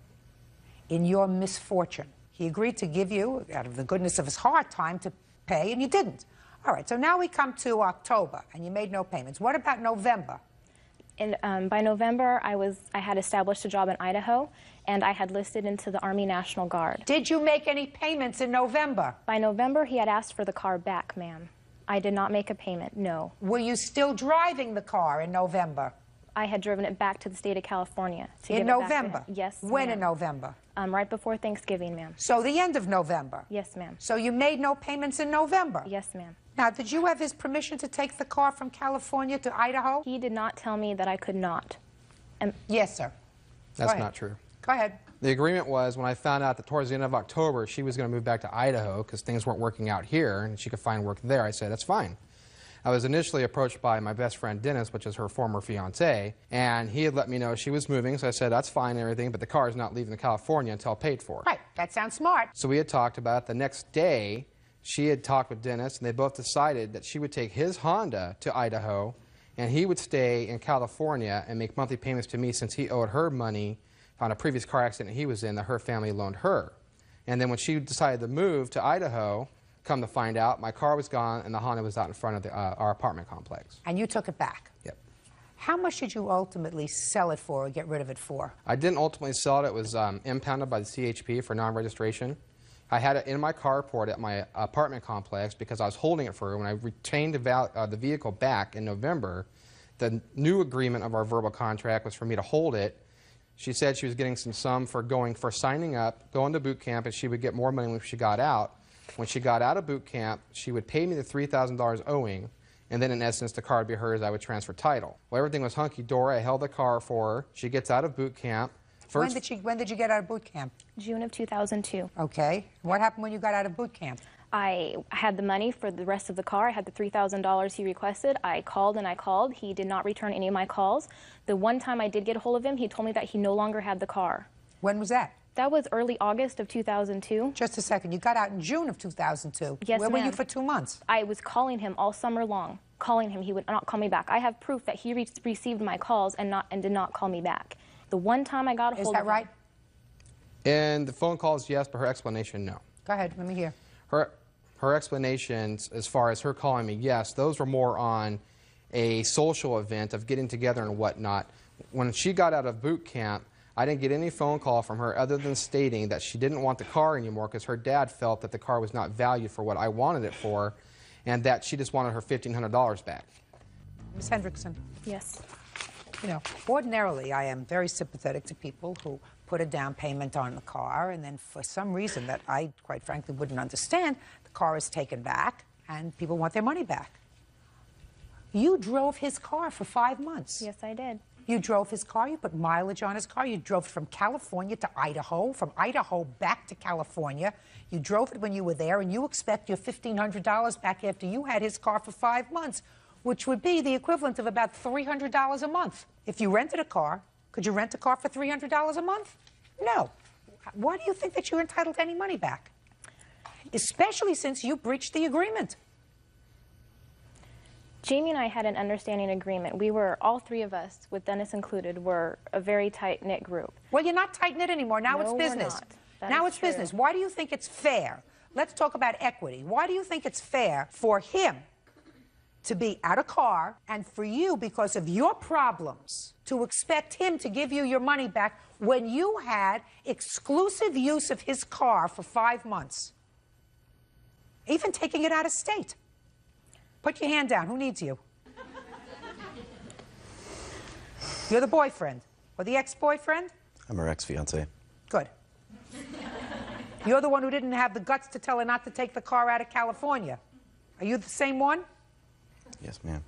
in your misfortune. He agreed to give you, out of the goodness of his heart, time to pay, and you didn't. All right, so now we come to October, and you made no payments. What about November? And by November, I had established a job in Idaho, and I had listed into the Army National Guard. Did you make any payments in November? By November, he had asked for the car back, ma'am. I did not make a payment, no. Were you still driving the car in November? I had driven it back to the state of California. To give in it back November? to him. Yes, When in November? Right before Thanksgiving, ma'am. So the end of November? Yes, ma'am. So you made no payments in November? Yes, ma'am. Now, did you have his permission to take the car from California to Idaho? He did not tell me that I could not. Yes, sir. That's not true. Go ahead. The agreement was when I found out that towards the end of October she was going to move back to Idaho because things weren't working out here and she could find work there, I said, that's fine. I was initially approached by my best friend Dennis, which is her former fiance, and he had let me know she was moving, so I said, that's fine and everything, but the car is not leaving California until paid for. Right, that sounds smart. So we had talked about it. The next day, she had talked with Dennis, and they both decided that she would take his Honda to Idaho, and he would stay in California and make monthly payments to me since he owed her money on a previous car accident he was in that her family loaned her. And then when she decided to move to Idaho, come to find out, my car was gone and the Honda was out in front of our apartment complex. And you took it back? Yep. How much did you ultimately sell it for or get rid of it for? I didn't ultimately sell it. It was impounded by the CHP for non-registration. I had it in my carport at my apartment complex because I was holding it for her. When I retained the vehicle back in November, the new agreement of our verbal contract was for me to hold it. She said she was getting some sum for signing up, going to boot camp, and she would get more money when she got out. When she got out of boot camp, she would pay me the $3,000 owing, and then in essence the car would be hers. I would transfer title. Well, everything was hunky-dory. I held the car for her. She gets out of boot camp. When did you get out of boot camp? June of 2002. Okay. What happened when you got out of boot camp? I had the money for the rest of the car. I had the $3,000 he requested. I called and I called. He did not return any of my calls. The one time I did get a hold of him, he told me that he no longer had the car. When was that? That was early August of 2002. Just a second. You got out in June of 2002. Yes, Where were you ma'am. for 2 months? I was calling him all summer long. Calling him, he would not call me back. I have proof that he received my calls and did not call me back. The one time I got a hold of him. Is that right? And the phone calls, yes, but her explanation, no. Go ahead. Let me hear. Her explanations, as far as her calling me, yes, those were more on a social event of getting together and whatnot. When she got out of boot camp, I didn't get any phone call from her other than stating that she didn't want the car anymore because her dad felt that the car was not valued for what I wanted it for, and that she just wanted her $1,500 back. Ms. Hendrickson. Yes. You know, ordinarily I am very sympathetic to people who put a down payment on the car and then for some reason that I quite frankly wouldn't understand, the car is taken back and people want their money back. You drove his car for 5 months. Yes, I did. You drove his car, you put mileage on his car, you drove from California to Idaho, from Idaho back to California. You drove it when you were there and you expect your $1,500 back after you had his car for 5 months, which would be the equivalent of about $300 a month. If you rented a car, could you rent a car for $300 a month? No. Why do you think that you're entitled to any money back? Especially since you breached the agreement. Jamie and I had an understanding agreement. We were, all three of us, with Dennis included, were a very tight-knit group. Well, you're not tight-knit anymore. Now it's business. Now it's business. Why do you think it's fair? Let's talk about equity. Why do you think it's fair for him to be out of car and for you, because of your problems, to expect him to give you your money back when you had exclusive use of his car for 5 months? Even taking it out of state. Put your hand down. Who needs you? You're the boyfriend. Or the ex-boyfriend? I'm her ex-fiancé. Good. You're the one who didn't have the guts to tell her not to take the car out of California. Are you the same one? Yes, ma'am.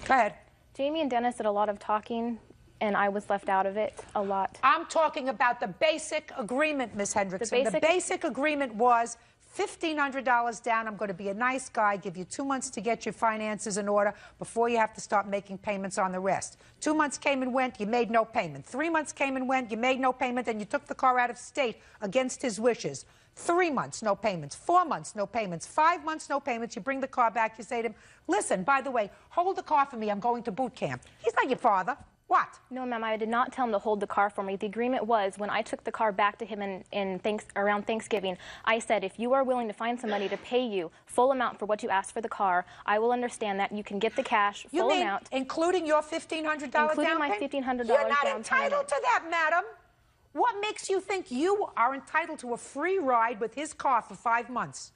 Go ahead. Jamie and Dennis did a lot of talking, and I was left out of it a lot. I'm talking about the basic agreement, Ms. Hendrickson. The basic agreement was $1,500 down. I'm going to be a nice guy, give you 2 months to get your finances in order before you have to start making payments on the rest. 2 months came and went, you made no payment. 3 months came and went, you made no payment, and you took the car out of state against his wishes. 3 months, no payments. 4 months, no payments. 5 months, no payments. You bring the car back, you say to him, listen, by the way, hold the car for me, I'm going to boot camp. He's not your father. What? No, ma'am, I did not tell him to hold the car for me. The agreement was, when I took the car back to him around Thanksgiving, I said, if you are willing to find somebody to pay you full amount for what you asked for the car, I will understand that. You can get the cash, full amount. Including your $1,500 down payment? Including my $1,500 You're not down entitled to that, madam. What makes you think you are entitled to a free ride with his car for 5 months?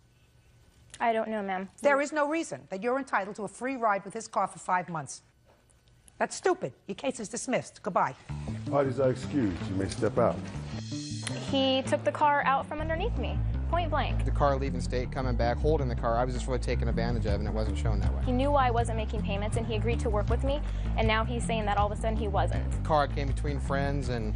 I don't know, ma'am. There is no reason that you're entitled to a free ride with his car for 5 months. That's stupid. Your case is dismissed. Goodbye. Parties are excused. You may step out. He took the car out from underneath me, point blank. The car leaving state, coming back, holding the car, I was just really taken advantage of, and it wasn't shown that way. He knew why I wasn't making payments, and he agreed to work with me, and now he's saying that all of a sudden he wasn't. The car came between friends, and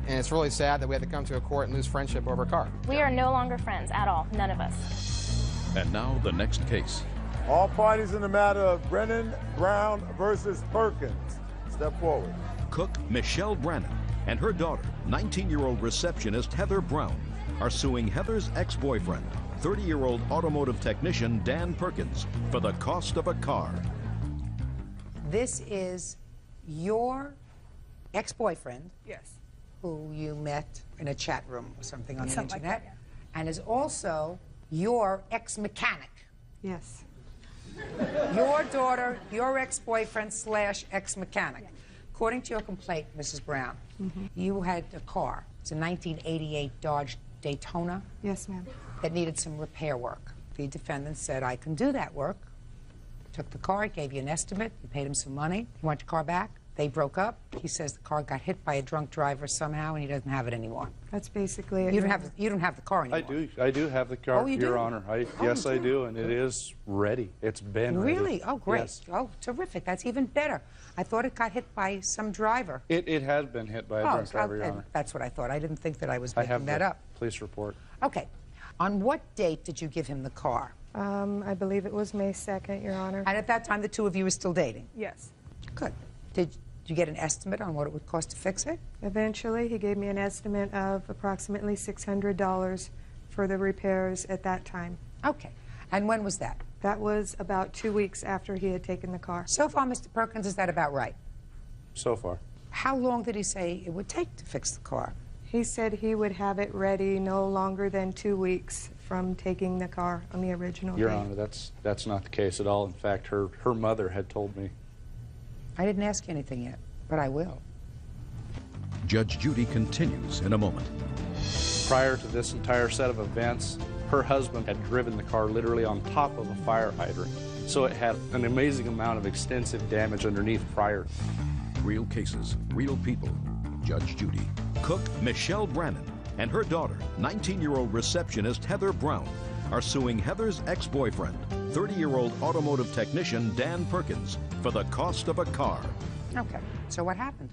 it's really sad that we had to come to a court and lose friendship over a car. We are no longer friends at all, none of us. And now the next case. All parties in the matter of Brennan Brown versus Perkins. Step forward. Cook Michelle Brannon and her daughter, 19-year-old receptionist Heather Brown, are suing Heather's ex-boyfriend, 30-year-old automotive technician Dan Perkins, for the cost of a car. This is your ex-boyfriend? Yes. Who you met in a chat room or something on the Something internet, like that, and is also your ex-mechanic. Yes. Your daughter, your ex-boyfriend / ex-mechanic. according to your complaint, Mrs. Brown, you had a car. It's a 1988 Dodge Daytona. Yes, ma'am. That needed some repair work. The defendant said, I can do that work. Took the car, gave you an estimate, you paid him some money. You want your car back? They broke up. He says the car got hit by a drunk driver somehow, and he doesn't have it anymore. That's basically it. You don't have the car anymore. I do have the car, Oh, you Your do? Honor. Oh, Yes, you I do? do, and it is ready. It's been ready. Really? Oh, great. Yes. Oh, terrific. That's even better. I thought it got hit by some driver. It has been hit by a drunk driver, Your Honor. That's what I thought. I didn't think that I was I making have that the up. police report. Okay. On what date did you give him the car? I believe it was May 2nd, Your Honor. And at that time, the two of you were still dating? Yes. Good. Did you get an estimate on what it would cost to fix it? Eventually, he gave me an estimate of approximately $600 for the repairs at that time. Okay. And when was that? That was about 2 weeks after he had taken the car. So far, Mr. Perkins, is that about right? So far. How long did he say it would take to fix the car? He said he would have it ready no longer than 2 weeks from taking the car on the original Your date. Honor, that's not the case at all. In fact, her mother had told me. I didn't ask you anything yet, but I will. Judge Judy continues in a moment. Prior to this entire set of events, her husband had driven the car literally on top of a fire hydrant. So it had an amazing amount of extensive damage underneath prior. Real cases, real people. Judge Judy. Cook Michelle Brannon and her daughter, 19-year-old receptionist Heather Brown, are suing Heather's ex-boyfriend, 30-year-old automotive technician Dan Perkins, for the cost of a car. Okay. So what happened?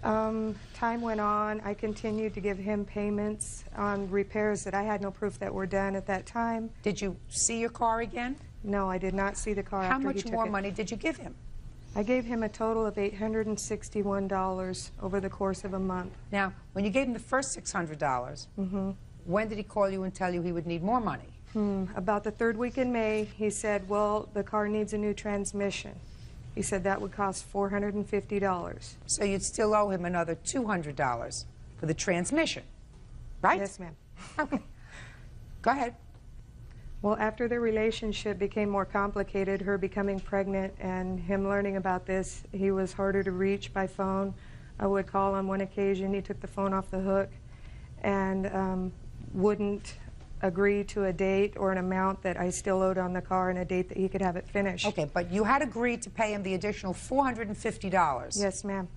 Time went on. I continued to give him payments on repairs that I had no proof that were done at that time. Did you see your car again? No, I did not see the car How after he much took more it. money did you give him? I gave him a total of $861 over the course of a month. Now, when you gave him the first $600, when did he call you and tell you he would need more money? About the third week in May, he said, well, the car needs a new transmission. He said that would cost $450. So you'd still owe him another $200 for the transmission, right? Yes, ma'am. Okay. Go ahead. Well, after the relationship became more complicated, her becoming pregnant and him learning about this, he was harder to reach by phone. I would call on one occasion. He took the phone off the hook and wouldn't agree to a date or an amount that I still owed on the car and a date that he could have it finished. Okay, but you had agreed to pay him the additional $450. Yes, ma'am.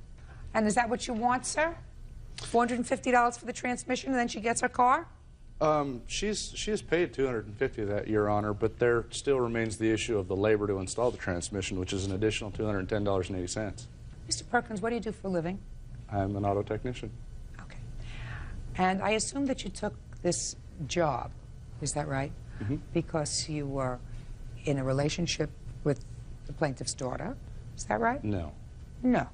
And is that what you want, sir? $450 for the transmission and then she gets her car? She has paid $250 of that, Your Honor, but there still remains the issue of the labor to install the transmission, which is an additional $210.80. Mr. Perkins, what do you do for a living? I'm an auto technician. Okay. And I assume that you took this job, is that right? Because you were in a relationship with the plaintiff's daughter, is that right? No. No.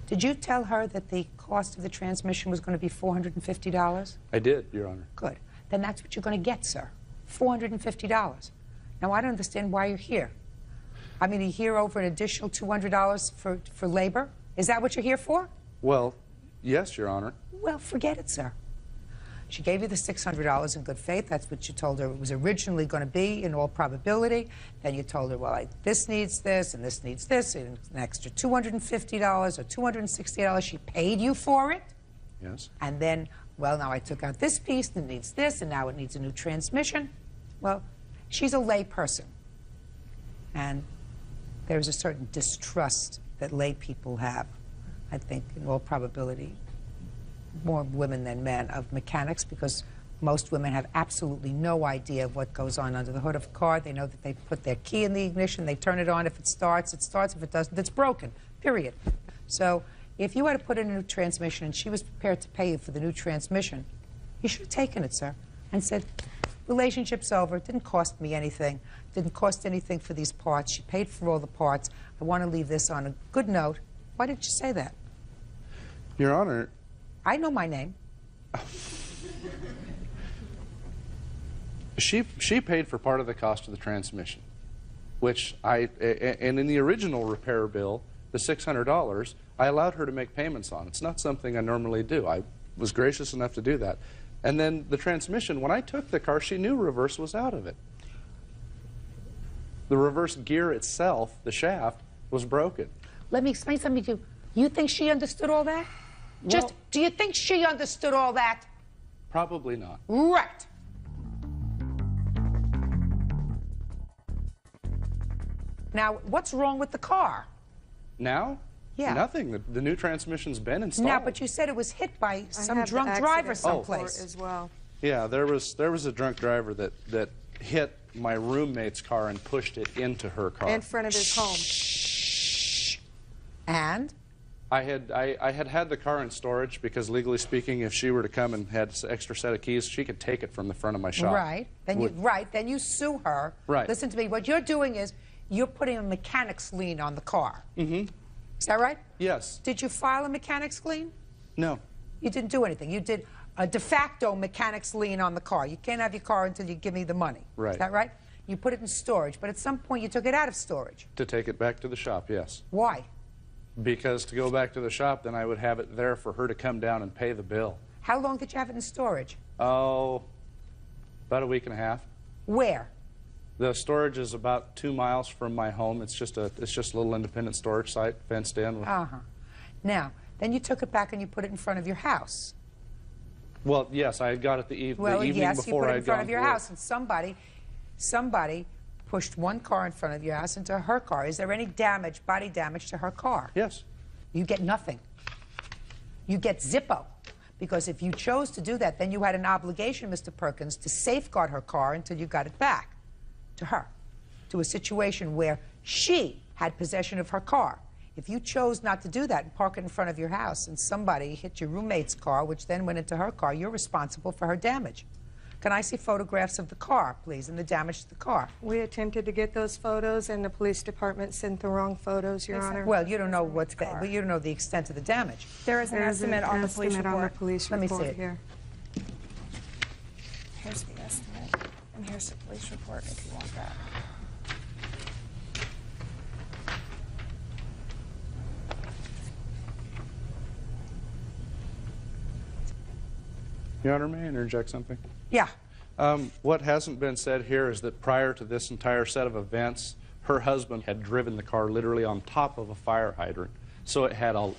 Did you tell her that the cost of the transmission was going to be $450? I did, Your Honor. Good. Then that's what you're going to get, sir. $450. Now, I don't understand why you're here. I mean, you're here over an additional $200 for labor? Is that what you're here for? Well, yes, Your Honor. Well, forget it, sir. She gave you the $600 in good faith. That's what you told her it was originally going to be, in all probability. Then you told her, well, this needs this, and this needs this, and an extra $250 or $260. She paid you for it. Yes. And then, well, now I took out this piece, and it needs this, and now it needs a new transmission. Well, she's a lay person. And there's a certain distrust that lay people have, I think, in all probability, more women than men, of mechanics, because most women have absolutely no idea of what goes on under the hood of a car. They know that they put their key in the ignition, they turn it on. If it starts, it starts. If it doesn't, it's broken, period. So if you had to put in a new transmission and she was prepared to pay you for the new transmission, you should have taken it, sir, and said, relationship's over. It didn't cost me anything. It didn't cost anything for these parts. She paid for all the parts. I want to leave this on a good note. Why didn't you say that? Your Honor, I know my name. She paid for part of the cost of the transmission, which and in the original repair bill, the $600, I allowed her to make payments on. It's not something I normally do. I was gracious enough to do that. And then the transmission, when I took the car, she knew reverse was out of it. The reverse gear itself, the shaft, was broken. Let me explain something to you. You think she understood all that? Well, do you think she understood all that? Probably not. Right. Now, what's wrong with the car? Now? Yeah. Nothing. The new transmission's been installed. Now, but you said it was hit by some have the drunk driver accident someplace. report as well. Yeah, there was a drunk driver that hit my roommate's car and pushed it into her car. In front of his home. And? I had the car in storage because, legally speaking, if she were to come and had an extra set of keys, she could take it from the front of my shop. Right. Then you sue her. Right. Listen to me. What you're doing is you're putting a mechanic's lien on the car. Mm-hmm. Is that right? Yes. Did you file a mechanic's lien? No. You didn't do anything. You did a de facto mechanic's lien on the car. You can't have your car until you give me the money. Right. Is that right? You put it in storage, but at some point you took it out of storage. To take it back to the shop, yes. Why? Because to go back to the shop, then I would have it there for her to come down and pay the bill. How long did you have it in storage? Oh, about a week and a half. Where? The storage is about 2 miles from my home. It's just a little independent storage site, fenced in. Uh-huh. Now, then you took it back and you put it in front of your house. Well, yes, I had got it the evening Well, yes, you before put I it in had front gone of your to work. house, and somebody pushed one car in front of your house into her car. Is there any damage, body damage to her car? Yes. You get nothing. You get Zippo. Because if you chose to do that, then you had an obligation, Mr. Perkins, to safeguard her car until you got it back to her, to a situation where she had possession of her car. If you chose not to do that and park it in front of your house and somebody hit your roommate's car, which then went into her car, you're responsible for her damage. Can I see photographs of the car, please, and the damage to the car? We attempted to get those photos, and the police department sent the wrong photos, Your Honor. Well, you don't know but you don't know the extent of the damage. There is an estimate on the police report. Let me see it. Here. Here's the estimate, and here's the police report if you want that. Your Honor, may I interject something? Yeah. What hasn't been said here is that prior to this entire set of events, her husband had driven the car literally on top of a fire hydrant. So it had an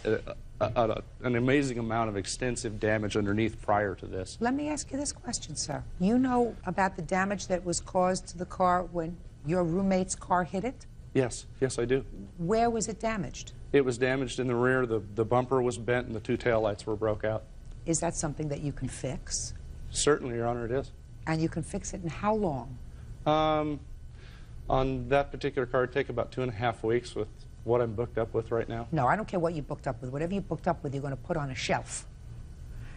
amazing amount of extensive damage underneath prior to this. Let me ask you this question, sir. You know about the damage that was caused to the car when your roommate's car hit it? Yes, yes, I do. Where was it damaged? It was damaged in the rear. The bumper was bent and the two taillights were broke out. Is that something that you can fix? Certainly, Your Honor, it is. And you can fix it in how long? On that particular car, it'd take about 2.5 weeks with what I'm booked up with right now. No, I don't care what you booked up with. Whatever you booked up with, you're going to put on a shelf.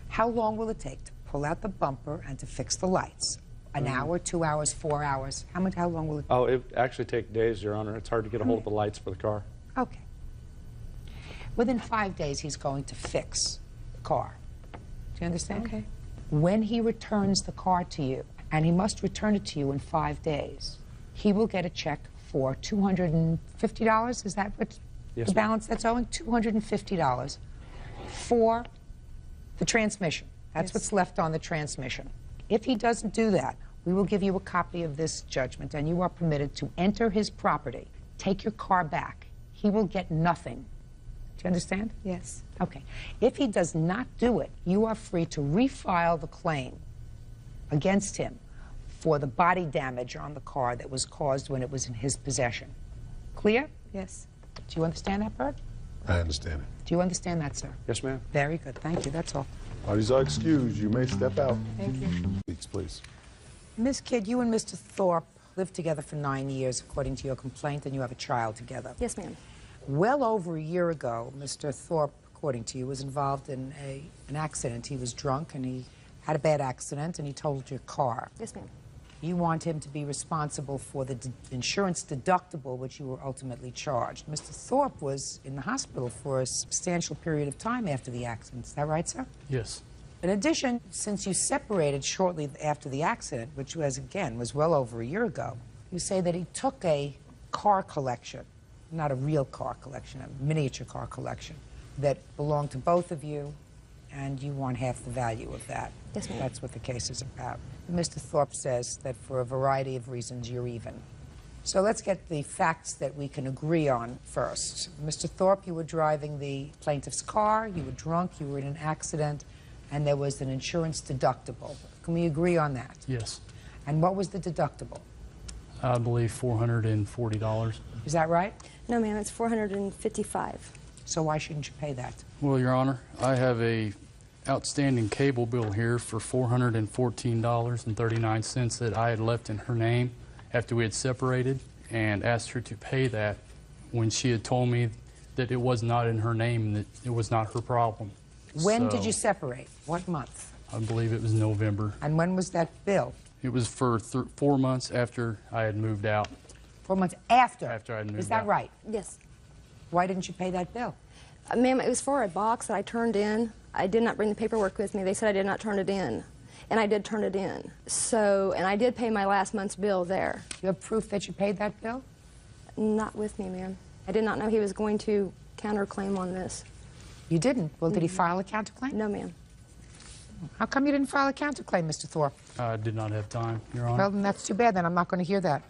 How long will it take to pull out the bumper and to fix the lights? An hour, 2 hours, 4 hours? How long will it take? Oh, it actually take days, Your Honor. It's hard to get a hold of the lights for the car. Okay. Within 5 days, he's going to fix the car. Do you understand? Okay. When he returns the car to you, and he must return it to you in 5 days, he will get a check for $250. Is that what the balance that's owing? $250 for the transmission. That's what's left on the transmission. If he doesn't do that, we will give you a copy of this judgment, and you are permitted to enter his property, take your car back. He will get nothing. Do you understand? Yes. Okay. If he does not do it, you are free to refile the claim against him for the body damage on the car that was caused when it was in his possession. Clear? Yes. Do you understand that, Bert? I understand it. Do you understand that, sir? Yes, ma'am. Very good. Thank you. That's all. Parties are excused. You may step out. Thank you. Please. Miss Kidd, you and Mr. Thorpe lived together for 9 years, according to your complaint, and you have a child together. Yes, ma'am. Well over a year ago, Mr. Thorpe, according to you, was involved in an accident. He was drunk, and he had a bad accident, and he totaled your car. Yes, ma'am. You want him to be responsible for the insurance deductible, which you were ultimately charged. Mr. Thorpe was in the hospital for a substantial period of time after the accident. Is that right, sir? Yes. In addition, since you separated shortly after the accident, which was, again, was well over a year ago, you say that he took a car collection, not a real car collection, a miniature car collection, that belonged to both of you, and you want half the value of that. Yes, ma'am. That's what the case is about. Mr. Thorpe says that for a variety of reasons, you're even. So let's get the facts that we can agree on first. Mr. Thorpe, you were driving the plaintiff's car, you were drunk, you were in an accident, and there was an insurance deductible. Can we agree on that? Yes. And what was the deductible? I believe $440. Is that right? No, ma'am, it's $455. So why shouldn't you pay that? Well, Your Honor, I have a outstanding cable bill here for $414.39 that I had left in her name after we had separated, and asked her to pay that when she had told me that it was not in her name and that it was not her problem. When did you separate? What month? I believe it was November. And when was that bill? It was for 4 months after I had moved out. 4 months after? After I had moved out. Is that right? Yes. Why didn't you pay that bill? Ma'am, it was for a box that I turned in. I did not bring the paperwork with me. They said I did not turn it in. And I did turn it in. So, and I did pay my last month's bill there. You have proof that you paid that bill? Not with me, ma'am. I did not know he was going to counterclaim on this. You didn't? Well, did he file a counterclaim? No, ma'am. How come you didn't file a counterclaim, Mr. Thorpe? I did not have time, Your Honor. Well, then that's too bad. Then I'm not going to hear that.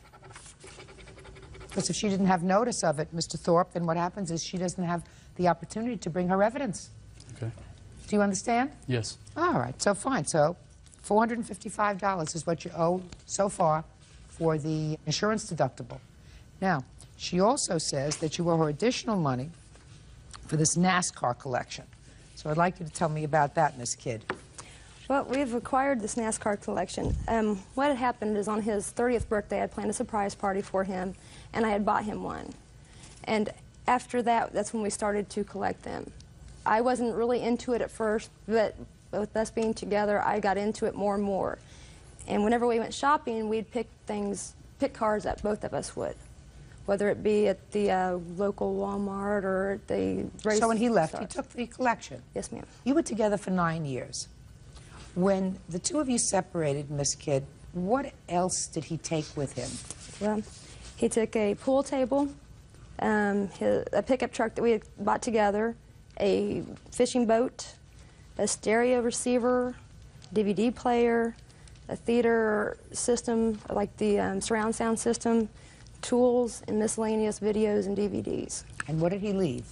Because if she didn't have notice of it, Mr. Thorpe, then what happens is she doesn't have the opportunity to bring her evidence. Okay. Do you understand? Yes. All right, so fine. So $455 is what you owe so far for the insurance deductible. Now, she also says that you owe her additional money for this NASCAR collection. So I'd like you to tell me about that, Miss Kidd. Well, we've acquired this NASCAR collection. What had happened is on his 30th birthday, I had planned a surprise party for him, and I had bought him one. And after that, that's when we started to collect them. I wasn't really into it at first, but with us being together, I got into it more and more. And whenever we went shopping, we'd pick cars that both of us would, whether it be at the local Walmart or at the race. So when he left, he stars. took the collection? Yes, ma'am. You were together for 9 years. When the two of you separated, Miss Kidd, what else did he take with him? Well, he took a pool table, a pickup truck that we had bought together, a fishing boat, a stereo receiver, DVD player, a theater system, like the surround sound system, tools, and miscellaneous videos and DVDs. And what did he leave?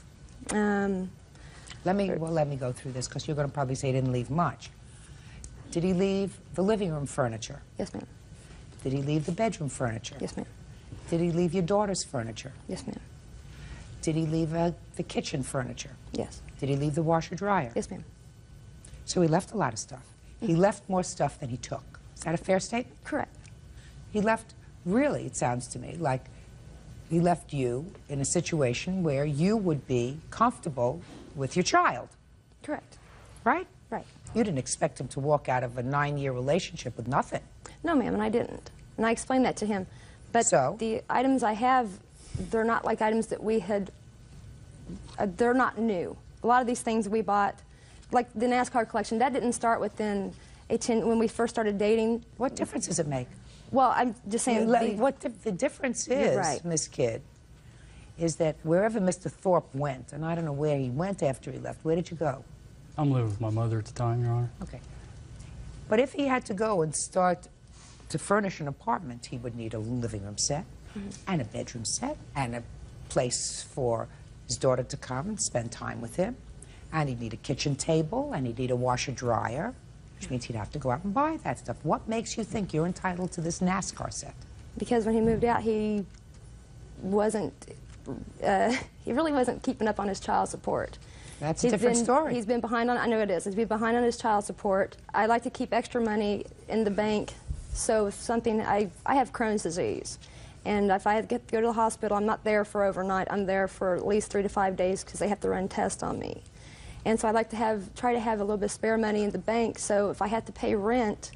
Let me go through this, because you're going to probably say he didn't leave much. Did he leave the living room furniture? Yes, ma'am. Did he leave the bedroom furniture? Yes, ma'am. Did he leave your daughter's furniture? Yes, ma'am. Did he leave the kitchen furniture? Yes. Did he leave the washer-dryer? Yes, ma'am. So he left a lot of stuff. He left more stuff than he took. Is that a fair statement? Correct. He left, really, it sounds to me, like he left you in a situation where you would be comfortable with your child. Correct. Right? Right. You didn't expect him to walk out of a 9-year relationship with nothing. No, ma'am, and I didn't. And I explained that to him. But the items I have, they're not like items that we had, they're not new. A lot of these things we bought, like the NASCAR collection, that didn't start within when we first started dating. What difference does it make? Well, I'm just saying. The difference is, right. Miss Kidd, is that wherever Mr. Thorpe went, and I don't know where he went after he left, where did you go? I'm living with my mother at the time, Your Honor. Okay. But if he had to go and start to furnish an apartment, he would need a living room set, and a bedroom set, and a place for his daughter to come and spend time with him, and he'd need a kitchen table, and he'd need a washer-dryer, which means he'd have to go out and buy that stuff. What makes you think you're entitled to this NASCAR set? Because when he moved out, he wasn't, he really wasn't keeping up on his child support. That's a different story. He's been behind on, I know it is, he's been behind on his child support. I like to keep extra money in the bank, so if something, I have Crohn's disease. And if I get to go to the hospital, I'm not there for overnight, I'm there for at least 3 to 5 days because they have to run tests on me. And so I like to try to have a little bit of spare money in the bank, so if I have to pay rent,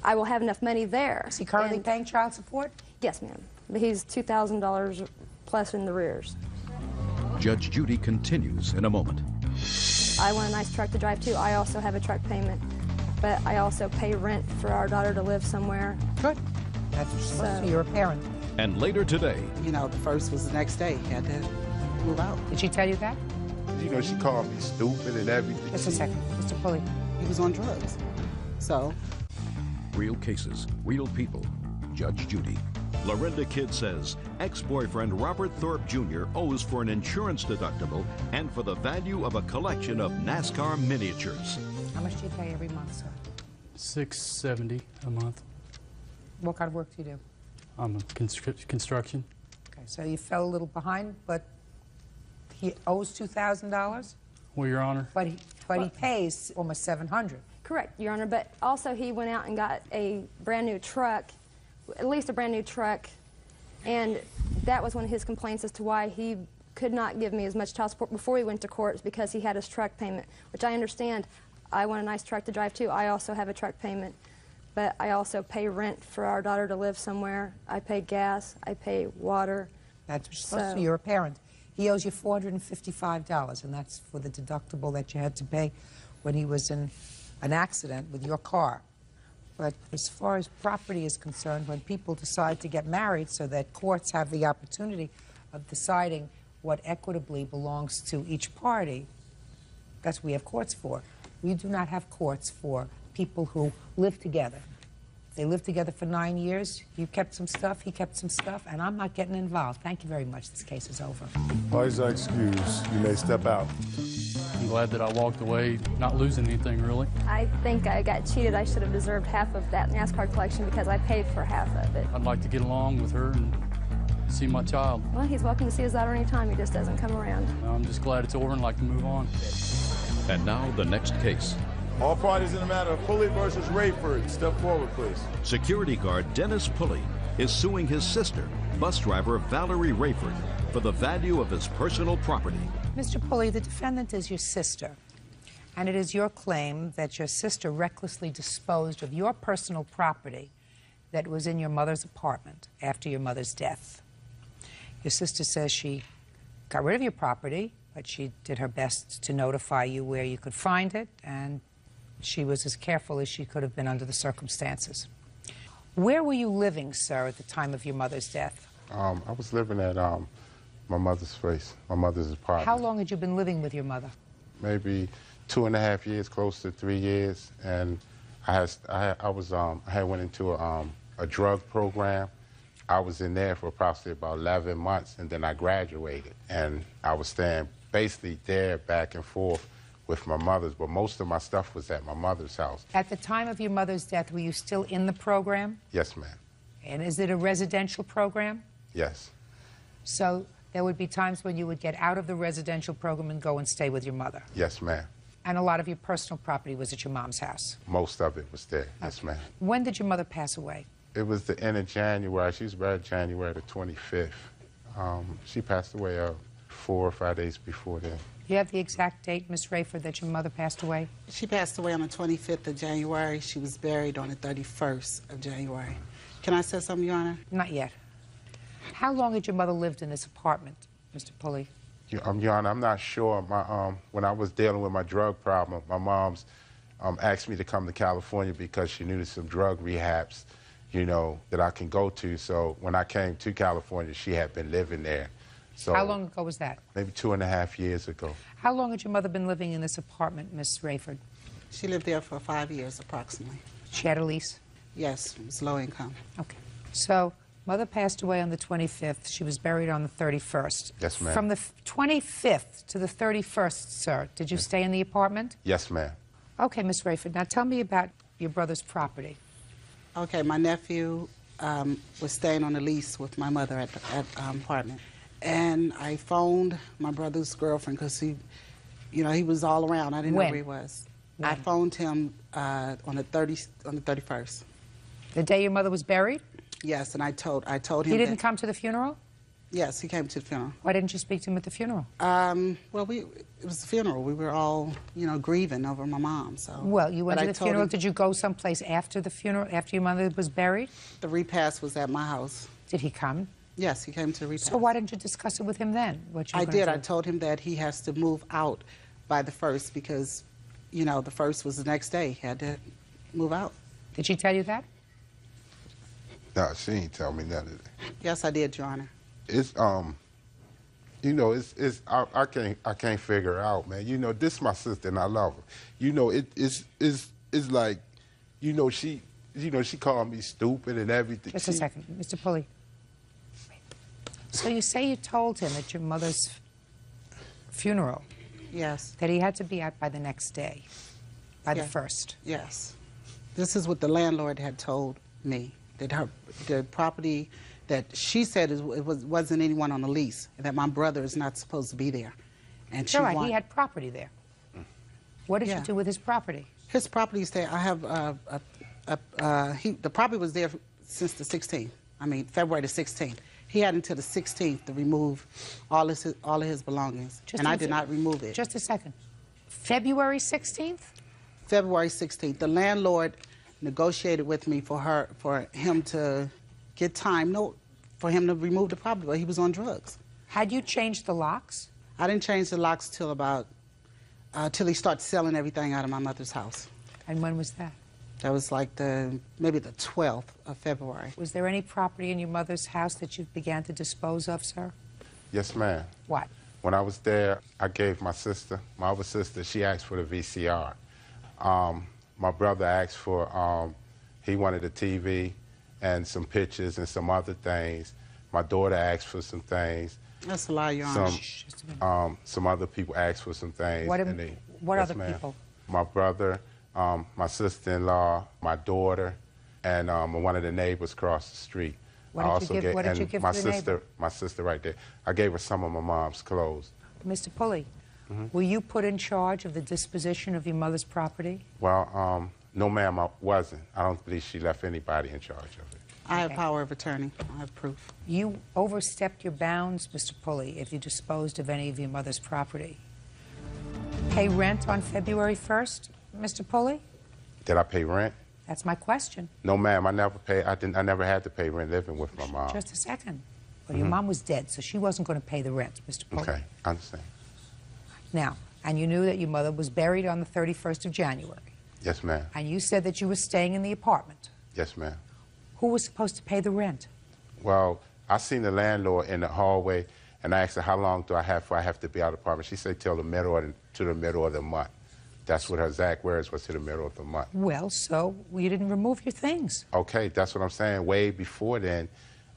I will have enough money there. Is he currently paying child support? Yes, ma'am. But he's $2,000 plus in the rears. Judge Judy continues in a moment. I want a nice truck to drive too. I also have a truck payment, but I also pay rent for our daughter to live somewhere. Good. That's so you're a parent. And later today. You know, the first was the next day. He had to move out. Did she tell you that? You know, she called me stupid and everything. Just a second, Mr. Pulley. He was on drugs. So. Real cases, real people. Judge Judy. Lorinda Kidd says ex-boyfriend Robert Thorpe Jr. owes for an insurance deductible and for the value of a collection of NASCAR miniatures. How much do you pay every month, sir? $670 a month. What kind of work do you do? I'm a construction. Okay, so you fell a little behind, but he owes $2,000? Well, Your Honor. But he pays almost $700. Correct, Your Honor, but also he went out and got a brand new truck, at least a brand new truck, and that was one of his complaints as to why he could not give me as much child support before he went to court, because he had his truck payment, which I understand. I want a nice truck to drive too. I also have a truck payment, but I also pay rent for our daughter to live somewhere. I pay gas, I pay water. That's supposed to be, you're a parent. He owes you $455, and that's for the deductible that you had to pay when he was in an accident with your car. But as far as property is concerned, when people decide to get married so that courts have the opportunity of deciding what equitably belongs to each party, that's what we have courts for. We do not have courts for people who live together. They lived together for 9 years. You kept some stuff, he kept some stuff, and I'm not getting involved. Thank you very much. This case is over. Parties are excused. You may step out. I'm glad that I walked away not losing anything, really. I think I got cheated. I should have deserved half of that NASCAR collection because I paid for half of it. I'd like to get along with her and see my child. Well, he's welcome to see his daughter anytime. He just doesn't come around. I'm just glad it's over and like to move on. And now the next case. All parties in the matter of Pulley versus Rayford. Step forward, please. Security guard Dennis Pulley is suing his sister, bus driver Valerie Rayford, for the value of his personal property. Mr. Pulley, the defendant is your sister, and it is your claim that your sister recklessly disposed of your personal property that was in your mother's apartment after your mother's death. Your sister says she got rid of your property, but she did her best to notify you where you could find it, and she was as careful as she could have been under the circumstances. Where were you living, sir, at the time of your mother's death? I was living at my mother's place, my mother's apartment. How long had you been living with your mother? Maybe 2.5 years, close to 3 years, and I had went into a drug program. I was in there for approximately about 11 months, and then I graduated, and I was staying basically there back and forth with my mother's, but most of my stuff was at my mother's house. At the time of your mother's death, were you still in the program? Yes, ma'am. And is it a residential program? Yes. So there would be times when you would get out of the residential program and go and stay with your mother? Yes, ma'am. And a lot of your personal property was at your mom's house? Most of it was there, yes, ma'am. When did your mother pass away? It was the end of January. She was buried January the 25th. She passed away 4 or 5 days before then. Do you have the exact date, Miss Rayford, that your mother passed away? She passed away on the 25th of January. She was buried on the 31st of January. Can I say something, Your Honor? Not yet. How long had your mother lived in this apartment, Mr. Pulley? Your Honor, I'm not sure. When I was dealing with my drug problem, my mom's asked me to come to California because she knew some drug rehabs, you know, that I can go to. So when I came to California, she had been living there. So how long ago was that? Maybe 2.5 years ago. How long had your mother been living in this apartment, Miss Rayford? She lived there for 5 years, approximately. She had a lease? Yes, it was low income. Okay. So mother passed away on the 25th. She was buried on the 31st. Yes, ma'am. From the 25th to the 31st, sir, did you stay in the apartment? Yes, ma'am. Okay, Miss Rayford. Now tell me about your brother's property. Okay, my nephew was staying on a lease with my mother at the apartment. And I phoned my brother's girlfriend because he was all around. I didn't know where he was. When? I phoned him on the 31st. The day your mother was buried? Yes, and I told him. He didn't come to the funeral? Yes, he came to the funeral. Why didn't you speak to him at the funeral? Well, it was the funeral. We were all, grieving over my mom. So. Well, you went to the funeral. Did you go someplace after the funeral, after your mother was buried? The repast was at my house. Did he come? Yes, he came to the repast. So why didn't you discuss it with him then? I did. I told him that he has to move out by the 1st because, the 1st was the next day. He had to move out. Did she tell you that? No, she didn't tell me none of that. Yes, I did, Your Honor. It's I can't figure it out, man. This is my sister and I love her. It's like, she called me stupid and everything. Just a second, Mr. Pulley. So you say you told him at your mother's funeral. Yes. That he had to be out by the next day, by the Yeah. 1st. Yes. This is what the landlord had told me, that the property that she said wasn't anyone on the lease, and that my brother is not supposed to be there. And All right, he had property there. What did Yeah. you do with his property? His property is there. I have the property was there since the 16th. I mean, February the 16th. He had until the 16th to remove all of his belongings, and I did not remove it. Just a second. February 16th? February 16th. The landlord negotiated with me for him to get time for him to remove the property, but he was on drugs. Had you changed the locks? I didn't change the locks till till he started selling everything out of my mother's house. And when was that? That was like maybe the 12th of February. Was there any property in your mother's house that you began to dispose of, sir? Yes, ma'am. What? When I was there, I gave my other sister, she asked for the VCR. My brother asked for, he wanted a TV and some pictures and some other things. My daughter asked for some things. That's a lie, Your Honor. Some other people asked for some things. What Yes, other ma'am. people? My brother, my sister-in-law, my daughter, and one of the neighbors across the street. What did you give my to the neighbor? My sister right there. I gave her some of my mom's clothes. Mr. Pulley, were you put in charge of the disposition of your mother's property? Well, no, ma'am, I wasn't. I don't believe she left anybody in charge of it. I have power of attorney. I have proof. You overstepped your bounds, Mr. Pulley, if you disposed of any of your mother's property. Pay rent on February 1st, Mr. Pulley? Did I pay rent? That's my question. No, ma'am, I never paid. I never had to pay rent living with my mom. Just a second. Well, your mom was dead, so she wasn't going to pay the rent, Mr. Pulley. Okay, I understand. Now, and you knew that your mother was buried on the 31st of January. Yes, ma'am. And you said that you were staying in the apartment. Yes, ma'am. Who was supposed to pay the rent? Well, I seen the landlord in the hallway, and I asked her, how long do I have before I have to be out of the apartment? She said till the middle of the month. That's what her exact words was, to the middle of the month. Well, so you didn't remove your things. Okay, that's what I'm saying. Way before then,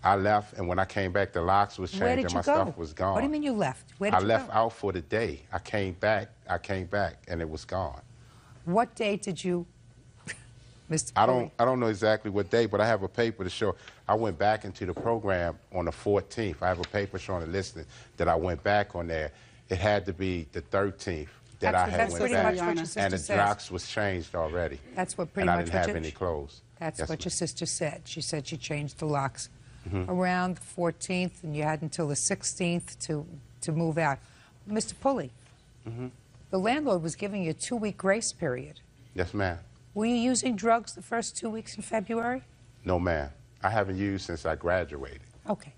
I left, and when I came back, the locks was Where changed did and my you go? stuff was gone. What do you mean you left? Where did I you left go? out for the day. I came back, and it was gone. What day did you, Mr. I Pulley? don't know exactly what day, but I have a paper to show. I went back into the program on the 14th. I have a paper showing the listing that I went back on there. It had to be the 13th that That's I had went pretty back, much what your sister and the says. locks was changed already. That's what pretty and much I didn't have what any clothes. That's Yes, what ma'am. your sister said. She said she changed the locks Mhm. around the 14th, and you had until the 16th to move out. Mr. Pulley, Mhm. the landlord was giving you a 2-week grace period. Yes, ma'am. Were you using drugs the first 2 weeks in February? No, ma'am. I haven't used since I graduated. Okay.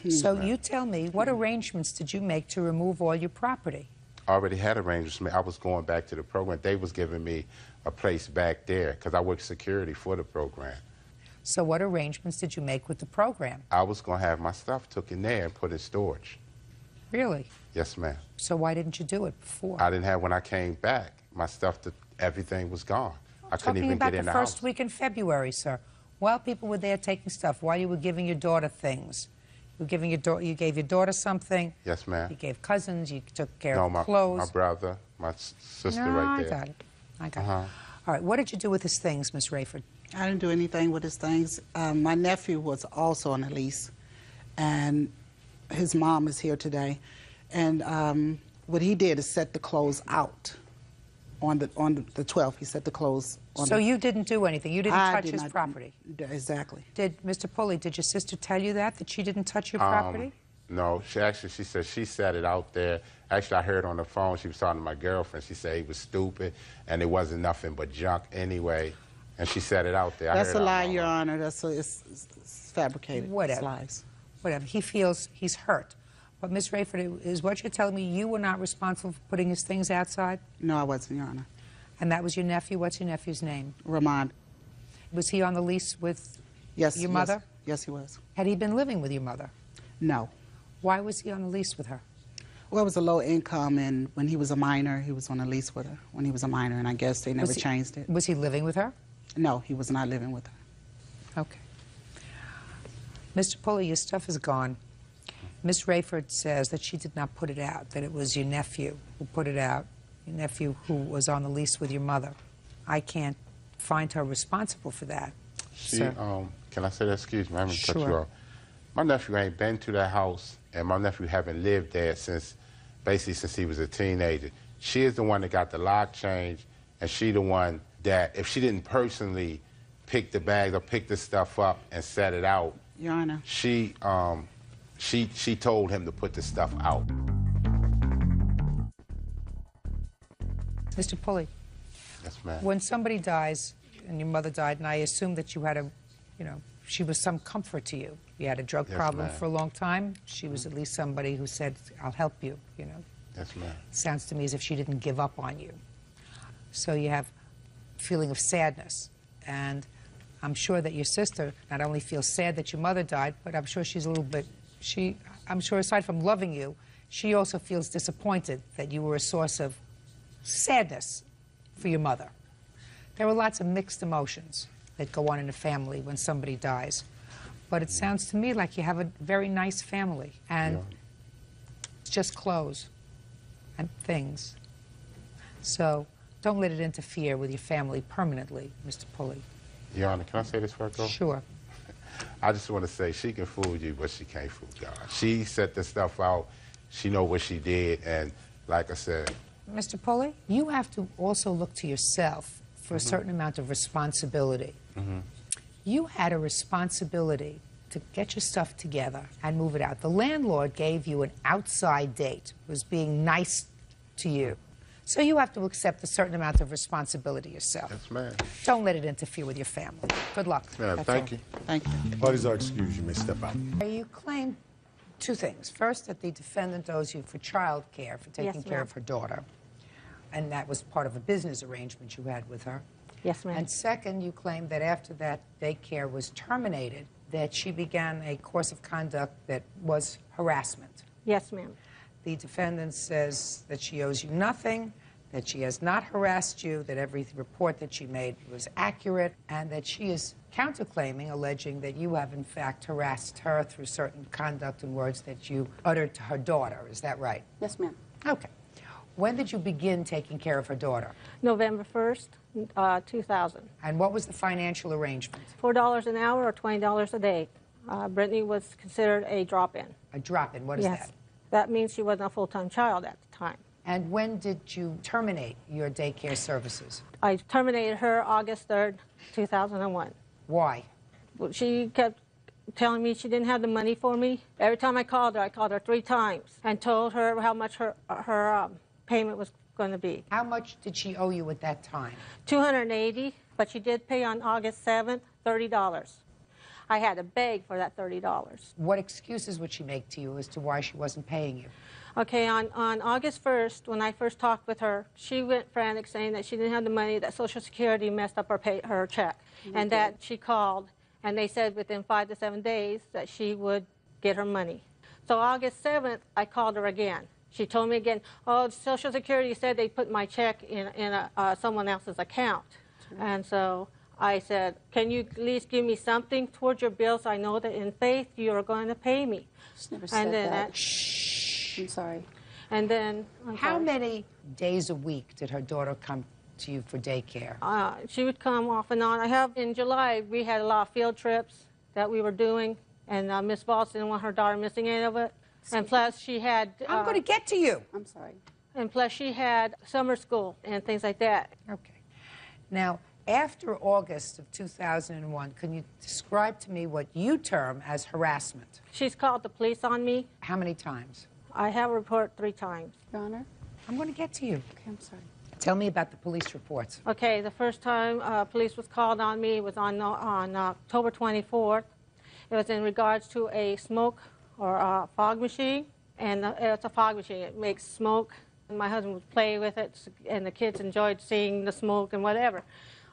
So ma'am. you tell me, what arrangements did you make to remove all your property? I already had arrangements made. I was going back to the program. They was giving me a place back there because I worked security for the program. So what arrangements did you make with the program? I was going to have my stuff took in there and put in storage. Really? Yes, ma'am. So why didn't you do it before? I didn't have, when I came back, my stuff, everything was gone. I couldn't Talking even about get in the the first house. week in February, sir. While people were there taking stuff, while you were giving your daughter things, you gave your daughter something. Yes, ma'am. You gave cousins. You took care No, of clothes. my brother, my sister No, right there. I got it. I got it. Uh-huh. All right. What did you do with his things, Miss Rayford? I didn't do anything with his things. My nephew was also on the lease, and his mom is here today. And what he did is set the clothes out on the 12th. He set the clothes on. So you didn't do anything. You didn't touch his property. Exactly. Did Mr. Pulley? Did your sister tell you that she didn't touch your property? No, she said she set it out there. Actually, I heard on the phone, she was talking to my girlfriend. She said he was stupid and it wasn't nothing but junk anyway. And she set it out there. That's a lie, Your Honor. It's fabricated. Whatever. It's lies. Whatever. He feels he's hurt. But Miss Rayford, is what you're telling me you were not responsible for putting his things outside? No, I wasn't, Your Honor. And that was your nephew? What's your nephew's name? Ramon. Was he on the lease with Yes. your mother? Yes, he was. Had he been living with your mother? No. Why was he on the lease with her? Well, it was a low income, and when he was a minor, he was on a lease with her when he was a minor, and I guess they never changed it. Was he living with her? No, he was not living with her. Okay. Mr. Pulley, your stuff is gone. Ms. Rayford says that she did not put it out, that it was your nephew who put it out, your nephew who was on the lease with your mother. I can't find her responsible for that. Can I say that? Excuse me, I'm going to cut you Sure. off. My nephew ain't been to that house, and my nephew haven't lived there basically since he was a teenager. She is the one that got the lock changed, and she the one that, if she didn't personally pick the bag or pick the stuff up and set it out, Your Honor. she told him to put the stuff out. Mr. Pulley. Yes, ma'am. When somebody dies, and your mother died, and I assume that you had she was some comfort to you. You had a drug Yes, problem ma'am. for a long time. She was at least somebody who said, I'll help you, Yes, ma'am. Sounds to me as if she didn't give up on you. So you have a feeling of sadness. And I'm sure that your sister not only feels sad that your mother died, but I'm sure she's a little bit, I'm sure aside from loving you, she also feels disappointed that you were a source of sadness for your mother. There are lots of mixed emotions that go on in a family when somebody dies. But it sounds to me like you have a very nice family, and it's just clothes and things. So don't let it interfere with your family permanently, Mr. Pulley. Your Honor, can I say this first, though? Sure. I just want to say she can fool you, but she can't fool God. She set the stuff out. She know what she did, and like I said... Mr. Pulley, you have to also look to yourself for a certain amount of responsibility. You had a responsibility to get your stuff together and move it out. The landlord gave you an outside date, was being nice to you. So you have to accept a certain amount of responsibility yourself. Yes, ma'am. Don't let it interfere with your family. Good luck. Ma'am, thank you. Thank you. Parties are excused. You may step out. You claim two things. First, that the defendant owes you for child care, for taking Yes, care ma'am. of her daughter. And that was part of a business arrangement you had with her. Yes, ma'am. And second, you claim that after that daycare was terminated, that she began a course of conduct that was harassment. Yes, ma'am. The defendant says that she owes you nothing, that she has not harassed you, that every report that she made was accurate, and that she is counterclaiming, alleging that you have in fact harassed her through certain conduct and words that you uttered to her daughter. Is that right? Yes, ma'am. Okay. When did you begin taking care of her daughter? November 1st, 2000. And what was the financial arrangement? $4 an hour or $20 a day. Brittany was considered a drop-in. A drop-in, what is Yes. that? That means she wasn't a full-time child at the time. And when did you terminate your daycare services? I terminated her August 3rd, 2001. Why? Well, she kept telling me she didn't have the money for me. Every time I called her 3 times and told her how much her payment was going to be. How much did she owe you at that time? $280, but she did pay on August 7th, $30. I had to beg for that $30. What excuses would she make to you as to why she wasn't paying you? Okay, on August 1st, when I first talked with her, she went frantic saying that she didn't have the money, that Social Security messed up her check, and that she called, and they said within 5 to 7 days that she would get her money. So August 7th, I called her again. She told me again, oh, Social Security said they put my check in someone else's account. And so I said, can you at least give me something towards your bill so I know that in faith you are going to pay me? She never said that. Shh. I'm sorry. And then... How many days a week did her daughter come to you for daycare? She would come off and on. In July, we had a lot of field trips that we were doing, and Miss Voss didn't want her daughter missing any of it. And plus, she had... I'm going to get to you. I'm sorry. And plus, she had summer school and things like that. Okay. Now, after August of 2001, can you describe to me what you term as harassment? She's called the police on me. How many times? I have a report 3 times. Your Honor? I'm going to get to you. Okay, I'm sorry. Tell me about the police reports. Okay, the first time police was called on me was on October 24th. It was in regards to a smoke or a fog machine, and it's a fog machine. It makes smoke, and my husband would play with it, and the kids enjoyed seeing the smoke and whatever.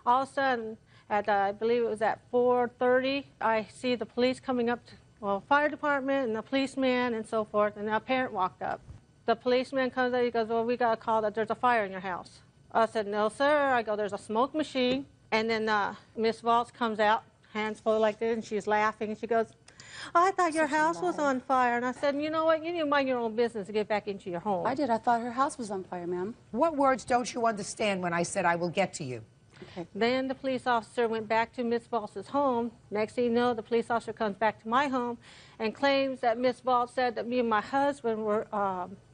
All of a sudden, I believe it was at 4:30, I see the police coming up, fire department and the policeman and so forth, and a parent walked up. The policeman comes up, he goes, well, we got a call that there's a fire in your house. I said, no, sir. I go, there's a smoke machine. And then Miss Waltz comes out, hands full like this, and she's laughing, and she goes, "Oh, I thought your house was on fire." And I said, "You know what? You need to mind your own business to get back into your home." I did. I thought her house was on fire, ma'am. What words don't you understand when I said I will get to you? Okay. Then the police officer went back to Miss Baltz's home. Next thing you know, the police officer comes back to my home and claims that Miss Baltz said that me and my husband were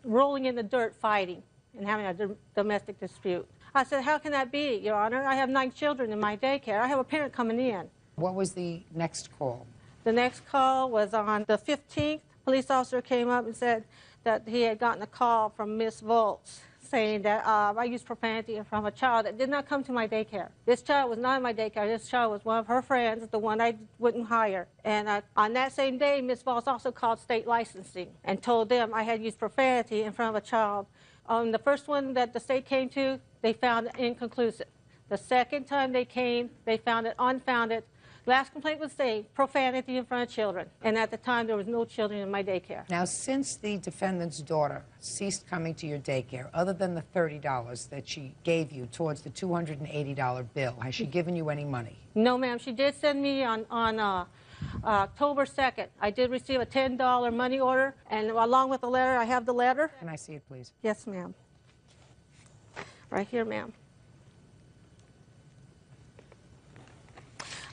rolling in the dirt fighting and having a domestic dispute. I said, "How can that be, Your Honor? I have 9 children in my daycare. I have a parent coming in." What was the next call? The next call was on the 15th. Police officer came up and said that he had gotten a call from Miss Baltz saying that I used profanity from a child that did not come to my daycare. This child was not in my daycare. This child was one of her friends, the one I wouldn't hire. And on that same day, Miss Baltz also called state licensing and told them I had used profanity in front of a child. On the first one that the state came to, they found it inconclusive. The second time they came, they found it unfounded. Last complaint was saying profanity in front of children. And at the time, there was no children in my daycare. Now, since the defendant's daughter ceased coming to your daycare, other than the $30 that she gave you towards the $280 bill, has she given you any money? No, ma'am. She did send me on October 2nd. I did receive a $10 money order, and along with the letter, I have the letter. Can I see it, please? Yes, ma'am. Right here, ma'am.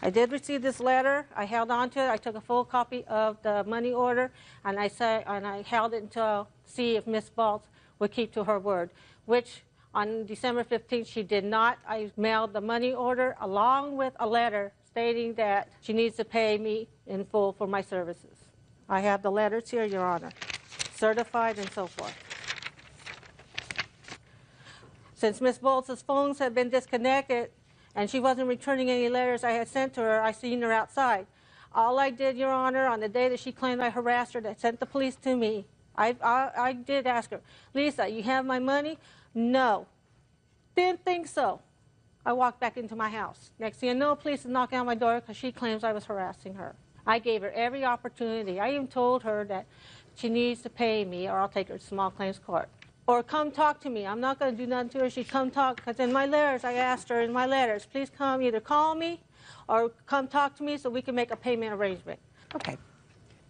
I did receive this letter. I held on to it. I took a full copy of the money order, and I held it until see if Miss Baltz would keep to her word, which on December 15th she did not. I mailed the money order along with a letter stating that she needs to pay me in full for my services. I have the letters here, Your Honor, certified and so forth. Since Miss Baltz's phones had been disconnected, and she wasn't returning any letters I had sent to her, I seen her outside. All I did, Your Honor, on the day that she claimed I harassed her, that sent the police to me, I did ask her, "Lisa, you have my money?" "No." "Didn't think so." I walked back into my house. Next thing you know, police is knocking on my door because she claims I was harassing her. I gave her every opportunity. I even told her that she needs to pay me or I'll take her to small claims court. Or come talk to me. I'm not going to do nothing to her. She'd come talk, because in my letters, I asked her in my letters, please come either call me or come talk to me so we can make a payment arrangement. Okay.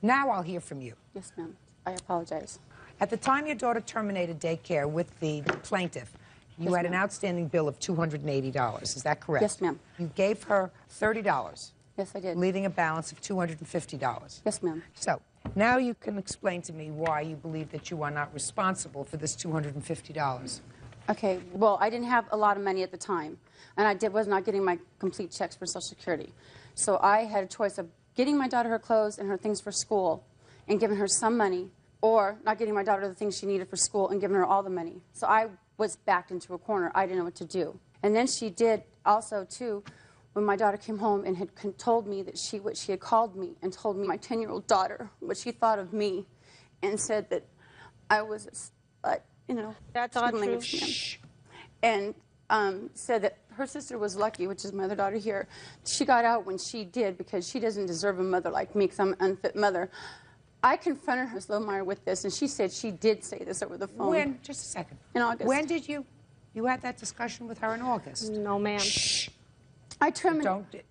Now I'll hear from you. Yes, ma'am. I apologize. At the time your daughter terminated daycare with the plaintiff, you had an outstanding bill of $280. Is that correct? Yes, ma'am. You gave her $30. Yes, I did. Leaving a balance of $250. Yes, ma'am. So, now you can explain to me why you believe that you are not responsible for this $250. Okay, well, I didn't have a lot of money at the time, and I was not getting my complete checks for Social Security. So I had a choice of getting my daughter her clothes and her things for school and giving her some money, or not getting my daughter the things she needed for school and giving her all the money. So I was backed into a corner. I didn't know what to do. And then she did also, too, when my daughter came home and had told me that she had called me and told me, my 10-year-old daughter, what she thought of me, and said that I was a slut, you know. That's not true. And said that her sister was lucky, which is my other daughter here. She got out when she did because she doesn't deserve a mother like me because I'm an unfit mother. I confronted her, Ms. Lohmeyer, with this, and she said she did say this over the phone. When? Just a second. In August. When did you had that discussion with her in August? No, ma'am. Shh. I terminated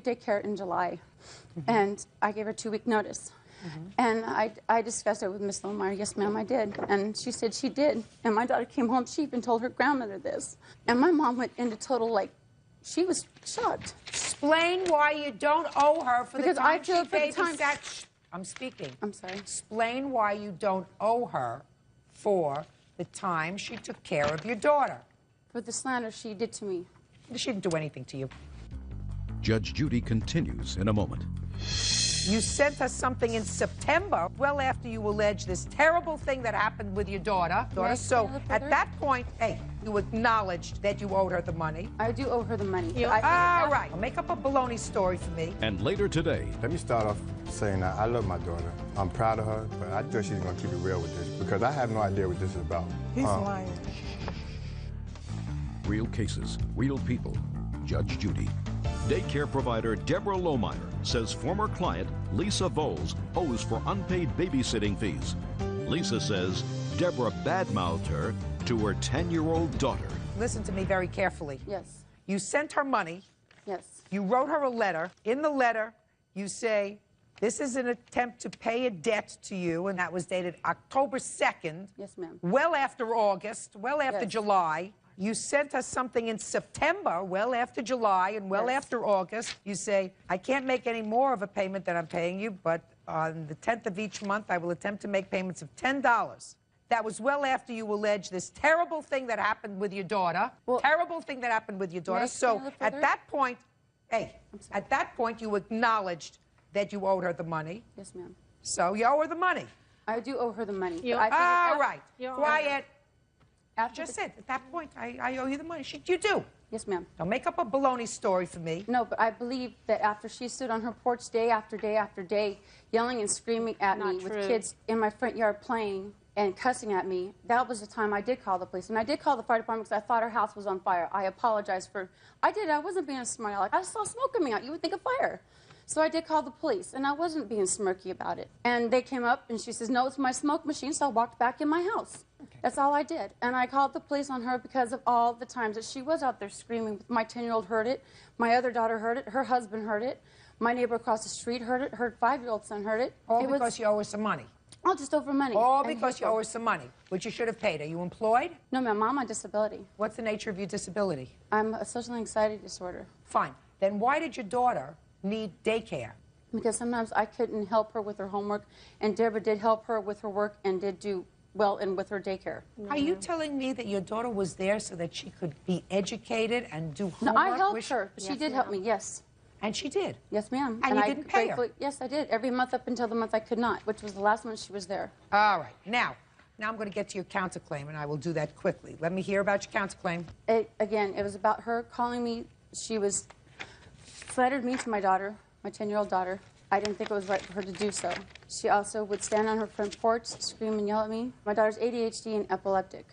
daycare in July, and I gave her a 2-week notice. And I discussed it with Ms. Lohmeyer. Yes, ma'am, I did. And she said she did. And my daughter came home. She even told her grandmother this. And my mom went into total, like, she was shocked. Explain why you don't owe her for because the time I feel she for the time. babysat. I'm speaking. I'm sorry. Explain why you don't owe her for the time she took care of your daughter. For the slander she did to me. She didn't do anything to you. Judge Judy continues in a moment. You sent us something in September, well after you alleged this terrible thing that happened with your daughter. So at that point, hey, you acknowledged that you owed her the money. I do owe her the money. All right. Well, make up a baloney story for me. And later today. Let me start off saying that I love my daughter. I'm proud of her, but I just she's going to keep it real with this because I have no idea what this is about. He's lying. Real cases, real people. Judge Judy. Daycare provider Deborah Lohmeyer says former client Lisa Voles owes for unpaid babysitting fees. Lisa says Deborah badmouthed her to her 10-year-old daughter. Listen to me very carefully. Yes. You sent her money. Yes. You wrote her a letter. In the letter, you say This is an attempt to pay a debt to you, and that was dated October 2nd. Yes, ma'am. Well after August, well after Yes. July. You sent us something in September, well after July and well after August. You say, I can't make any more of a payment than I'm paying you, but on the 10th of each month, I will attempt to make payments of $10. That was well after you allege this terrible thing that happened with your daughter. Terrible thing that happened with your daughter. So at that point, at that point, you acknowledged that you owed her the money. Yes, ma'am. So you owe her the money. I do owe her the money. All right. Quiet. Just said, at that point, I owe you the money. You do. Yes, ma'am. Don't make up a baloney story for me. No, but I believe that after she stood on her porch day after day after day, yelling and screaming at me with kids in my front yard playing and cussing at me, that was the time I did call the police. And I did call the fire department because I thought her house was on fire. I apologized for... I wasn't being a smart aleck. I saw smoke coming out. You would think of fire. So I did call the police, and I wasn't being smirky about it. And they came up, and she says, no, it's my smoke machine, so I walked back in my house. Okay. That's all I did. And I called the police on her because of all the times that she was out there screaming. My 10-year-old heard it. My other daughter heard it. Her husband heard it. My neighbor across the street heard it. Her 5-year-old son heard it. All because you owe her some money. All just over money. All because you owe her some money, which you should have paid. Are you employed? No, ma'am. I'm on disability. What's the nature of your disability? I'm a social anxiety disorder. Fine. Then why did your daughter need daycare? Because sometimes I couldn't help her with her homework, and Deborah did help her with her work and did do well and with her daycare. Are you telling me that your daughter was there so that she could be educated and do homework? No, I helped her. She did help me, yes. And she did? Yes, ma'am. And you didn't pay her? Yes, I did. Every month up until the month I could not, which was the last month she was there. All right. Now I'm going to get to your counterclaim, and I will do that quickly. Let me hear about your counterclaim. Again, it was about her calling me. She was flattered me to my daughter, my 10-year-old daughter. I didn't think it was right for her to do so. She also would stand on her front porch, scream and yell at me. My daughter's ADHD and epileptic.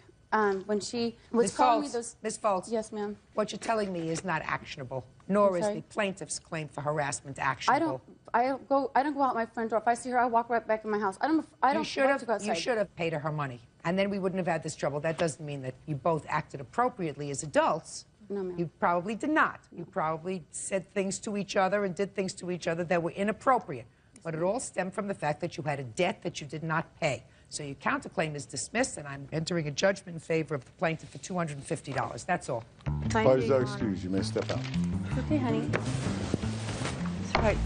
When she was calling me those... Miss Foltz. Yes, ma'am. What you're telling me is not actionable, nor is the plaintiff's claim for harassment actionable. I don't go out my front door. If I see her, I walk right back in my house. I don't You should have paid her her money, and then we wouldn't have had this trouble. That doesn't mean that you both acted appropriately as adults. No, ma'am. You probably did not. You probably said things to each other and did things to each other that were inappropriate. But it all stemmed from the fact that you had a debt that you did not pay. So your counterclaim is dismissed, and I'm entering a judgment in favor of the plaintiff for $250. That's all. Parties are excused. You may step out. Okay, honey. That's right.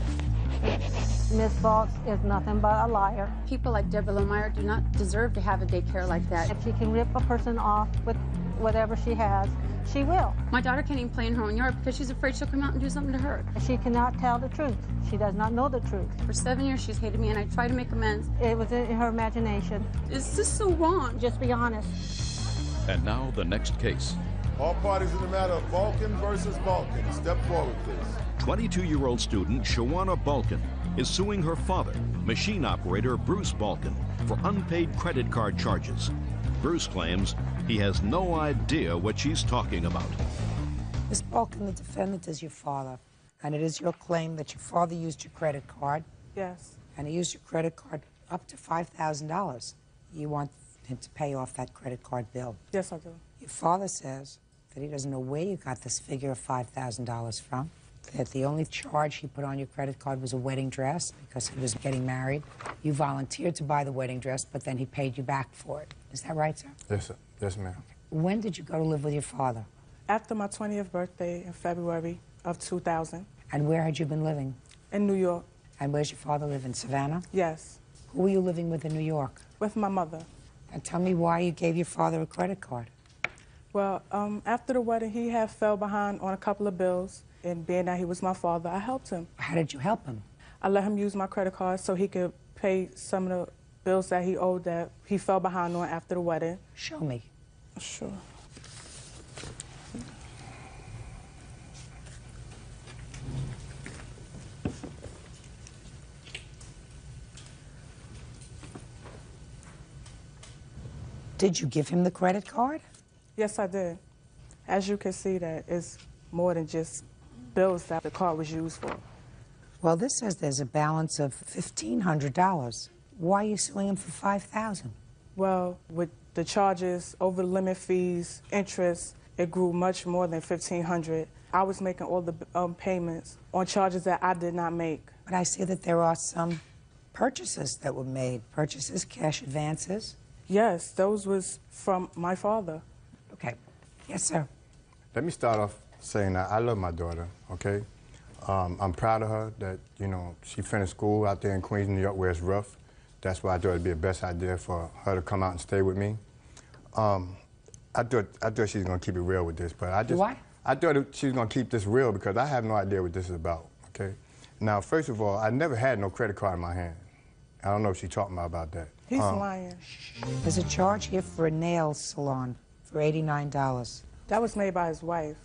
Miss Fox is nothing but a liar. People like Deborah Lohmeyer do not deserve to have a daycare like that. If she can rip a person off with whatever she has, she will. My daughter can't even play in her own yard because she's afraid she'll come out and do something to her. She cannot tell the truth. She does not know the truth. For 7 years, she's hated me, and I try to make amends. It was in her imagination. Is this so wrong? Just be honest. And now the next case. All parties in the matter of Balkan versus Balkan. Step forward, please. 22-year-old student Shawana Balkan is suing her father, machine operator Bruce Balkan, for unpaid credit card charges. Bruce claims he has no idea what she's talking about. Ms. Balkan, the defendant is your father, and it is your claim that your father used your credit card. Yes. And he used your credit card up to $5,000. You want him to pay off that credit card bill. Yes, I do. Your father says that he doesn't know where you got this figure of $5,000 from, that the only charge he put on your credit card was a wedding dress because he was getting married. You volunteered to buy the wedding dress, but then he paid you back for it. Is that right, sir? Yes, sir. Yes, ma'am. When did you go to live with your father? After my 20th birthday in February of 2000. And where had you been living? In New York. And where's your father live, in Savannah? Yes. Who were you living with in New York? With my mother. And tell me why you gave your father a credit card. Well, after the wedding, he had fell behind on a couple of bills, and being that he was my father, I helped him. How did you help him? I let him use my credit card so he could pay some of the bills that he owed that he fell behind on after the wedding. Show me. Sure. Did you give him the credit card? Yes, I did. As you can see, that it's more than just bills that the card was used for. Well, this says there's a balance of $1,500. Why are you suing him for $5,000? Well, with the charges, over the limit fees, interest, it grew much more than $1,500. I was making all the payments on charges that I did not make. But I see that there are some purchases that were made, purchases, cash advances. Yes, those was from my father. Okay. Yes, sir. Let me start off saying that I love my daughter, okay? I'm proud of her that, you know, she finished school out there in Queens, New York, where it's rough. That's why I thought it'd be the best idea for her to come out and stay with me. I thought she was gonna keep it real with this, but I thought she was gonna keep this real because I have no idea what this is about, okay? Now, first of all, I never had no credit card in my hand. I don't know if she's talking about that. He's lying. There's a charge here for a nail salon for $89. That was made by his wife.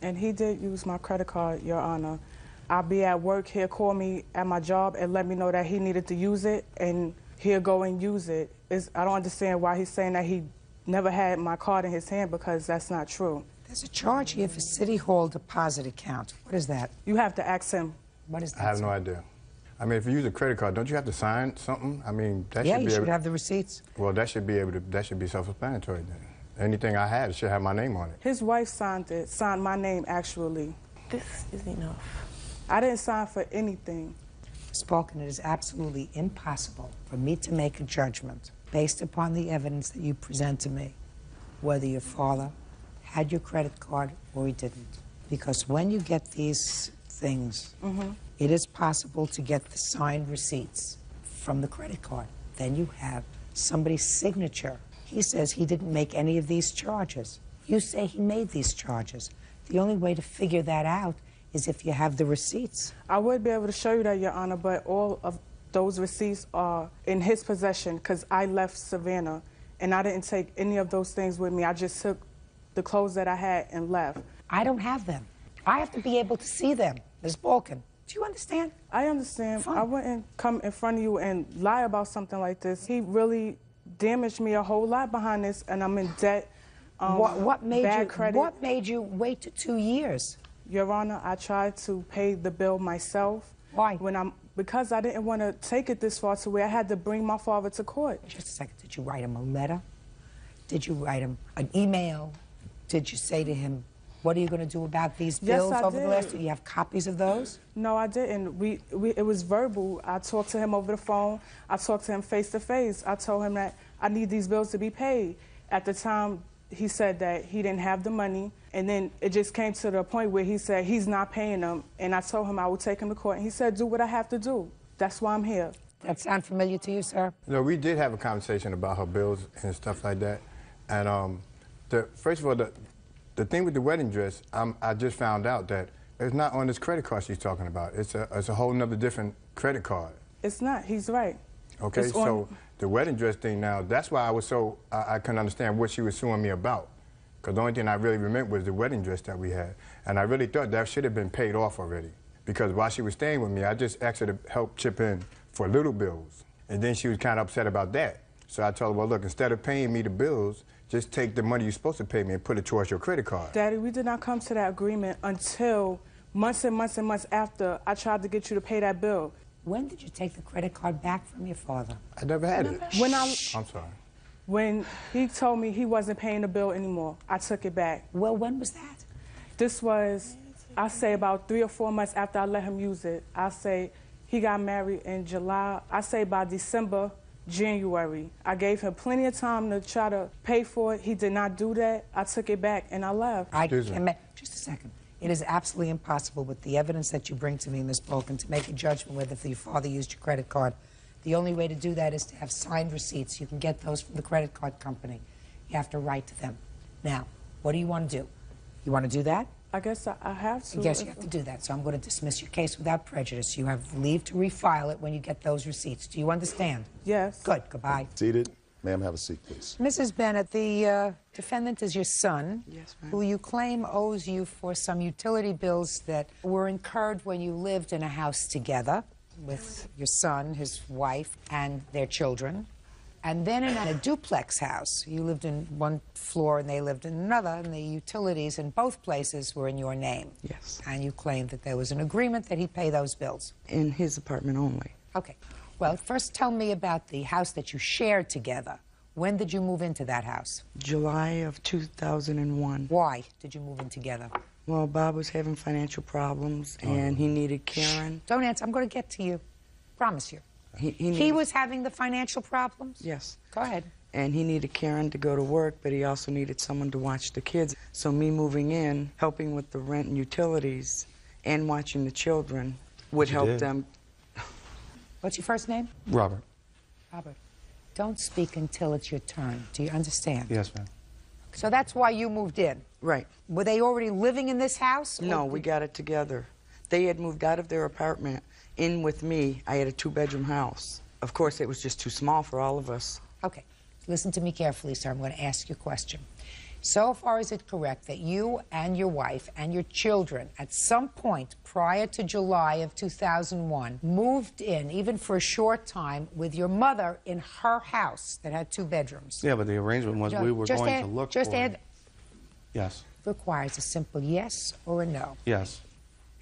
And he did use my credit card, Your Honor. I'll be at work, he'll call me at my job and let me know that he needed to use it, and he'll go and use it. I don't understand why he's saying that he never had my card in his hand, because that's not true. There's a charge here for City Hall deposit account. What is that? You have to ask him. What is that? I have no idea. I mean, if you use a credit card, don't you have to sign something? I mean, that yeah, should be you should have the receipts. Well, that should be self-explanatory then. Anything I had should have my name on it. His wife signed my name, actually. This is enough. I didn't sign for anything. Ms. Balkin, it is absolutely impossible for me to make a judgment based upon the evidence that you present to me, whether your father had your credit card or he didn't. Because when you get these things, it is possible to get the signed receipts from the credit card. Then you have somebody's signature. He says he didn't make any of these charges. You say he made these charges. The only way to figure that out is if you have the receipts. I would be able to show you that, Your Honor, but all of those receipts are in his possession because I left Savannah and I didn't take any of those things with me. I just took the clothes that I had and left. I don't have them. I have to be able to see them. Ms. Balkin, do you understand? I understand. Fine. I wouldn't come in front of you and lie about something like this. He really damaged me a whole lot behind this, and I'm in debt. What made credit. What made you wait to 2 years? Your Honor, I tried to pay the bill myself. Why? Because I didn't want to take it this far to where I had to bring my father to court. Just a second. Did you write him a letter? Did you write him an email? Did you say to him, what are you going to do about these bills over the last? Do you have copies of those? No, I didn't. It was verbal. I talked to him over the phone. I talked to him face to face. I told him that I need these bills to be paid. At the time, he said that he didn't have the money. And then it just came to the point where he said he's not paying them. And I told him I would take him to court. And he said, do what I have to do. That's why I'm here. That sound familiar to you, sir? No, we did have a conversation about her bills and stuff like that. And first of all, the thing with the wedding dress, I just found out that it's not on this credit card she's talking about. It's a whole nother different credit card. It's not. He's right. Okay, so the wedding dress thing now, that's why I couldn't understand what she was suing me about. Because the only thing I really remembered was the wedding dress that we had. And I really thought that should have been paid off already. Because while she was staying with me, I just asked her to help chip in for little bills. And then she was kind of upset about that. So I told her, well, look, instead of paying me the bills, just take the money you're supposed to pay me and put it towards your credit card. Daddy, we did not come to that agreement until months and months and months after I tried to get you to pay that bill. When did you take the credit card back from your father? I never had it. I'm sorry. When he told me he wasn't paying the bill anymore, I took it back. Well, when was that? This was, I say, about 3 or 4 months after I let him use it. I say he got married in July. I say by December, January. I gave him plenty of time to try to pay for it. He did not do that. I took it back and I left. Just a second. It is absolutely impossible with the evidence that you bring to me, Ms. Balkin, to make a judgment whether your father used your credit card. The only way to do that is to have signed receipts. You can get those from the credit card company. You have to write to them. Now, what do you want to do? You want to do that? I guess I have to. Yes, you have to do that. So I'm going to dismiss your case without prejudice. You have leave to refile it when you get those receipts. Do you understand? Yes. Good. Goodbye. Seated. Ma'am, have a seat, please. Mrs. Bennett, the defendant is your son, yes, ma'am, who you claim owes you for some utility bills that were incurred when you lived in a house together with your son, his wife, and their children. And then in a duplex house, you lived in one floor and they lived in another, and the utilities in both places were in your name. yes. And you claimed that there was an agreement that he'd pay those bills. In his apartment only. Okay. Well, first tell me about the house that you shared together. When did you move into that house? July of 2001. Why did you move in together? Well, Bob was having financial problems, and he needed Karen. Don't answer. I'm going to get to you. Promise you. He was having the financial problems? Yes. Go ahead. And he needed Karen to go to work, but he also needed someone to watch the kids. So me moving in, helping with the rent and utilities, and watching the children would help them. What's your first name? Robert. Robert. Don't speak until it's your turn. Do you understand? Yes, ma'am. So that's why you moved in? Right. Were they already living in this house? No, we got it together. They had moved out of their apartment in with me. I had a 2-bedroom house. Of course, it was just too small for all of us. Okay. Listen to me carefully, sir. I'm going to ask you a question. So far, is it correct that you and your wife and your children, at some point prior to July of 2001, moved in, even for a short time, with your mother in her house that had 2 bedrooms? Yeah, but the arrangement was we were going to look for... Yes. Requires a simple yes or a no. Yes.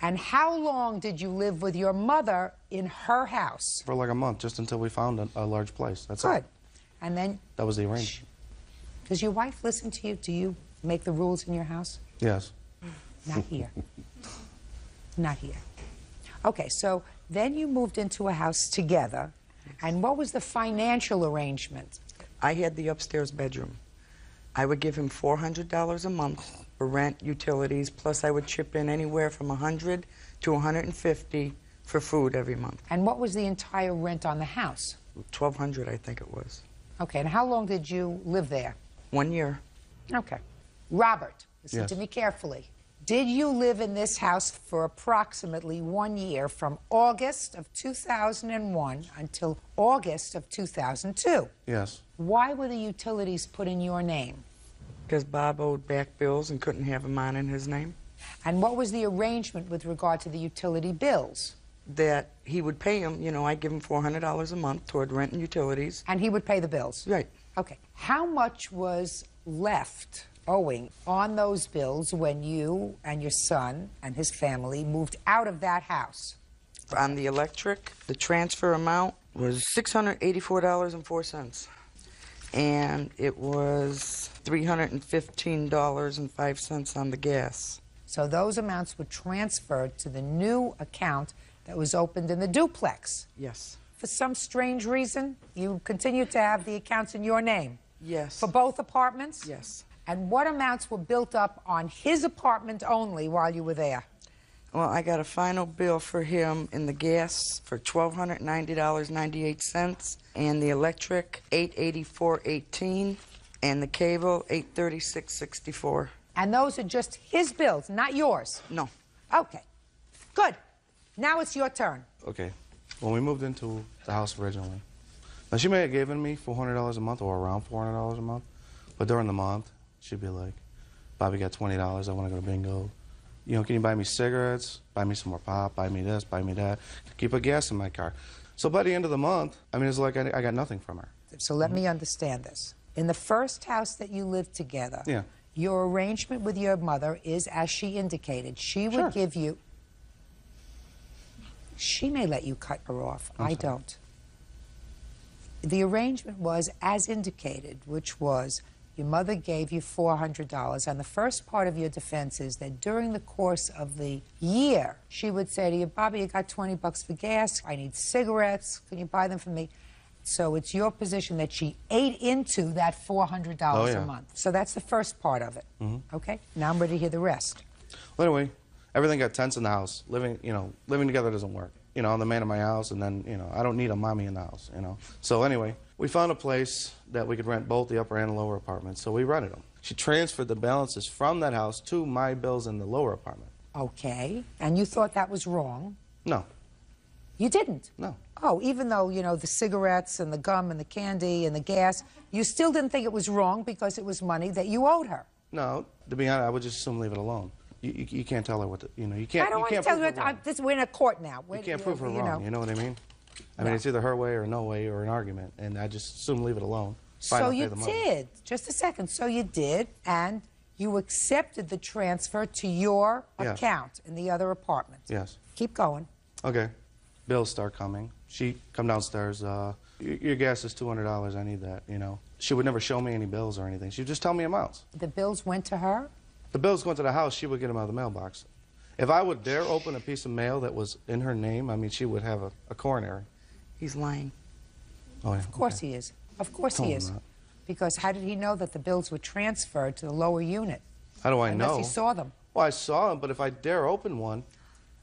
And how long did you live with your mother in her house? For like a month, just until we found a large place. That's Good. it. And then... That was the arrangement. Does your wife listen to you? Do you make the rules in your house? Yes. Not here. Not here. Okay, so then you moved into a house together. And what was the financial arrangement? I had the upstairs bedroom. I would give him $400 a month for rent, utilities, plus I would chip in anywhere from $100 to $150 for food every month. And what was the entire rent on the house? $1,200, I think it was. Okay, and how long did you live there? 1 year. Okay. Robert, listen Yes. to me carefully. Did you live in this house for approximately 1 year, from August of 2001 until August of 2002? Yes. Why were the utilities put in your name? Because Bob owed back bills and couldn't have them on in his name. And what was the arrangement with regard to the utility bills? That he would pay him, you know, I'd give him $400 a month toward rent and utilities. And he would pay the bills? Right. Okay. How much was left owing on those bills when you and your son and his family moved out of that house? On the electric, the transfer amount was $684.04. And it was $315.05 on the gas. So those amounts were transferred to the new account that was opened in the duplex. Yes. For some strange reason, you continued to have the accounts in your name. Yes. For both apartments? Yes. And what amounts were built up on his apartment only while you were there? Well, I got a final bill for him in the gas for $1,290.98, and the electric $884.18, and the cable $836.64. And those are just his bills, not yours? No. Okay. Good. Now it's your turn. Okay. When we moved into the house originally, now she may have given me $400 a month or around $400 a month, but during the month, she'd be like, Bobby got $20, I want to go to bingo. You know, can you buy me cigarettes, buy me some more pop, buy me this, buy me that, keep a gas in my car. So by the end of the month, I mean, it's like I got nothing from her. So let me understand this. In the first house that you lived together, Yeah. your arrangement with your mother is, as she indicated, she would give you... She may let you cut her off. I don't. The arrangement was as indicated, which was your mother gave you $400, and the first part of your defense is that during the course of the year, she would say to you, Bobby, I got 20 bucks for gas, I need cigarettes, can you buy them for me? So it's your position that she ate into that $400 a month. So that's the first part of it. Okay? Now I'm ready to hear the rest. Well, anyway, everything got tense in the house. Living together doesn't work. You know, I'm the man in my house, and then, you know, I don't need a mommy in the house, you know. So anyway, we found a place that we could rent both the upper and lower apartments, so we rented them. She transferred the balances from that house to my bills in the lower apartment. Okay. And you thought that was wrong? No. You didn't? No. Oh, even though, you know, the cigarettes and the gum and the candy and the gas, you still didn't think it was wrong because it was money that you owed her? No. To be honest, I would just assume leave it alone. You can't tell her what to, you know, you can't. I don't want to tell you we're in a court now. You can't prove her wrong, you know what I mean? I mean, it's either her way or no way or an argument, and I just assume leave it alone. So you did. Just a second. So you did, and you accepted the transfer to your account in the other apartment. Yes. Keep going. Okay. Bills start coming. She come downstairs. Your gas is $200. I need that, you know. She would never show me any bills or anything. She would just tell me amounts. The bills went to her? The bills going to the house, she would get them out of the mailbox. If I would dare open a piece of mail that was in her name, I mean, she would have a coronary. He's lying. Oh, yeah. Of course he is. Of course he is. Because how did he know that the bills were transferred to the lower unit? How do I know? Unless he saw them. Well, I saw them, but if I dare open one,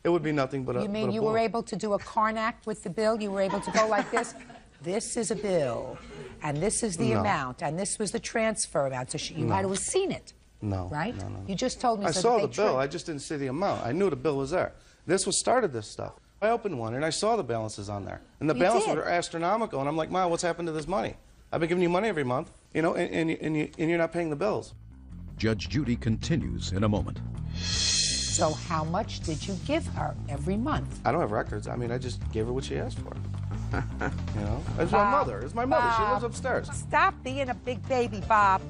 it would be nothing but a You mean but a you ball. were able to do a Carnac with the bill? You were able to go like this? This is a bill, and this is the No. amount, and this was the transfer amount. So you had to have seen it, No. right? No, no. You just told me I so saw that the they bill. I just didn't see the amount. I knew the bill was there. This was started this stuff. I opened one, and I saw the balances on there. And the You balances did. were astronomical. And I'm like, Ma, what's happened to this money? I've been giving you money every month, you know, and you're not paying the bills. Judge Judy continues in a moment. So how much did you give her every month? I don't have records. I mean, I just gave her what she asked for. You know? It's my mother. It's my mother. She lives upstairs. Stop being a big baby, Bob.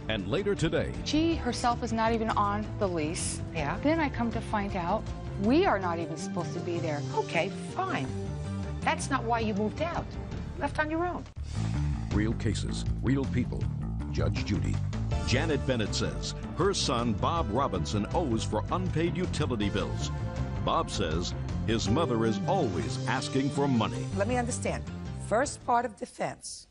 And later today, She herself is not even on the lease. Yeah. Then I come to find out we are not even supposed to be there. Okay, fine. That's not why you moved out. Left on your own. real cases, real people. Judge Judy. Janet Bennett says her son Bob Robinson owes for unpaid utility bills. Bob says his mother is always asking for money. Let me understand. First part of defense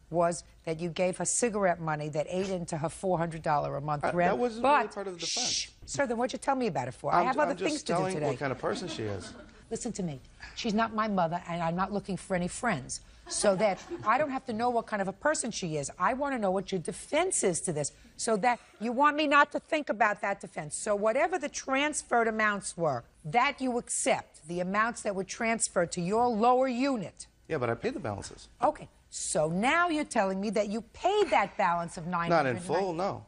was that you gave her cigarette money that ate into her $400 a month rent. That wasn't really part of the defense. Shh, sir, then what'd you tell me about it for? I have other I'm things just to do telling today. what kind of person she is. Listen to me. She's not my mother, and I'm not looking for any friends. So that I don't have to know what kind of a person she is. I want to know what your defense is to this. So that you want me not to think about that defense. So whatever the transferred amounts were, that you accept, the amounts that were transferred to your lower unit. Yeah, but I paid the balances. Okay. So now you're telling me that you paid that balance of $900. Not in full, no.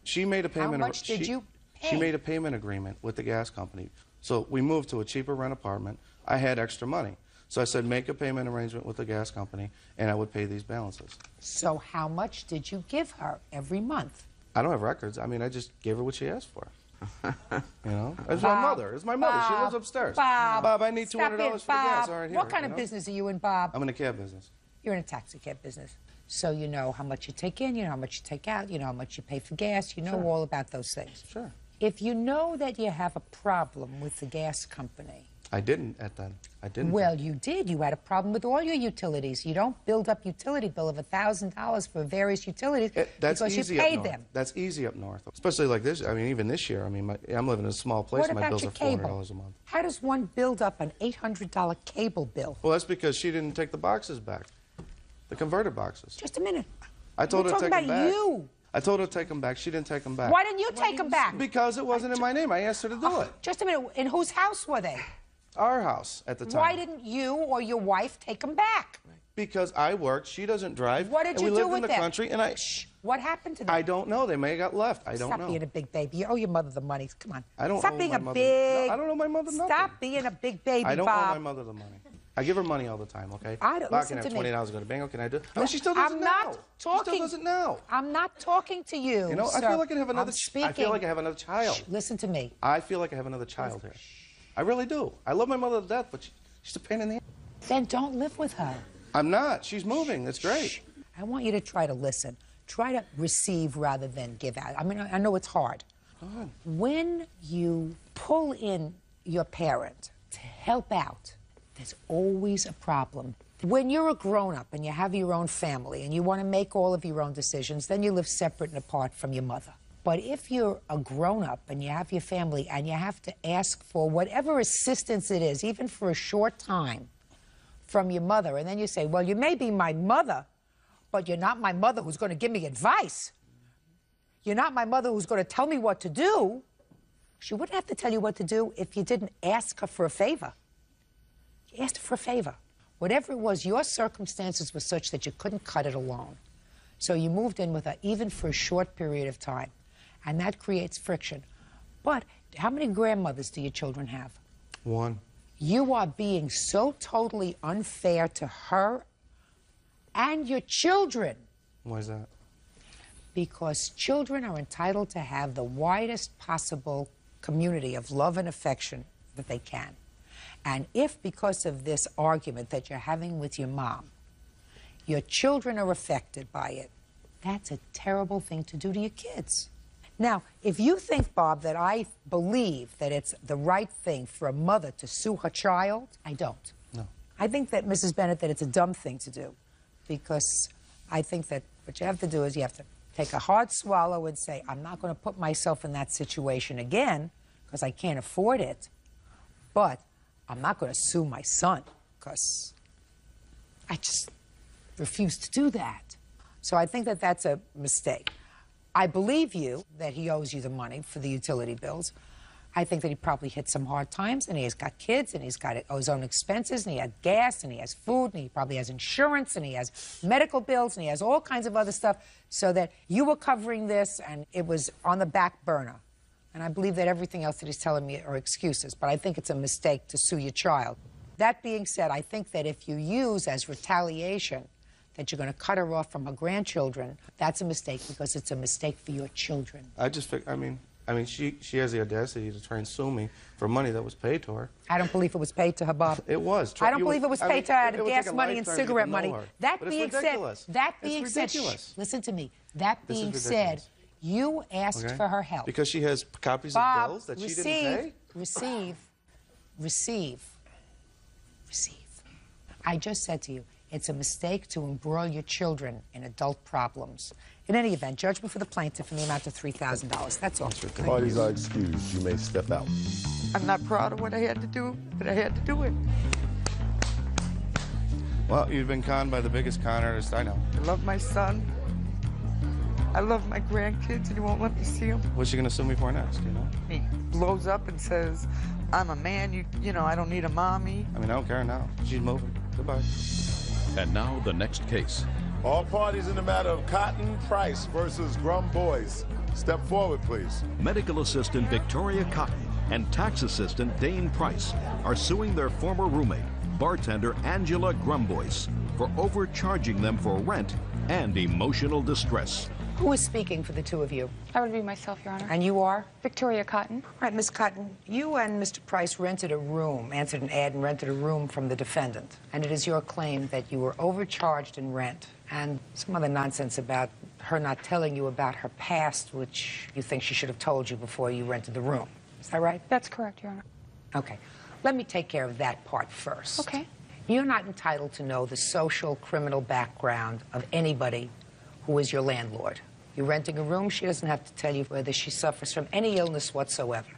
She made a payment. How much did you pay? She made a payment agreement with the gas company. So we moved to a cheaper rent apartment. I had extra money. So I said, make a payment arrangement with the gas company, and I would pay these balances. So how much did you give her every month? I don't have records. I mean, I just gave her what she asked for. You know? It's my mother. It's my mother. She lives upstairs. Bob, I need $200 for the gas. All right, here, what kind you of know? business are you in, Bob? I'm in the cab business. You're in a taxi cab business. So you know how much you take in, you know how much you take out, you know how much you pay for gas, you know Sure. all about those things. Sure. If you know that you have a problem with the gas company, I didn't at then. I didn't. well, you did. You had a problem with all your utilities. You don't build up utility bill of $1,000 for various utilities That's because easy you up paid north. them. That's easy up north. Especially like this. I mean, even this year. I mean, I'm living in a small place. What My about bills your are cable? $400 a month. How does one build up an $800 cable bill? Well, that's because she didn't take the boxes back. The converter boxes. Just a minute. I told We're her to take talking them about back. you. I told her to take them back. She didn't take them back. Why didn't you take them back? Because it wasn't in my name. I asked her to do it. Just a minute. In whose house were they? Our house at the time. Why didn't you or your wife take them back? Because I worked. She doesn't drive. What did and you we do lived with in the them? country, and I. What happened to them? I don't know. They may have got left. I don't Stop know. being a big baby. You owe your mother the money. Come on. I don't Stop owe being my a mother- big. No, I don't owe my mother nothing. Stop being a big baby, I don't Bob. owe my mother the money. I give her money all the time, okay? I don't- Bob listen can have to me. $20 to go to bingo. Can I do it? Oh, she still doesn't I'm know. not talking. She still doesn't know. I'm not talking to you. You know, I sir. feel like I have another. I'm speaking. I feel like I have another child. Shh, listen to me. I feel like I have another child here. I really do. I love my mother to death, but she's a pain in the ass. Then don't live with her. I'm not. She's moving. That's great. Shh. I want you to try to listen. Try to receive rather than give out. I mean, I know it's hard. When you pull in your parent to help out, there's always a problem. When you're a grown-up and you have your own family and you want to make all of your own decisions, then you live separate and apart from your mother. But if you're a grown-up and you have your family and you have to ask for whatever assistance it is, even for a short time, from your mother, and then you say, well, you may be my mother, but you're not my mother who's going to give me advice. You're not my mother who's going to tell me what to do. She wouldn't have to tell you what to do if you didn't ask her for a favor. You asked her for a favor. Whatever it was, your circumstances were such that you couldn't cut it alone. So you moved in with her, even for a short period of time. And that creates friction. But how many grandmothers do your children have? One. You are being so totally unfair to her and your children. Why is that? Because children are entitled to have the widest possible community of love and affection that they can. And if, because of this argument that you're having with your mom, your children are affected by it, that's a terrible thing to do to your kids. Now, if you think, Bob, that I believe that it's the right thing for a mother to sue her child, I don't. No. I think that, Mrs. Bennett, that it's a dumb thing to do, because I think that what you have to do is you have to take a hard swallow and say, I'm not going to put myself in that situation again because I can't afford it, but I'm not going to sue my son because I just refuse to do that. So I think that that's a mistake. I believe you that he owes you the money for the utility bills. I think that he probably hit some hard times, and he has got kids, and he's got his own expenses, and he had gas, and he has food, and he probably has insurance, and he has medical bills, and he has all kinds of other stuff, so that you were covering this, and it was on the back burner. And I believe that everything else that he's telling me are excuses, but I think it's a mistake to sue your child. That being said, I think that if you use as retaliation that you're going to cut her off from her grandchildren, that's a mistake, because it's a mistake for your children. I just think, I mean, she has the audacity to try and sue me for money that was paid to her. I don't believe it was paid to her, Bob. It was. I don't believe it was paid to her out of gas money and cigarette money. That being said, listen to me. That being said, you asked for her help. Because she has copies of bills that she didn't pay? Receive. I just said to you, it's a mistake to embroil your children in adult problems. In any event, judgment for the plaintiff in the amount of $3,000. That's all. Parties are excused. You may step out. I'm not proud of what I had to do, but I had to do it. Well, you've been conned by the biggest con artist I know. I love my son. I love my grandkids, and he won't let me see them. What's she going to sue me for next, you know? He blows up and says, I'm a man, you know, I don't need a mommy. I mean, I don't care now. She's moving. Goodbye. And now the next case. All parties in the matter of Cotton Price versus Grum Boys. Step forward, please. Medical assistant Victoria Cotton and tax assistant Dane Price are suing their former roommate, bartender Angela Grumboyce, for overcharging them for rent and emotional distress. Who is speaking for the two of you? That would be myself, Your Honor. And you are? Victoria Cotton. All right, Miss Cotton, you and Mr. Price rented a room, answered an ad and rented a room from the defendant. And it is your claim that you were overcharged in rent and some other nonsense about her not telling you about her past, which you think she should have told you before you rented the room. Is that right? That's correct, Your Honor. Okay. Let me take care of that part first. Okay. You're not entitled to know the social criminal background of anybody who is your landlord. You're renting a room, she doesn't have to tell you whether she suffers from any illness whatsoever.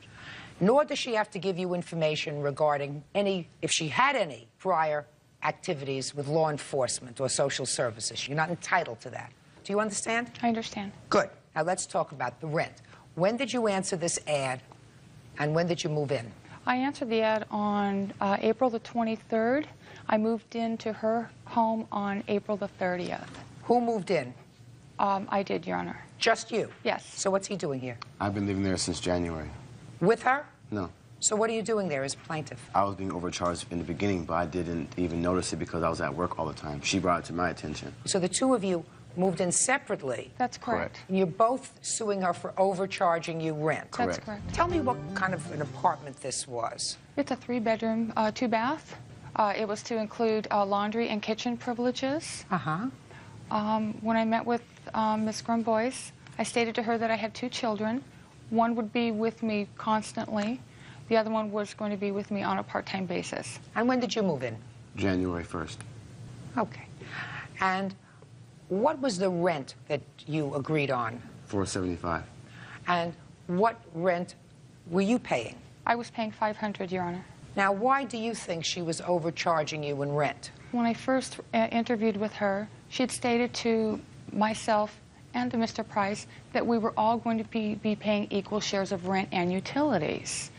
Nor does she have to give you information regarding any, if she had any, prior activities with law enforcement or social services. You're not entitled to that. Do you understand? I understand. Good. Now let's talk about the rent. When did you answer this ad, and when did you move in? I answered the ad on April the 23rd. I moved into her home on April the 30th. Who moved in? I did, Your Honor. Just you? Yes. So what's he doing here? I've been living there since January. With her? No. So what are you doing there as a plaintiff? I was being overcharged in the beginning, but I didn't even notice it because I was at work all the time. She brought it to my attention. So the two of you moved in separately? That's correct. And you're both suing her for overcharging you rent? That's correct. Tell me what kind of an apartment this was. It's a 3-bedroom, 2-bath. It was to include laundry and kitchen privileges. Uh-huh. When I met with Ms. Grumboyce, I stated to her that I had 2 children. One would be with me constantly. The other one was going to be with me on a part-time basis. And when did you move in? January 1st. Okay. And what was the rent that you agreed on? $475. And what rent were you paying? I was paying $500, Your Honor. Now, why do you think she was overcharging you in rent? When I first interviewed with her, she had stated to myself and to Mr. Price that we were all going to be paying equal shares of rent and utilities.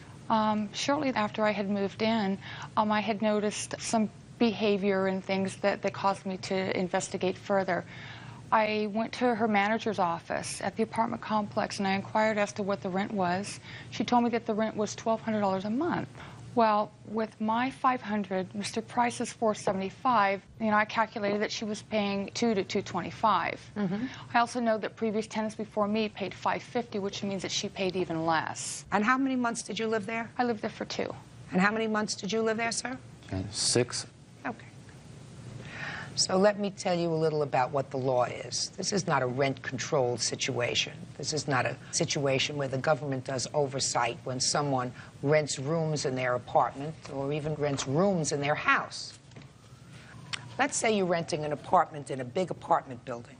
Shortly after I had moved in, I had noticed some behavior and things that caused me to investigate further. I went to her manager's office at the apartment complex and I inquired as to what the rent was. She told me that the rent was $1,200 a month. Well, with my $500, Mr. Price's $475, I calculated that she was paying $200 to $225. Mm-hmm. I also know that previous tenants before me paid $550, which means that she paid even less. And how many months did you live there? I lived there for 2. And how many months did you live there, sir? 6. Okay. So let me tell you a little about what the law is. This is not a rent-controlled situation. This is not a situation where the government does oversight when someone rents rooms in their apartment or even rents rooms in their house. Let's say you're renting an apartment in a big apartment building,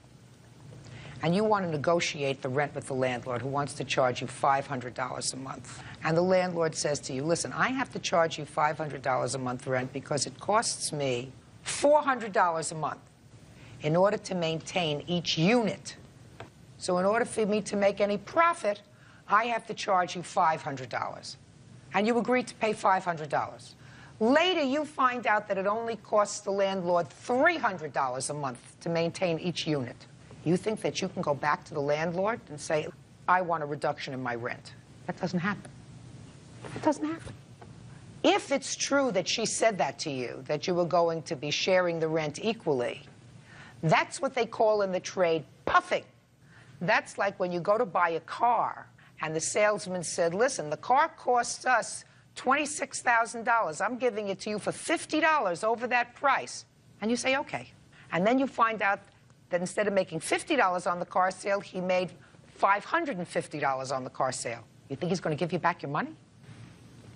and you want to negotiate the rent with the landlord who wants to charge you $500 a month. And the landlord says to you, listen, I have to charge you $500 a month rent because it costs me $400 a month in order to maintain each unit. So in order for me to make any profit, I have to charge you $500. And you agree to pay $500. Later, you find out that it only costs the landlord $300 a month to maintain each unit. You think that you can go back to the landlord and say, I want a reduction in my rent. That doesn't happen. It doesn't happen. If it's true that she said that to you, that you were going to be sharing the rent equally, that's what they call in the trade puffing. That's like when you go to buy a car and the salesman said, listen, the car costs us $26,000. I'm giving it to you for $50 over that price. And you say, okay. And then you find out that instead of making $50 on the car sale, he made $550 on the car sale. You think he's going to give you back your money?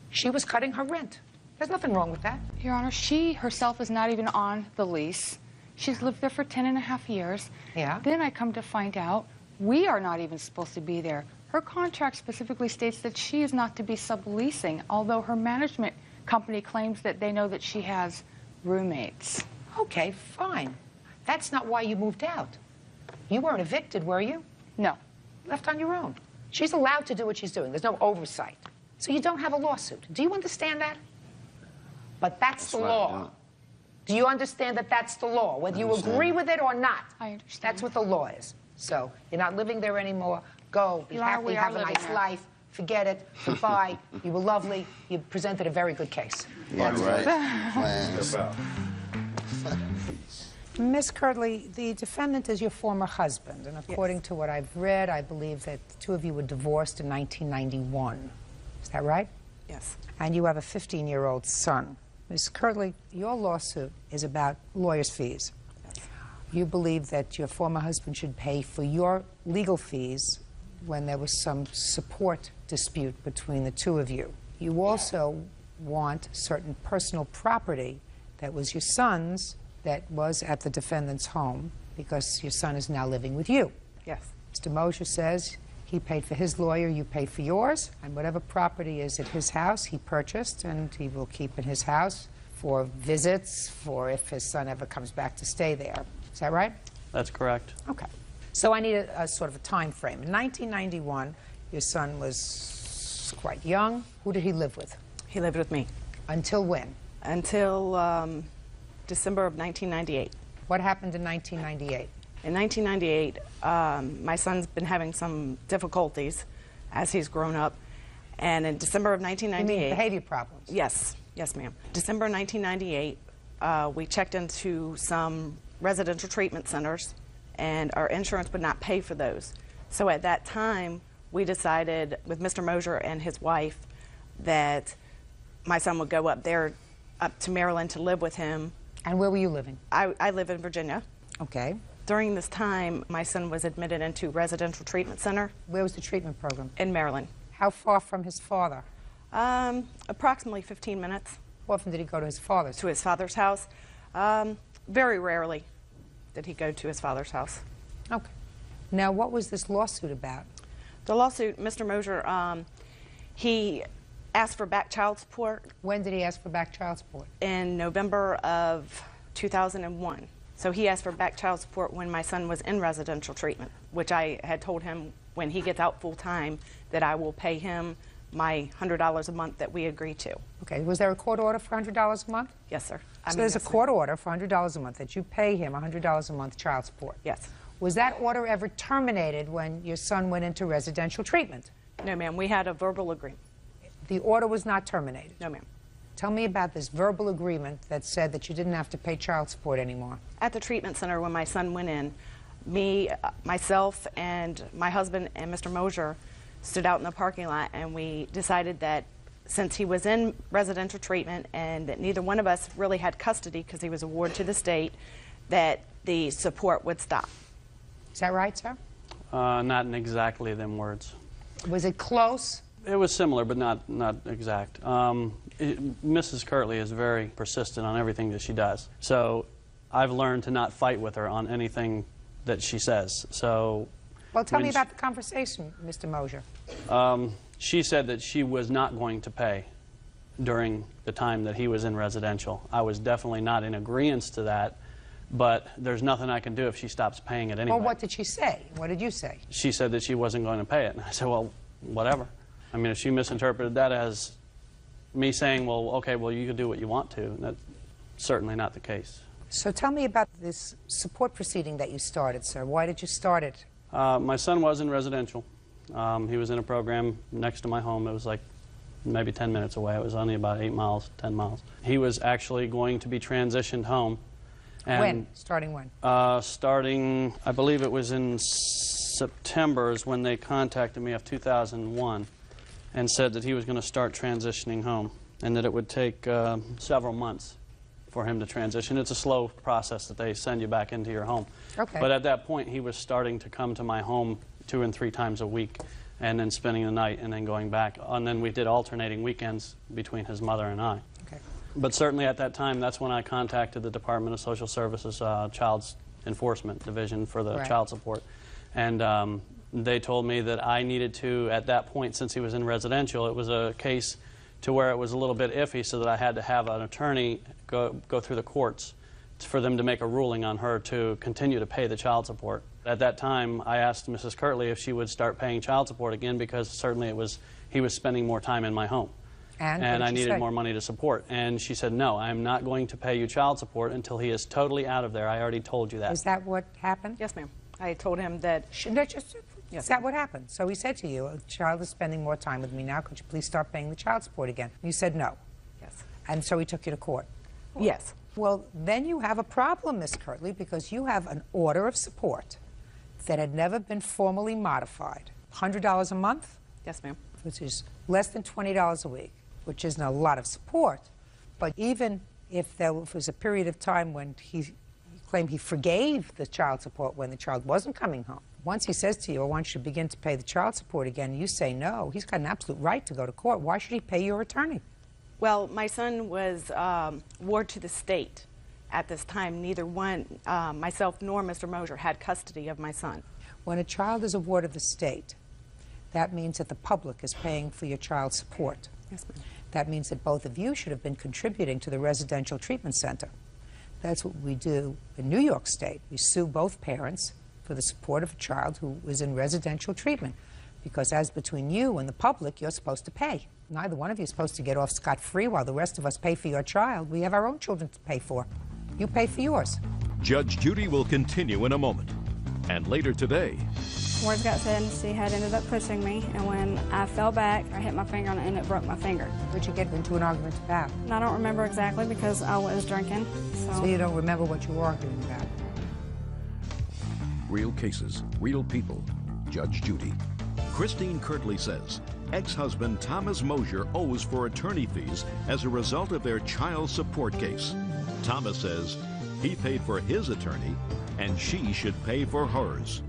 She was cutting her rent. There's nothing wrong with that. Your Honor, she herself is not even on the lease. She's lived there for 10.5 years. Yeah. Then I come to find out we are not even supposed to be there. Her contract specifically states that she is not to be subleasing, although her management company claims that they know that she has roommates. Okay, fine. That's not why you moved out. You weren't evicted, were you? No. Left on your own. She's allowed to do what she's doing. There's no oversight. So you don't have a lawsuit. Do you understand that? But that's the law. Do you understand that that's the law, whether you agree with it or not? I understand. That's what the law is. So you're not living there anymore. Go, be happy, have a nice life. Forget it. Goodbye. You were lovely. You presented a very good case. Yeah, right. Ms. Kirtley, the defendant is your former husband, and according to what I've read, I believe that the two of you were divorced in 1991. Is that right? Yes. And you have a 15-year-old son. Ms. Kirtley, your lawsuit is about lawyers' fees. Yes. You believe that your former husband should pay for your legal fees when there was some support dispute between the two of you. You also want certain personal property that was your son's that was at the defendant's home because your son is now living with you. Yes. Mr. Mosher says he paid for his lawyer, you paid for yours, and whatever property is at his house, he purchased, and he will keep in his house for visits, for if his son ever comes back to stay there. Is that right? That's correct. Okay. So I need a sort of a time frame. In 1991, your son was quite young. Who did he live with? He lived with me. Until when? Until December of 1998. What happened in 1998? In 1998, my son's been having some difficulties as he's grown up. And in December of 1998... You mean behavior problems? Yes. Yes, ma'am. December 1998, we checked into some residential treatment centers, and our insurance would not pay for those. So at that time, we decided with Mr. Mosher and his wife that my son would go up there, up to Maryland to live with him. And where were you living? I live in Virginia. Okay. During this time, my son was admitted into residential treatment center. Where was the treatment program? In Maryland. How far from his father? Approximately 15 minutes. How often did he go to his father's? To his father's house. Very rarely did he go to his father's house. Okay. Now, what was this lawsuit about? The lawsuit, Mr. Mosher, he asked for back child support. When did he ask for back child support? In November of 2001. So he asked for back child support when my son was in residential treatment, which I had told him when he gets out full time that I will pay him my $100 a month that we agreed to. Okay. Was there a court order for $100 a month? Yes, sir. So there's a court order for $100 a month that you pay him $100 a month child support? Yes. Was that order ever terminated when your son went into residential treatment? No, ma'am. We had a verbal agreement. The order was not terminated? No, ma'am. Tell me about this verbal agreement that said that you didn't have to pay child support anymore. At the treatment center when my son went in, me, myself, and my husband and Mr. Mosher stood out in the parking lot, and we decided that since he was in residential treatment and that neither one of us really had custody because he was a ward to the state, that the support would stop. Is that right, sir? Not in exactly them words. Was it close? It was similar, but not exact. Mrs. Kirtley is very persistent on everything that she does. So I've learned to not fight with her on anything that she says. So, well, tell me about the conversation, Mr. Mosier. She said that she was not going to pay during the time that he was in residential. I was definitely not in agreement to that, but there's nothing I can do if she stops paying it anyway. Well, what did she say? What did you say? She said that she wasn't going to pay it. And I said, well, whatever. I mean, if she misinterpreted that as me saying, well, okay, well, you can do what you want to, that's certainly not the case. So tell me about this support proceeding that you started, sir. Why did you start it? My son was in residential. He was in a program next to my home. It was like maybe 10 minutes away. It was only about 8 miles, 10 miles. He was actually going to be transitioned home. And, when? Starting when? Starting, I believe it was in September is when they contacted me of 2001 and said that he was going to start transitioning home and that it would take several months for him to transition. It's a slow process that they send you back into your home. Okay. But at that point, he was starting to come to my home 2 and 3 times a week and then spending the night and then going back. And then we did alternating weekends between his mother and I. Okay. But certainly at that time, that's when I contacted the Department of Social Services Child Enforcement Division for the child support. And they told me that I needed to, at that point, since he was in residential, it was a case to where it was a little bit iffy, so that I had to have an attorney go through the courts for them to make a ruling on her to continue to pay the child support. At that time, I asked Mrs. Kirtley if she would start paying child support again, because certainly he was spending more time in my home. And I needed more money to support. And she said, no, I'm not going to pay you child support until he is totally out of there. I already told you that. Is that what happened? Yes, ma'am. I told him that... Yes. Is that what happened? So he said to you, a child is spending more time with me now. Could you please start paying the child support again? You said no. Yes. And so he took you to court? Yes. Well, then you have a problem, Miss Kirtley, because you have an order of support that had never been formally modified. $100 a month? Yes, ma'am. Which is less than $20 a week, which isn't a lot of support. But even if there was a period of time when he claimed he forgave the child support when the child wasn't coming home, once he says to you, I want you to begin to pay the child support again, you say no. He's got an absolute right to go to court. Why should he pay your attorney? Well, my son was ward to the state at this time. Neither one, myself nor Mr. Mosier, had custody of my son. When a child is a ward of the state, that means that the public is paying for your child's support. Yes, ma'am. That means that both of you should have been contributing to the residential treatment center. That's what we do in New York State. We sue both parents for the support of a child who was in residential treatment, because as between you and the public, you're supposed to pay. Neither one of you is supposed to get off scot-free while the rest of us pay for your child. We have our own children to pay for. You pay for yours. Judge Judy will continue in a moment. And later today... Words got said and she had ended up pushing me, and when I fell back, I hit my finger on it and it broke my finger. What did you get into an argument about? And I don't remember exactly because I was drinking. So you don't remember what you were arguing about? Real cases, real people. Judge Judy. Christine Kirtley says ex-husband Thomas Mosier owes for attorney fees as a result of their child support case. Thomas says he paid for his attorney and she should pay for hers.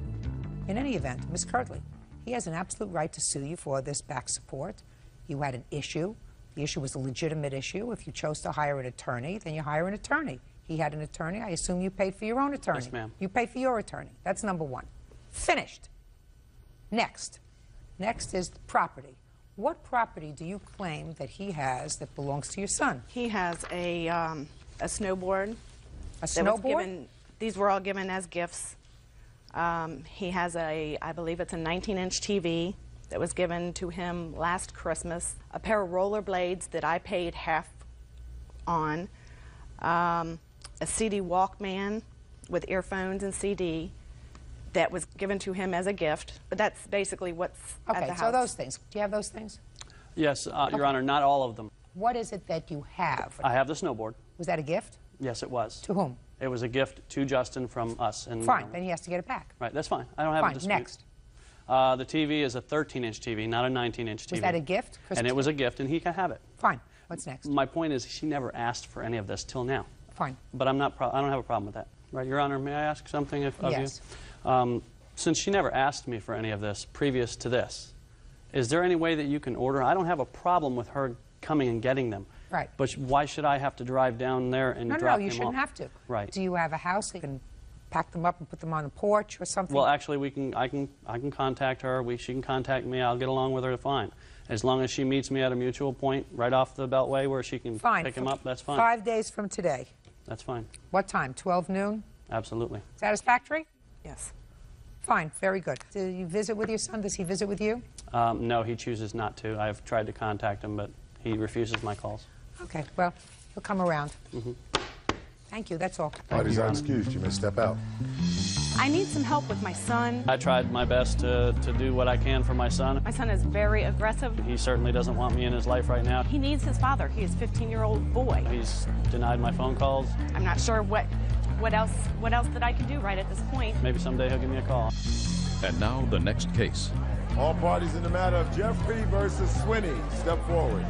In any event, Miss Kirtley, he has an absolute right to sue you for this back support. You had an issue. The issue was a legitimate issue. If you chose to hire an attorney, then you hire an attorney. He had an attorney. I assume you paid for your own attorney. Yes, ma'am. You pay for your attorney. That's number one. Finished. Next. Next is the property. What property do you claim that he has that belongs to your son? He has a snowboard. A snowboard? These were all given as gifts. He has I believe it's a 19-inch TV that was given to him last Christmas. A pair of rollerblades that I paid half on. A CD Walkman with earphones and CD that was given to him as a gift. But that's basically what's at the house. Okay, so those things. Do you have those things? Yes, Your Honor, not all of them. What is it that you have? I have the snowboard. Was that a gift? Yes, it was. To whom? It was a gift to Justin from us. And, fine, then he has to get it back. Right, that's fine. I don't have a dispute. Next. The TV is a 13-inch TV, not a 19-inch TV. Was that a gift? And it was a gift, and he can have it. Fine. What's next? My point is, she never asked for any of this till now. Fine. But I don't have a problem with that. Right, Your Honor, may I ask something of Yes. you? Since she never asked me for any of this previous to this, is there any way that you can order? I don't have a problem with her coming and getting them. Right. But why should I have to drive down there and No, drop them you off? shouldn't have to. Right. Do you have a house that you can pack them up and put them on the porch or something? Well, actually, I can contact her. She can contact me. I'll get along with her fine. As long as she meets me at a mutual point right off the Beltway where she can pick them up, that's fine. 5 days from today. That's fine. What time? 12 noon? Absolutely. Satisfactory? Yes. Fine, very good. Do you visit with your son? Does he visit with you? No, he chooses not to. I've tried to contact him, but he refuses my calls. Okay, well, he'll come around. Mm-hmm. Thank you, that's all. Parties are excused. You may step out. I need some help with my son. I tried my best to do what I can for my son. My son is very aggressive. He certainly doesn't want me in his life right now. He needs his father. He is a 15-year-old boy. He's denied my phone calls. I'm not sure what else that I can do right at this point. Maybe someday he'll give me a call. And now the next case. All parties in the matter of Jeffrey versus Swinney. Step forward.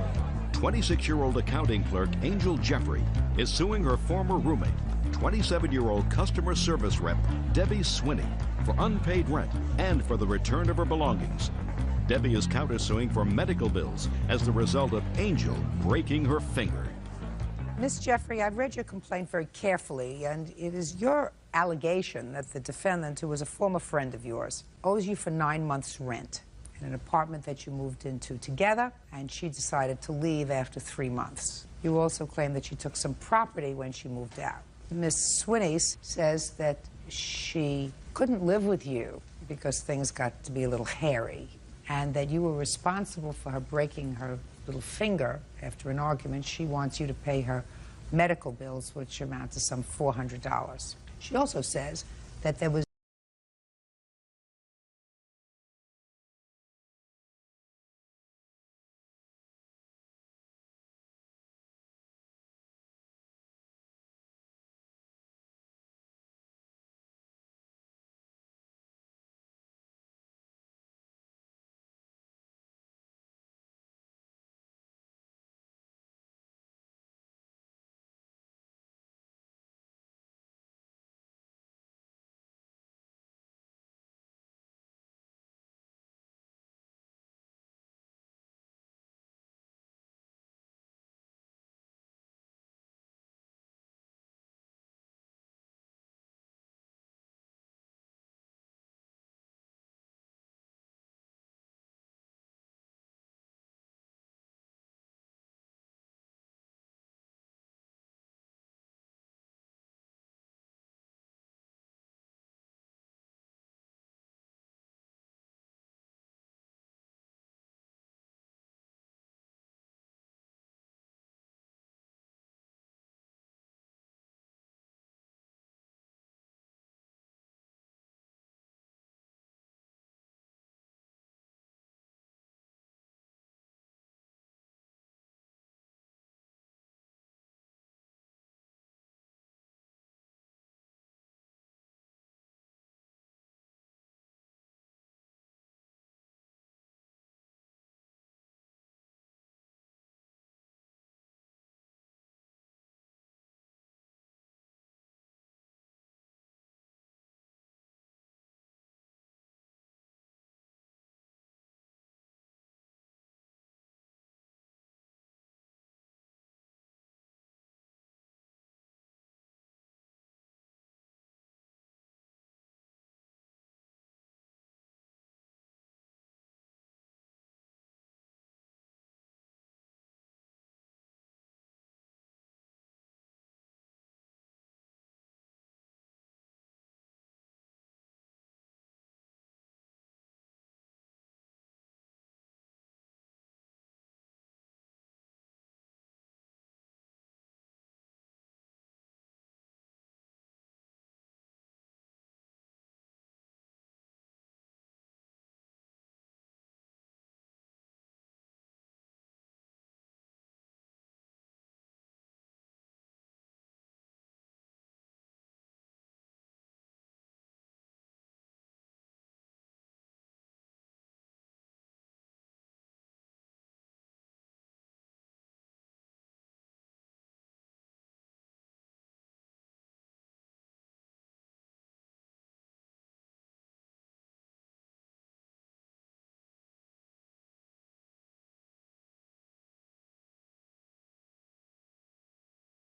26-year-old accounting clerk Angel Jeffrey is suing her former roommate, 27-year-old customer service rep Debbie Swinney, for unpaid rent and for the return of her belongings. Debbie is countersuing for medical bills as the result of Angel breaking her finger. Miss Jeffrey, I've read your complaint very carefully, and it is your allegation that the defendant, who was a former friend of yours, owes you for 9 months' rent in an apartment that you moved into together, and she decided to leave after 3 months. You also claim that she took some property when she moved out. Miss Swinney says that she couldn't live with you because things got to be a little hairy, and that you were responsible for her breaking her little finger after an argument. She wants you to pay her medical bills, which amount to some $400. She also says that there was